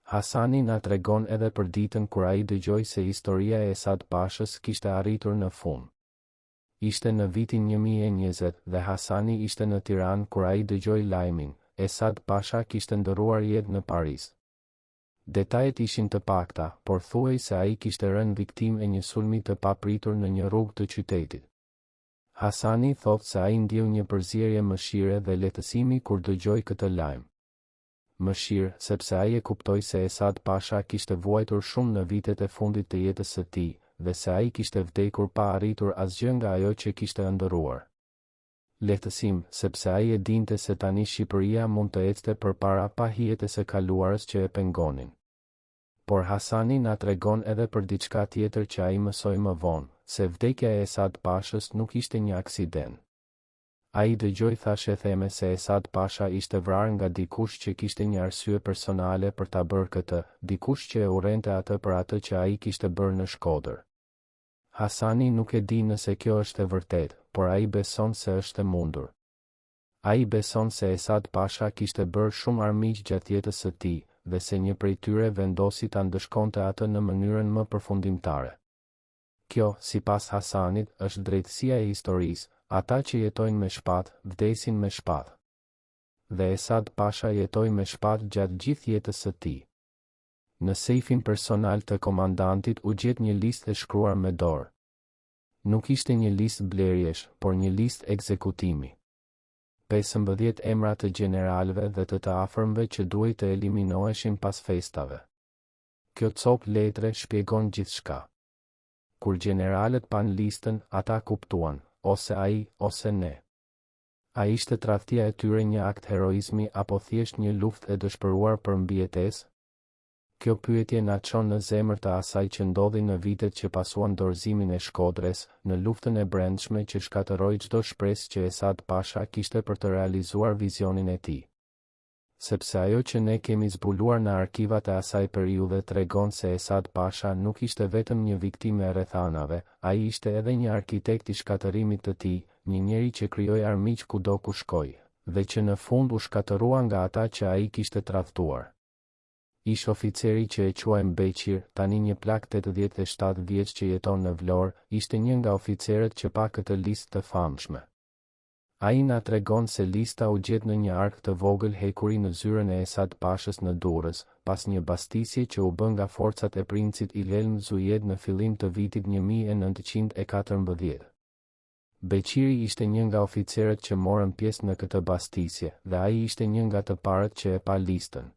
Hasani na tregon edhe për ditën kur ai dëgjoi se historia e Esad Pashës kishte arritur në fund. Ishte në vitin 1020 dhe Hasani ishte në Tiranë kur ai dëgjoi lajmin: Esad Pasha kishte ndërruar jetë në Paris. Detajet ishin të pakta, por thuhej se ai kishte rënë viktimë e një sulmi të papritur në një rrugë të qytetit. Hasani thotë se ai ndjeu një përzierje mëshire dhe lehtësimi kur dëgjoi këtë lajm. Mëshirë, sepse ai e kuptoi se Esad Pasha kishte vuajtur shumë në vitet e fundit të jetës së tij, dhe se ai kishte vdekur pa arritur asgjë nga ajo që kishte ëndërruar. Lehtësim, sepse ai e dinte se tani Shqipëria mund të ecte përpara pa hijet e së kaluarës që e pengonin. Por Hasani na tregon edhe për diçka tjetër që ai mësoi më vonë, se vdekja e Esad Pashës nuk ishte një aksident. Ai dëgjoi thashë theme se Esad Pasha ishte vrarë nga dikush që kishte një arsye personale për ta bërë këtë, dikush që e urrente atë për atë që ai kishte bërë në Shkodër. Hasani nuk e di nëse kjo është e vërtetë, por ai beson se është e mundur. Ai beson se Esad Pasha kishte bërë shumë armiq gjatë jetës së tij, dhe se një prej tyre vendosi ta ndëshkonte atë në mënyrën më përfundimtare. Kjo, sipas Hasanit, është drejtësia e historisë. Ata që jetojnë me shpatë, vdesin me shpatë. Dhe Esad Pasha jetoi me shpatë gjatë gjithë jetës së tij. Në sejfin personal të komandantit u gjet një listë e shkruar me dorë. Nuk ishte një listë blerjesh, por një listë ekzekutimi. 15 emra të gjeneralëve dhe të afërmve që duhej të eliminoheshin pas festave. Kjo copë letre shpjegon gjithçka. Kur gjeneralët pan listën, ata kuptuan, ose ai, ose ne. A ishte tradhtia e tyre një akt heroizmi apo thjesht një luftë e dëshpëruar për mbijetesë? Kjo pyetje na çon në zemër të asaj që ndodhi në vitet që pasuan dorëzimin e Shkodrës, në luftën e brendshme që shkatërroi çdo shpresë që Esad Pasha kishte për të realizuar vizionin e tij. Sepse ajo që ne kemi zbuluar në arkivat e asaj periudhe tregon se Esad Pasha nuk ishte vetëm një viktimë e rrethanave, ai ishte edhe një arkitekt i shkatërimit të tij, një njeri që krijoi armiq kudo ku shkoi, dhe që në fund u shkatërrua nga ata që ai kishte tradhtuar. Ish oficeri që e quajmë Beqir, tani një plak 87 vjeç që jeton në Vlorë, ishte një nga oficerët që pa këtë listë të famshme. Ai na tregon se lista u gjet në një ark të vogël hekuri në zyrën e Esad Pashës në Durrës, pas një bastisje që u bë nga forcat e princit Ilhelm Zujed në fillim të vitit 1914. Beqiri ishte një nga oficerët që morën pjesë në këtë bastisje, dhe ai ishte një nga të parët që e pa listën.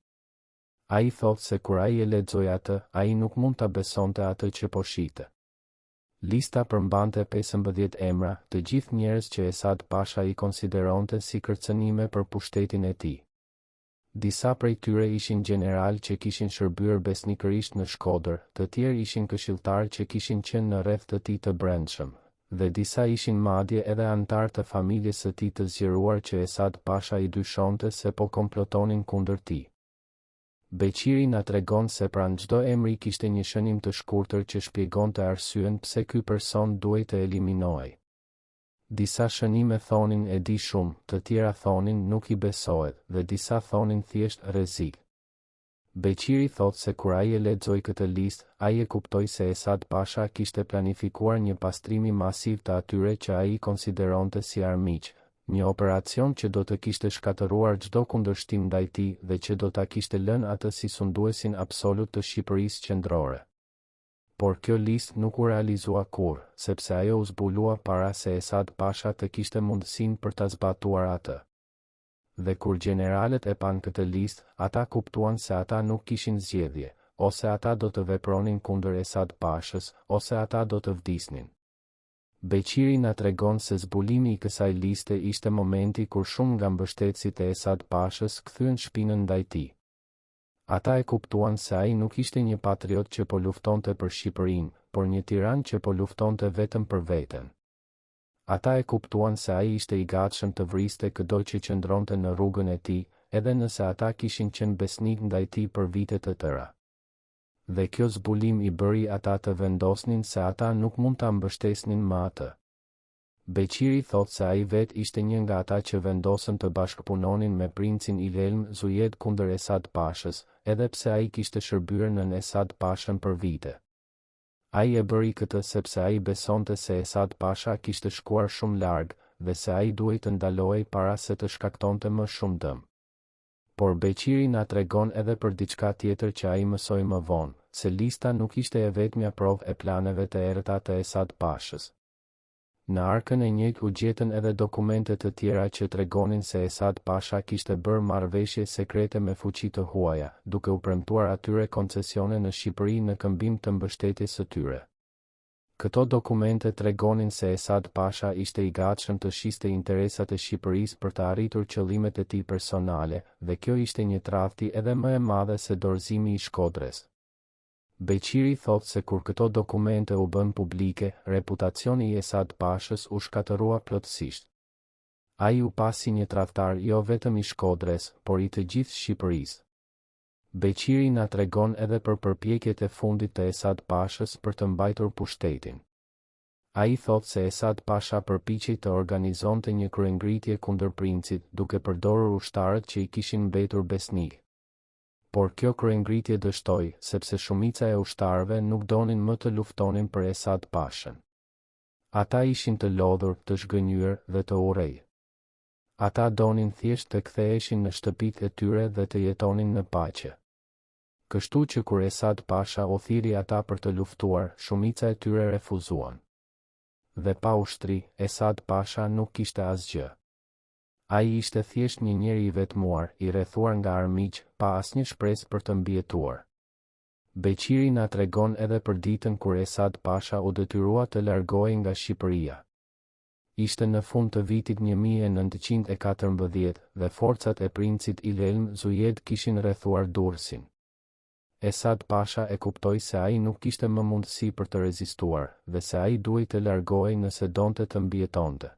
Ai thotë se kur ai e lexoi atë, ai nuk mund ta besonte atë që po shihte. Lista përmbante 15 emra, të gjithë njerëz që Esad Pasha i konsideronte si kërcënime për pushtetin e tij. Disa prej tyre ishin gjeneral që kishin shërbyer besnikërisht në Shkodër, të tjerë ishin këshilltarë që kishin qenë në rreth të tij të brendshëm, dhe disa ishin madje edhe antar të familjes së tij të zgjeruar që Esad Pasha i dyshonte se po komplotonin kundër tij. Beqiri na tregon se pranë çdo emri kishte një shënim të shkurtër që shpjegonte arsyen pse ky person duhej të eliminohej. Disa shënime thonin e di shumë, të tjera thonin nuk i besohet, dhe disa thonin thjesht rrezik. Beqiri thotë se kur ai e lexoi këtë listë, ai e kuptoi se Esad Pasha kishte planifikuar një pastrimi masiv të atyre që ai konsideronte si armiq. Një operacion që do të kishte shkatëruar çdo kundërshtim ndaj tij dhe që do ta kishte lënë atë si sunduesin absolut të Shqipërisë qendrore. Por kjo listë nuk u realizua kurrë, sepse ajo u zbulua para se Esad Pasha të kishte mundësinë për ta zbatuar atë. Dhe kur gjeneralet e pan këtë listë, ata kuptuan se ata nuk kishin zgjedhje, ose ata do të vepronin kundër Esad Pashës, ose ata do të vdisnin. Beqiri na tregon se zbulimi i kësaj liste ishte momenti kur shumë nga mbështetësit e Esad Pashës kthyen shpinën ndaj tij. Ata e kuptuan se ai nuk ishte një patriot që po luftonte për Shqipërinë, por një tiran që po luftonte vetëm për veten. Ata e kuptuan se ai ishte i gatshëm të vriste çdo që qëndronte në rrugën e tij, edhe nëse ata kishin qenë besnik ndaj tij për vite të tëra. Dhe kjo zbulim i bëri ata të vendosnin se ata nuk mund ta mbështesnin më atë. Beqiri thotë se ai vet ishte një nga ata që vendosën të bashkëpunonin me princin Ilhelm Zujed kundër Esad Pashës, edhe pse ai kishte shërbyer nën Esad Pashën për vite. Ai e bëri këtë sepse ai besonte se Esad Pasha kishte shkuar shumë larg, dhe se ai duhej të ndalohej para se të shkaktonte më shumë dëm. Por Beqiri na tregon edhe për diçka tjetër që ai mësoi më vonë, se lista nuk ishte e vetmja provë e planeve të errëta të Esad Pashës. Në arkën e njëjtë u gjetën edhe dokumente të tjera që tregonin se Esad Pasha kishte bërë marrëveshje sekrete me fuqi të huaja, duke u premtuar atyre koncesione në Shqipëri në këmbim të mbështetjes së tyre. Këto dokumente tregonin se Esad Pasha ishte i gatshëm të shiste interesat e Shqipërisë për të arritur qëllimet e tij personale, dhe kjo ishte një tradhti edhe më e madhe se dorëzimi i Shkodrës. Beqiri thot se kur këto dokumente u bën publike, reputacioni i Esad Pashës u shkatërrua plotësisht. Ai u pasi një tradhtar jo vetëm i Shkodrës, por i të gjithë Shqipërisë. Beqiri na tregon edhe për përpjekjet e fundit të Esad Pashës për të mbajtur pushtetin. Ai thot se Esad Pasha përpiqej të organizonte një kryengritje kundër princit, duke përdorur ushtarët që i kishin mbetur besnik. Por kjo kryengritje dështoi, sepse shumica e ushtarëve nuk donin më të luftonin për Esad Pashën. Ata ishin të lodhur, të zhgënjur dhe të urrej. Ata donin thjesht të ktheheshin në shtëpitë e tyre dhe të jetonin në paqe. Kështu që kur Esad Pasha u thiri ata për të luftuar, shumica e tyre refuzuan. Dhe pa ushtri, Esad Pasha nuk kishte asgjë. Ai ishte thjesht një njeri i vetmuar, i rrethuar nga armiq, pa asnjë shpresë për të mbijetuar. Beqiri na tregon edhe për ditën kur Esad Pasha u detyrua të largohej nga Shqipëria. Ishte në fund të vitit 1914 dhe forcat e princit Ilhelm Zujed kishin rrethuar Durrësin. Esad Pasha e kuptoi se ai nuk kishte më mundësi për të rezistuar dhe se ai duhej të largohej nëse donte të mbijetonte.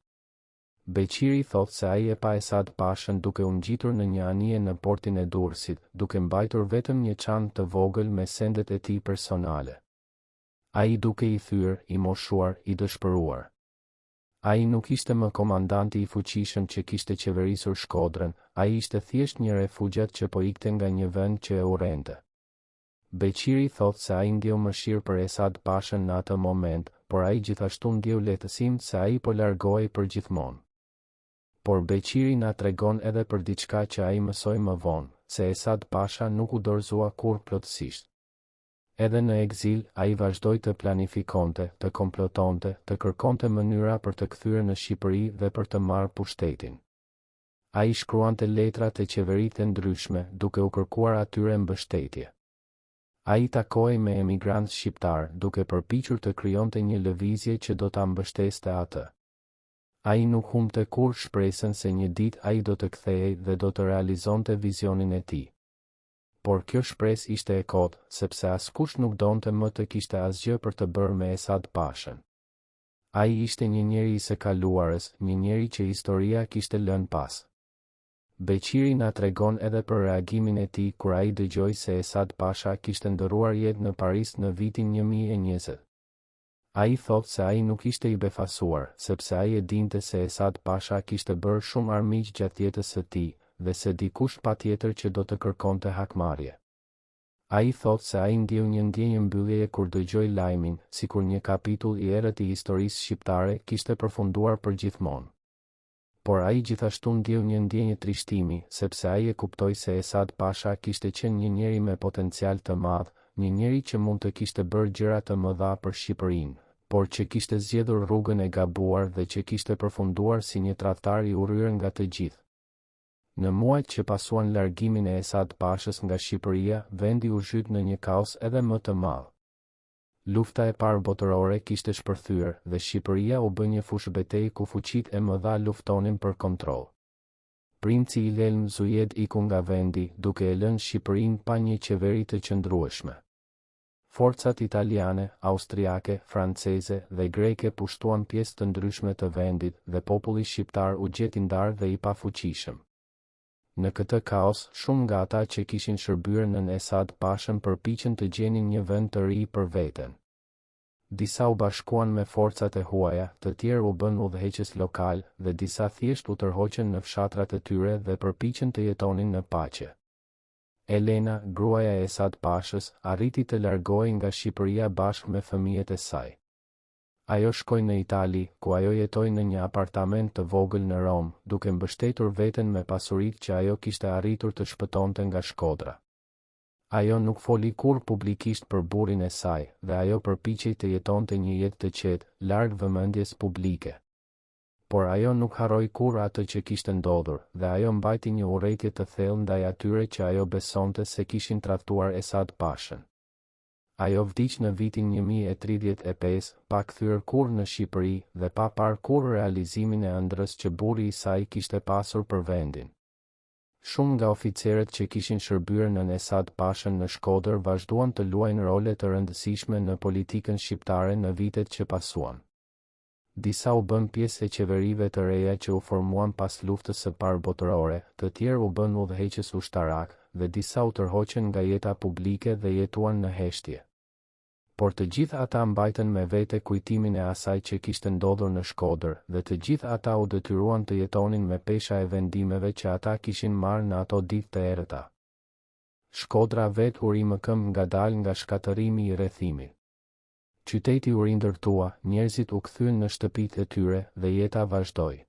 Beqiri thot se ai e pa Esad Pashën duke u ngjitur në një anije në portin e Durrësit, duke mbajtur vetëm një çantë të vogël me sendet e tij personale. Ai duke i thyer, i moshuar, i dëshpëruar. Ai nuk ishte më komandanti i fuqishëm që kishte qeverisur Shkodrën, ai ishte thjesht një refugjat që po ikte nga një vend që e urrente. Beqiri thot se ai ndjeu mëshirë për Esad Pashën në atë moment, por ai gjithashtu ndjeu lehtësim se ai po largohej përgjithmonë. Por Beqiri na tregon edhe për diçka që ai mësoi më vonë, se Esad Pasha nuk u dorëzua kurrë plotësisht. Edhe në ekzil, ai vazhdoi të planifikonte, të komplotonte, të kërkonte mënyra për të kthyer në Shqipëri dhe për të marrë pushtetin. Ai shkruante letra te qeveritë të ndryshme, duke u kërkuar atyre mbështetje. Ai takoi me emigrantë shqiptar, duke përpiqur të krijonte një lëvizje që do ta mbështeste atë. Ai nuk humbte kurrë shpresën se një ditë ai do të kthehej dhe do të realizonte vizionin e tij. Por kjo shpresë ishte e kotë, sepse askush nuk donte më të kishte asgjë për të bërë me Esad Pashën. Ai ishte një njeri i së kaluarës, një njeri që historia kishte lënë pas. Beqiri na tregon edhe për reagimin e tij kur ai dëgjoi se Esad Pasha kishte ndërruar jetë në Paris në vitin 1020. Ai thot se ai nuk ishte i befasuar, sepse ai e dinte se Esad Pasha kishte bërë shumë armiq gjatë jetës së tij, dhe se dikush patjetër që do të kërkonte hakmarrje. Ai thot se ai ndjeu një ndjenjë mbylljeje kur dëgjoi lajmin, sikur një kapitull i errët i historisë shqiptare kishte përfunduar përgjithmonë. Por ai gjithashtu ndjeu një ndjenjë trishtimi, sepse ai e kuptoi se Esad Pasha kishte qenë një njeri me potencial të madh, një njeri që mund të kishte bërë gjëra të mëdha për Shqipërinë, por që kishte zgjedhur rrugën e gabuar dhe që kishte përfunduar si një tradhtar i urryer nga të gjithë. Në muajt që pasuan largimin e Esad Pashës nga Shqipëria, vendi u zhyt në një kaos edhe më të madh. Lufta e parë botërore kishte shpërthyer dhe Shqipëria u bë një fushë betejë ku fuqitë e mëdha luftonin për kontroll. Princi Ilhelm Zujed iku nga vendi, duke e lënë Shqipërinë pa një qeveri të qëndrueshme. Forcat italiane, austriake, franceze dhe greke pushtuan pjesë të ndryshme të vendit dhe populli shqiptar u gjeti i ndarë dhe i pafuqishëm. Në këtë kaos, shumë nga ata që kishin shërbyer nën Esad Pashën përpiqen të gjenin një vend të ri për veten. Disa u bashkuan me forcat e huaja, të tjerë u bën udhëheqës lokal dhe disa thjesht u tërhoqën në fshatrat e tyre dhe përpiqen të jetonin në paqe. Elena, gruaja e Esad Pashës, arriti të largohej nga Shqipëria bashkë me fëmijët e saj. Ajo shkoi në Itali, ku ajo jetoi në një apartament të vogël në Rom, duke mbështetur veten me pasuritë që ajo kishte arritur të shpëtonte nga Shkodra. Ajo nuk foli kurrë publikisht për burrin e saj, dhe ajo përpiqej të jetonte një jetë të qetë, larg vëmendjes publike. Por ajo nuk harroi kurrë atë që kishte ndodhur, dhe ajo mbajti një urrëtie të thellë ndaj atyre që ajo besonte se kishin tradhtuar Esad Pashën. Ajo vdiq në vitin 1035, pa kthyer kurrë në Shqipëri dhe pa parë kurrë realizimin e ëndrrës që burri i saj kishte pasur për vendin. Shumë nga oficerët që kishin shërbyer në Esad Pashën në Shkodër vazhduan të luajnë role të rëndësishme në politikën shqiptare në vitet që pasuan. Disa u bën pjesë e qeverive të reja që u formuan pas luftës së parë botërore, të tjerë u bën udhëheqës ushtarak, dhe disa u tërhoqën nga jeta publike dhe jetuan në heshtje. Por të gjithë ata mbajtën me vete kujtimin e asaj që kishte ndodhur në Shkodër, dhe të gjithë ata u detyruan të jetonin me pesha e vendimeve që ata kishin marrë në ato ditë të errëta. Shkodra vet u ri më këmbë ngadalë nga shkatërimi i rrethimit. Qyteti u rindërtua, njerëzit u kthyen në shtëpitë e tyre dhe jeta vazhdoi.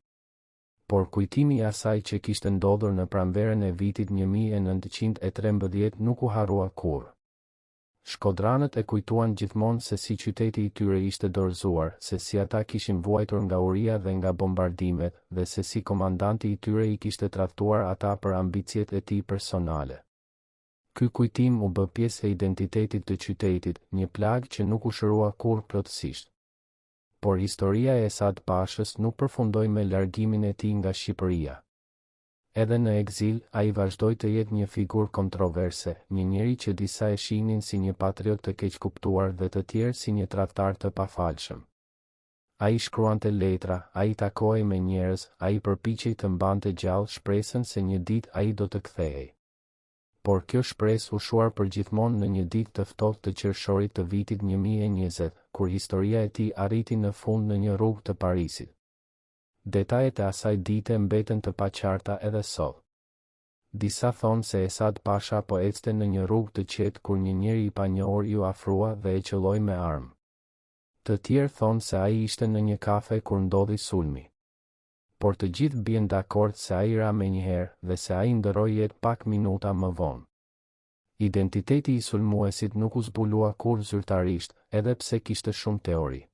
Por kujtimi i asaj që kishte ndodhur në pranverën e vitit 1913 nuk u harrua kurrë. Shkodranët e kujtuan gjithmonë se si qyteti i tyre ishte dorëzuar, se si ata kishin vuajtur nga uria dhe nga bombardimet, dhe se si komandanti i tyre i kishte tradhtuar ata për ambicjet e tij personale. Ky kujtim u bë pjesë e identitetit të qytetit, një plagë që nuk u shërua kurrë plotësisht. Por historia e Esad Pashës nuk përfundoi me largimin e tij nga Shqipëria. Edhe në ekzil, ai vazhdoi të jetë një figurë kontroverse, një njeri që disa e shihnin si një patriot të keqkuptuar dhe të tjerë si një tradhtar të pafalshëm. Ai shkruante letra, ai takohej me njerëz, ai përpiqej të mbante gjallë shpresën se një ditë ai do të kthehej. Por kjo shpresë u shuar përgjithmonë në një ditë të ftohtë të qershorit të vitit 1020, kur historia e tij arriti në fund në një rrugë të Parisit. Detajet e asaj dite mbeten të paqarta edhe sot. Disa thonë se Esad Pasha po ecte në një rrugë të qetë kur një njeri i panjohur iu afrua dhe e qelloi me armë. Të tjerë thonë se ai ishte në një kafe kur ndodhi sulmi. Por të gjithë bien dakord se ai ra menjëherë dhe se ai ndërroi jetë pak minuta më vonë. Identiteti i sulmuesit nuk u zbulua kurrë zyrtarisht, edhe pse kishte shumë teori.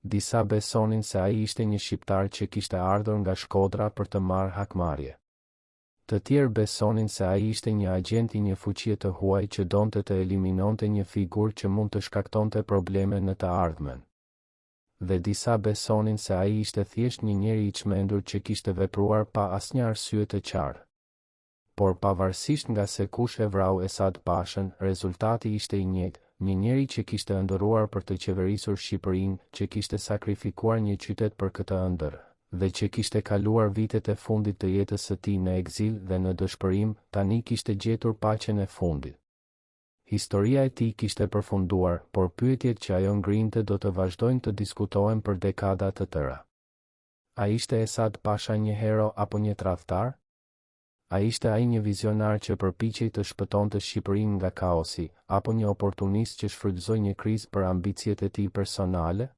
Disa besonin se ai ishte një shqiptar që kishte ardhur nga Shkodra për të marrë hakmarrje. Të tjerë besonin se ai ishte një agent i një fuqie të huaj që donte të eliminonte një figurë që mund të shkaktonte probleme në të ardhmen. Dhe disa besonin se ai ishte thjesht një njeri i çmendur që kishte vepruar pa asnjë arsye të qartë. Por pavarësisht nga se kush e vrau Esad Pashën, rezultati ishte i njëjtë. Një njeri që kishte ëndërruar për të qeverisur Shqipërinë, që kishte sakrifikuar një qytet për këtë ëndër, dhe që kishte kaluar vitet e fundit të jetës së tij në ekzil dhe në dëshpërim, tani kishte gjetur paqen e fundit. Historia e tij kishte përfunduar, por pyetjet që ajo ngrinte do të vazhdojnë të diskutohen për dekada të tëra. A ishte Esad Pasha një hero apo një tradhtar? A ishte ai një vizionar që përpiqej të shpëtonte Shqipërinë nga kaosi, apo një oportunist që shfrytëzoi një krizë për ambicjet e tij personale?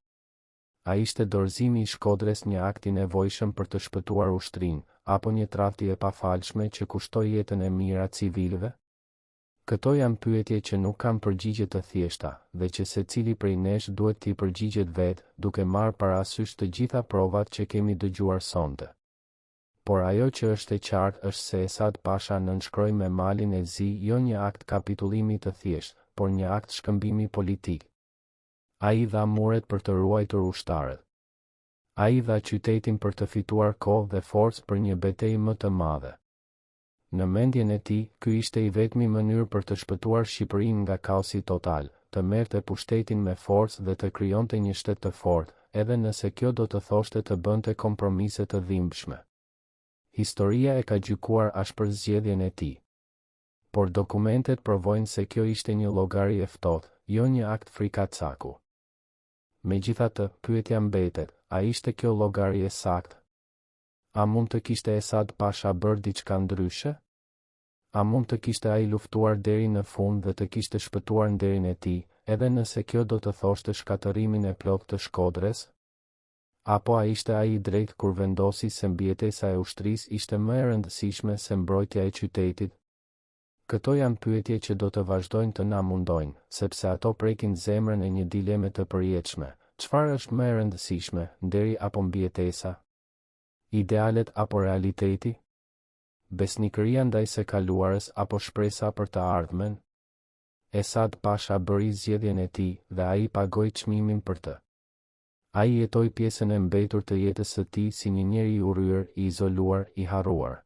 A ishte dorëzimi i Shkodrës një akt i nevojshëm për të shpëtuar ushtrinë, apo një tradhti e pafalshme që kushtoi jetën e mira civilëve? Këto janë pyetje që nuk kanë përgjigje të thjeshta, dhe që secili prej nesh duhet t'i përgjigjet vetë, duke marrë parasysh të gjitha provat që kemi dëgjuar sonte. Por ajo që është e qartë është se Esad Pasha nënshkroi me malin e zi jo një akt kapitullimi të thjeshtë, por një akt shkëmbimi politik. Ai dha muret për të ruajtur ushtarët. Ai dha qytetin për të fituar kohë dhe forcë për një betejë më të madhe. Në mendjen e tij, ky ishte i vetmi mënyrë për të shpëtuar Shqipërinë nga kaosi total, të merrte pushtetin me forcë dhe të krijonte një shtet të fortë, edhe nëse kjo do të thoshte të bënte kompromise të dhimbshme. Historia e ka gjykuar ashpër zgjedhjen e tij. Por dokumentet provojnë se kjo ishte një llogari e ftohtë, jo një akt frikacaku. Megjithatë, pyetja mbetet, a ishte kjo llogari e saktë? A mund të kishte Esad Pasha bërë diçka ndryshe? A mund të kishte ai luftuar deri në fund dhe të kishte shpëtuar nderin e tij, edhe nëse kjo do të thoshte shkatërimin e plotë të Shkodrës? Apo a ishte ai i drejtë kur vendosi se mbijetesa e ushtrisë ishte më e rëndësishme se mbrojtja e qytetit? Këto janë pyetje që do të vazhdojnë të na mundojnë, sepse ato prekin zemrën e një dileme të përjetshme. Çfarë është më e rëndësishme, nderi apo mbijetesa? Idealet apo realiteti? Besnikëria ndaj së kaluarës apo shpresa për të ardhmen? Esad Pasha bëri zgjedhjen e tij dhe ai pagoi çmimin për të. Ai jetoi pjesën e mbetur të jetës së tij si një njeri i urryer, i izoluar, i harruar.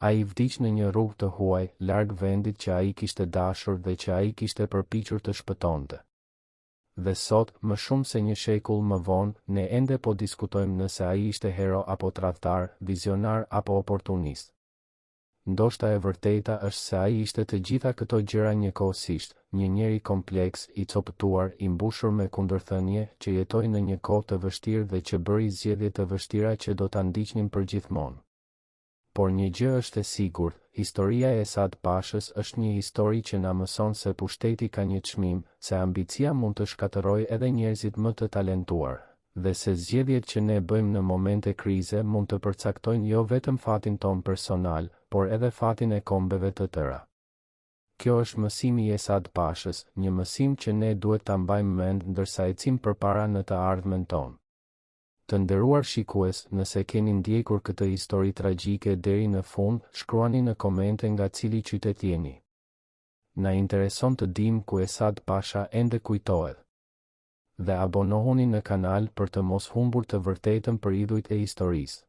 Ai vdiq në një rrugë të huaj, larg vendit që ai kishte dashur dhe që ai kishte përpiqur të shpëtonte. Dhe sot, më shumë se një shekull më vonë, ne ende po diskutojmë nëse ai ishte hero apo tradhtar, vizionar apo oportunist. Ndoshta e vërteta është se ai ishte të gjitha këto gjëra njëkohësisht, një njeri kompleks, i copëtuar, i mbushur me kundërthënie, që jetoi në një kohë të vështirë dhe që bëri zgjedhje të vështira që do ta ndiqnin përgjithmonë. Por një gjë është e sigurt, historia e Esad Pashës është një histori që na mëson se pushteti ka një çmim, se ambicia mund të shkatërrojë edhe njerëzit më të talentuar, dhe se zgjedhjet që ne bëjmë në momente krize mund të përcaktojnë jo vetëm fatin ton personal, por edhe fatin e kombeve të tëra. Kjo është mësimi i Esad Pashës, një mësim që ne duhet ta mbajmë mend ndërsa ecim përpara në të ardhmen tonë. Të nderuar shikues, nëse keni ndjekur këtë histori tragjike deri në fund, shkruani në komente nga cili qytet jeni. Na intereson të dimë ku Esad Pasha ende kujtohet. Dhe abonohuni në kanal për të mos humbur të vërtetën për idhujt e historisë.